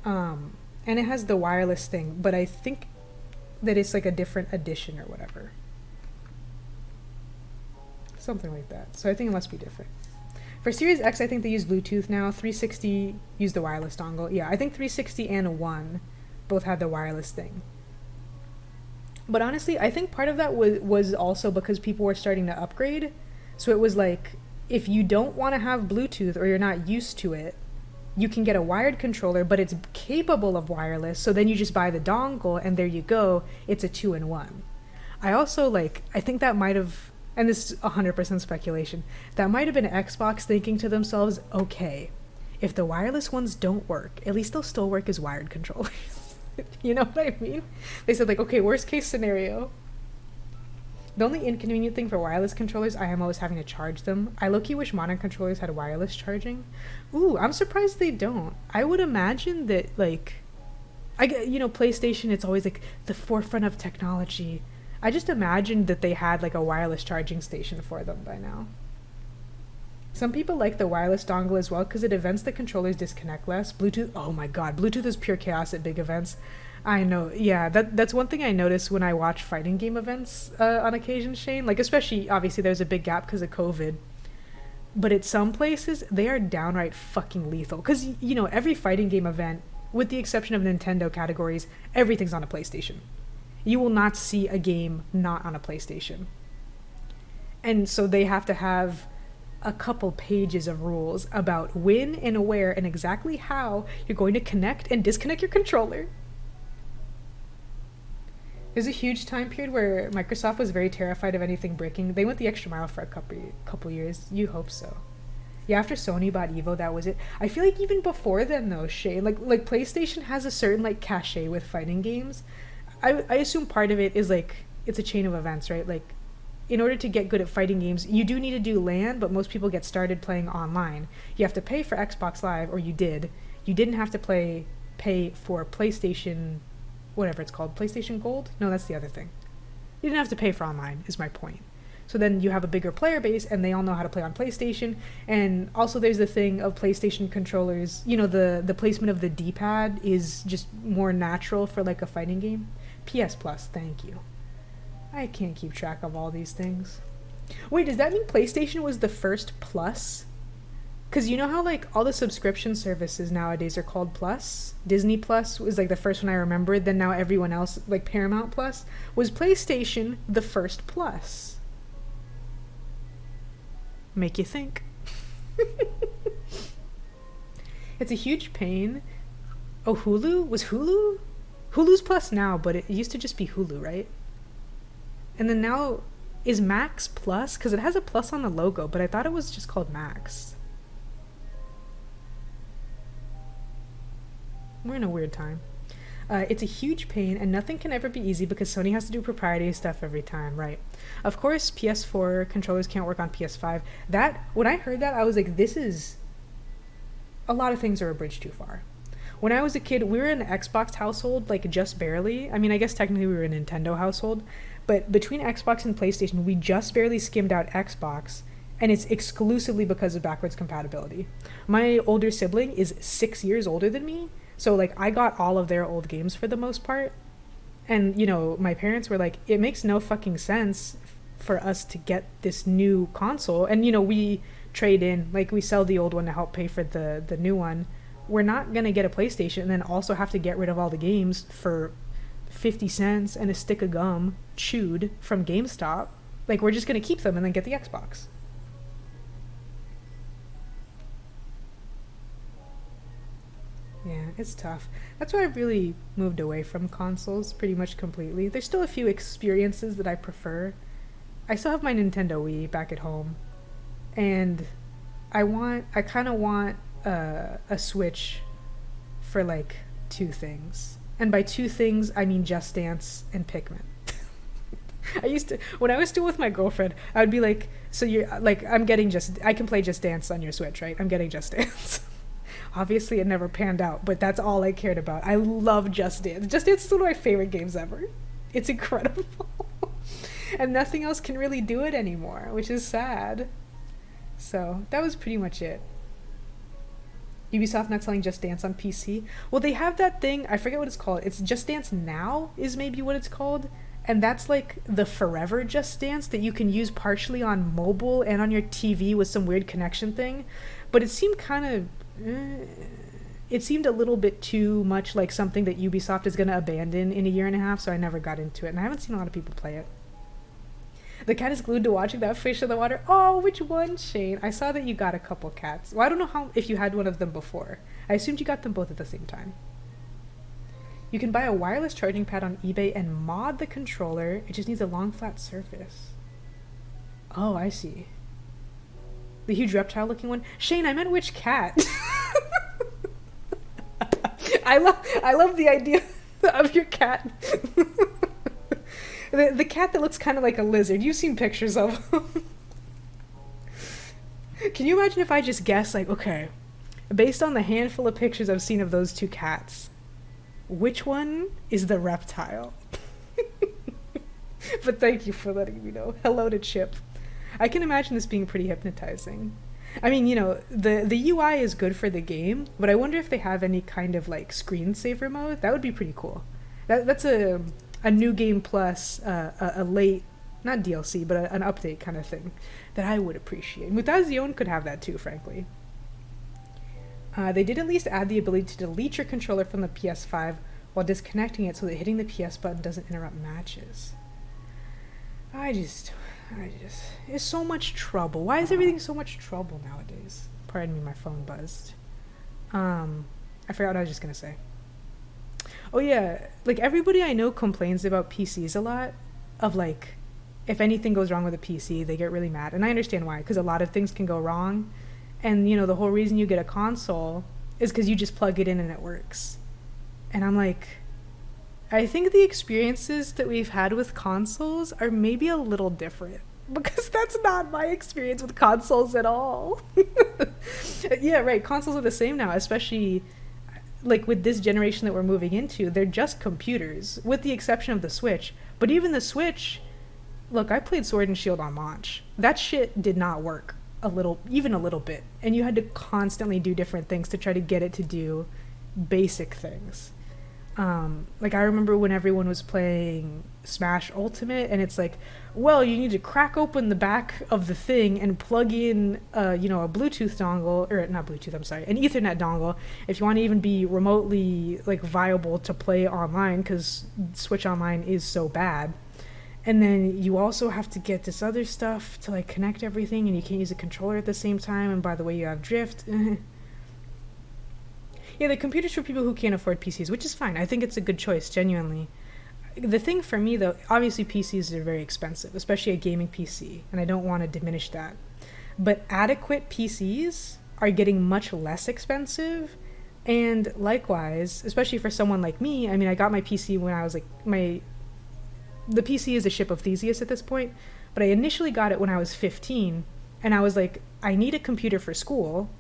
and it has the wireless thing, but I think that it's like a different edition or whatever. Something like that. So I think it must be different. For Series X, I think they use Bluetooth now. 360 used the wireless dongle. Yeah, I think 360 and 1 both had the wireless thing. But honestly, I think part of that was also because people were starting to upgrade. So it was like, if you don't want to have Bluetooth or you're not used to it, you can get a wired controller, but it's capable of wireless. So then you just buy the dongle and there you go. It's a 2-in-1. I think that might have, and this is 100% speculation, that might have been Xbox thinking to themselves, okay, if the wireless ones don't work, at least they'll still work as wired controllers. You know what I mean? They said, like, okay, worst case scenario. The only inconvenient thing for wireless controllers, I am always having to charge them. I low-key wish modern controllers had wireless charging. Ooh, I'm surprised they don't. I would imagine that, like, PlayStation, it's always, like, the forefront of technology. I just imagined that they had, like, a wireless charging station for them by now. Some people like the wireless dongle as well because at events the controllers disconnect less. Bluetooth, oh my god, Bluetooth is pure chaos at big events. I know, yeah, that's one thing I notice when I watch fighting game events on occasion, Shane. Like, especially, obviously, there's a big gap because of COVID. But at some places, they are downright fucking lethal. Because, every fighting game event, with the exception of Nintendo categories, everything's on a PlayStation. You will not see a game not on a PlayStation. And so they have to have a couple pages of rules about when and where and exactly how you're going to connect and disconnect your controller. There's a huge time period where Microsoft was very terrified of anything breaking. They went the extra mile for a couple years. You hope so. Yeah, after Sony bought Evo, that was it. I feel like even before then, though, Shay, like PlayStation has a certain, like, cachet with fighting games. I assume part of it is, like, it's a chain of events, right? Like, in order to get good at fighting games, you do need to do LAN, but most people get started playing online. You have to pay for Xbox Live, or you did. You didn't have to pay for PlayStation, whatever it's called, PlayStation Gold? No, that's the other thing. You didn't have to pay for online, is my point. So then you have a bigger player base, and they all know how to play on PlayStation. And also there's the thing of PlayStation controllers. The placement of the D-pad is just more natural for, like, a fighting game. PS Plus, thank you. I can't keep track of all these things. Wait, does that mean PlayStation was the first Plus? Because you know how, like, all the subscription services nowadays are called Plus? Disney Plus was, like, the first one I remembered. Then now everyone else, like Paramount Plus. Was PlayStation the first Plus? Make you think. It's a huge pain. Oh, Hulu? Was Hulu? Hulu's Plus now, but it used to just be Hulu, right? And then now, is Max Plus? Because it has a plus on the logo, but I thought it was just called Max. We're in a weird time. It's a huge pain, and nothing can ever be easy because Sony has to do proprietary stuff every time, right? Of course, PS4 controllers can't work on PS5. When I heard that, I was like, a lot of things are a bridge too far. When I was a kid, we were in an Xbox household, like, just barely. I mean, I guess technically we were a Nintendo household, but between Xbox and PlayStation, we just barely skimmed out Xbox, and it's exclusively because of backwards compatibility. My older sibling is 6 years older than me, so, like, I got all of their old games for the most part, and, my parents were like, it makes no fucking sense for us to get this new console, and, we trade in, like, we sell the old one to help pay for the new one. We're not going to get a PlayStation and then also have to get rid of all the games for 50 cents and a stick of gum chewed from GameStop. Like, we're just going to keep them and then get the Xbox. Yeah, it's tough. That's why I really moved away from consoles pretty much completely. There's still a few experiences that I prefer. I still have my Nintendo Wii back at home. And I kind of want a Switch for, like, 2 things. And by 2 things, I mean Just Dance and Pikmin. When I was still with my girlfriend, I would be like, so you're, like, I can play Just Dance on your Switch, right? I'm getting Just Dance. Obviously, it never panned out, but that's all I cared about. I love Just Dance. Just Dance is one of my favorite games ever. It's incredible. And nothing else can really do it anymore, which is sad. So, that was pretty much it. Ubisoft not selling Just Dance on PC. Well, they have that thing, I forget what it's called. It's Just Dance Now is maybe what it's called. And that's like the forever Just Dance that you can use partially on mobile and on your TV with some weird connection thing. But it seemed kind of... it seemed a little bit too much like something that Ubisoft is going to abandon in a year and a half, so I never got into it. And I haven't seen a lot of people play it. The cat is glued to watching that fish in the water. Oh, which one, Shane? I saw that you got a couple cats. Well, I don't know if you had one of them before. I assumed you got them both at the same time. You can buy a wireless charging pad on eBay and mod the controller. It just needs a long, flat surface. Oh, I see. The huge reptile-looking one? Shane, I meant which cat? I love the idea of your cat. The cat that looks kind of like a lizard. You've seen pictures of him. Can you imagine if I just guessed, like, okay, based on the handful of pictures I've seen of those two cats, which one is the reptile? But thank you for letting me know. Hello to Chip. I can imagine this being pretty hypnotizing. I mean, you know, the UI is good for the game, but I wonder if they have any kind of like screensaver mode. That would be pretty cool. That's a new game plus a late, not DLC, but an update kind of thing that I would appreciate. Mutazione could have that too, frankly. They did at least add the ability to delete your controller from the PS5 while disconnecting it so that hitting the PS button doesn't interrupt matches. I just, it's so much trouble. Why is everything so much trouble nowadays? Pardon me, my phone buzzed. I forgot what I was just gonna say. Oh yeah, like everybody I know complains about PCs a lot, of like, if anything goes wrong with a PC, they get really mad. And I understand why, because a lot of things can go wrong. And, you know, the whole reason you get a console is because you just plug it in and it works. And I'm like, I think the experiences that we've had with consoles are maybe a little different. Because that's not my experience with consoles at all. Yeah, right, consoles are the same now, especially like with this generation that we're moving into. They're just computers, with the exception of the Switch. But even the Switch, look, I played Sword and Shield on launch. That shit did not work. Even a little bit, and you had to constantly do different things to try to get it to do basic things. Like I remember when everyone was playing Smash Ultimate, and it's like, well, you need to crack open the back of the thing and plug in, a Bluetooth dongle, or not Bluetooth, I'm sorry, an Ethernet dongle, if you want to even be remotely like viable to play online, because Switch Online is so bad. And then you also have to get this other stuff to like connect everything, and you can't use a controller at the same time, and by the way, you have drift. Yeah, the computer's for people who can't afford PCs, which is fine. I think it's a good choice, genuinely. The thing for me, though, obviously PCs are very expensive, especially a gaming PC, and I don't want to diminish that. But adequate PCs are getting much less expensive, and likewise, especially for someone like me, I mean, I got my PC when I was like, the PC is a ship of Theseus at this point, but I initially got it when I was 15, and I was like, I need a computer for school.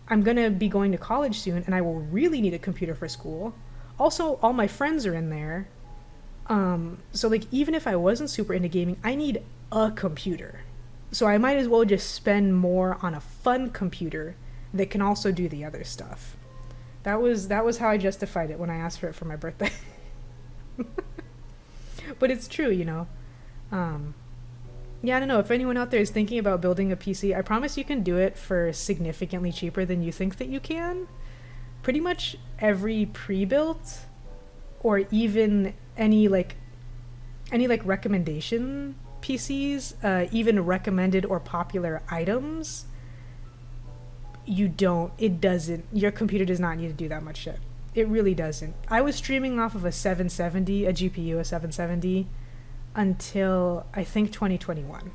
I'm going to be going to college soon, and I will really need a computer for school. Also, all my friends are in there. So like, even if I wasn't super into gaming, I need a computer. So I might as well just spend more on a fun computer that can also do the other stuff. That was how I justified it when I asked for it for my birthday. But it's true, you know. Yeah, I don't know. If anyone out there is thinking about building a PC, I promise you can do it for significantly cheaper than you think that you can. Pretty much every pre-built, or even any recommendation PCs, even recommended or popular items, your computer does not need to do that much shit. It really doesn't. I was streaming off of a 770, a GPU, a 770, until I think 2021.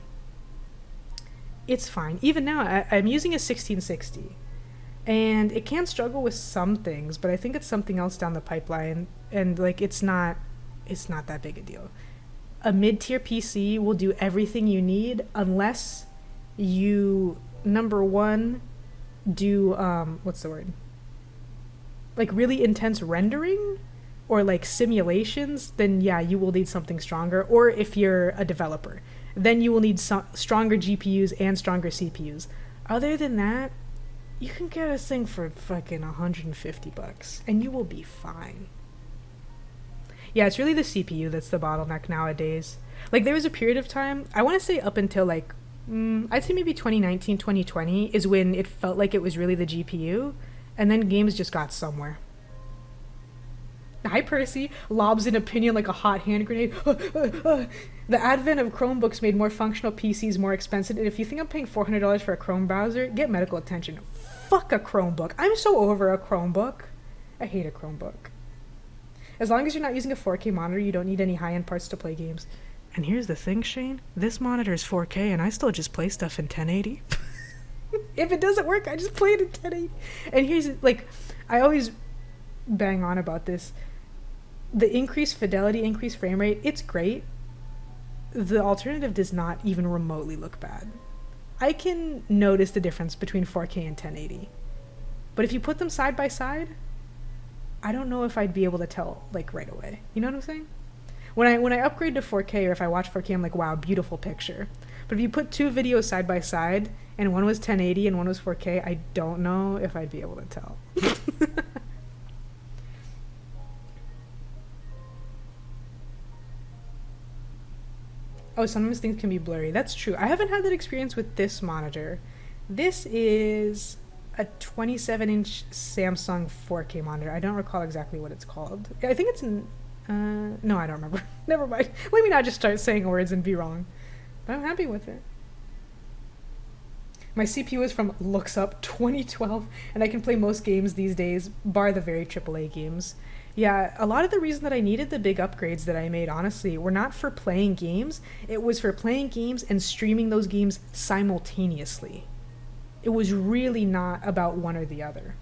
It's fine. Even now, I'm using a 1660, and it can struggle with some things, but I think it's something else down the pipeline, and like it's not that big a deal. A mid-tier PC will do everything you need unless you, number one, do what's the word? like really intense rendering or like simulations, then yeah, you will need something stronger. Or if you're a developer, then you will need stronger GPUs and stronger CPUs. Other than that, you can get a thing for fucking $150 and you will be fine. Yeah, it's really the CPU that's the bottleneck nowadays. Like, there was a period of time, I want to say up until like, I'd say maybe 2019, 2020 is when it felt like it was really the GPU, and then games just got somewhere. Hi, Percy. Lobs an opinion like a hot hand grenade. The advent of Chromebooks made more functional PCs more expensive, and if you think I'm paying $400 for a Chrome browser, get medical attention. Fuck a Chromebook. I'm so over a Chromebook. I hate a Chromebook. As long as you're not using a 4K monitor, you don't need any high-end parts to play games. And here's the thing, Shane. This monitor is 4K, and I still just play stuff in 1080. If it doesn't work, I just play it in 1080. And here's, like, I always bang on about this. The increased fidelity, increased frame rate, it's great. The alternative does not even remotely look bad. I can notice the difference between 4K and 1080. But if you put them side by side, I don't know if I'd be able to tell, like, right away. You know what I'm saying? When I upgrade to 4K, or if I watch 4K, I'm like, wow, beautiful picture. But if you put two videos side by side, and one was 1080 and one was 4K, I don't know if I'd be able to tell. Oh, sometimes things can be blurry. That's true. I haven't had that experience with this monitor. This is a 27-inch Samsung 4K monitor. I don't recall exactly what it's called. I think it's no, I don't remember. Never mind. Let me not just start saying words and be wrong. But I'm happy with it. My CPU is from Looks Up 2012, and I can play most games these days, bar the very AAA games. Yeah, a lot of the reason that I needed the big upgrades that I made, honestly, were not for playing games. It was for playing games and streaming those games simultaneously. It was really not about one or the other.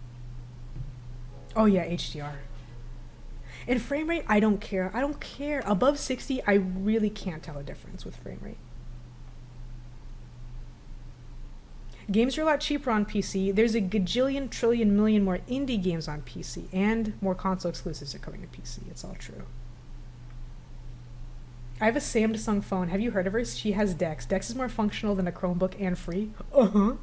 Oh yeah, HDR. And frame rate, I don't care. I don't care. Above 60, I really can't tell a difference with frame rate. Games are a lot cheaper on PC. There's a gajillion, trillion, million more indie games on PC, and more console exclusives are coming to PC. It's all true. I have a Samsung phone. Have you heard of her? She has Dex. Dex is more functional than a Chromebook and free. Uh-huh.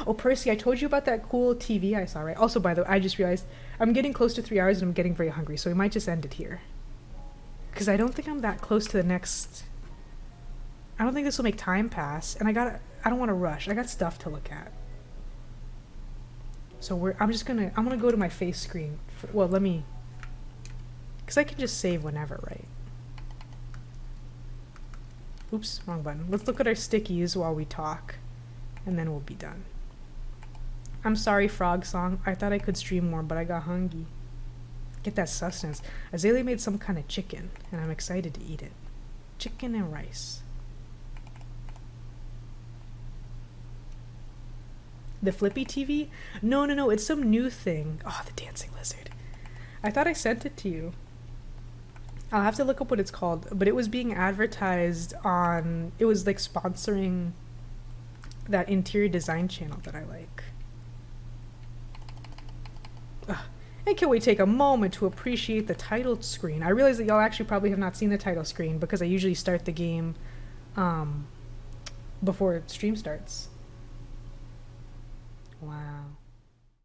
Oh, Percy, I told you about that cool TV I saw, right? Also, by the way, I just realized I'm getting close to 3 hours and I'm getting very hungry, so we might just end it here. Because I don't think I'm that close to the next... I don't think this will make time pass, and I don't want to rush. I got stuff to look at. So I'm gonna go to my face screen. Well, let me... Because I can just save whenever, right? Oops, wrong button. Let's look at our stickies while we talk, and then we'll be done. I'm sorry, Frog Song. I thought I could stream more, but I got hungry. Get that sustenance. Azalea made some kind of chicken, and I'm excited to eat it. Chicken and rice. The Flippy TV? No, it's some new thing. Oh, the dancing lizard. I thought I sent it to you. I'll have to look up what it's called, but it was being advertised on... It was, like, sponsoring that interior design channel that I like. And can we take a moment to appreciate the title screen? I realize that y'all actually probably have not seen the title screen because I usually start the game before stream starts. Wow.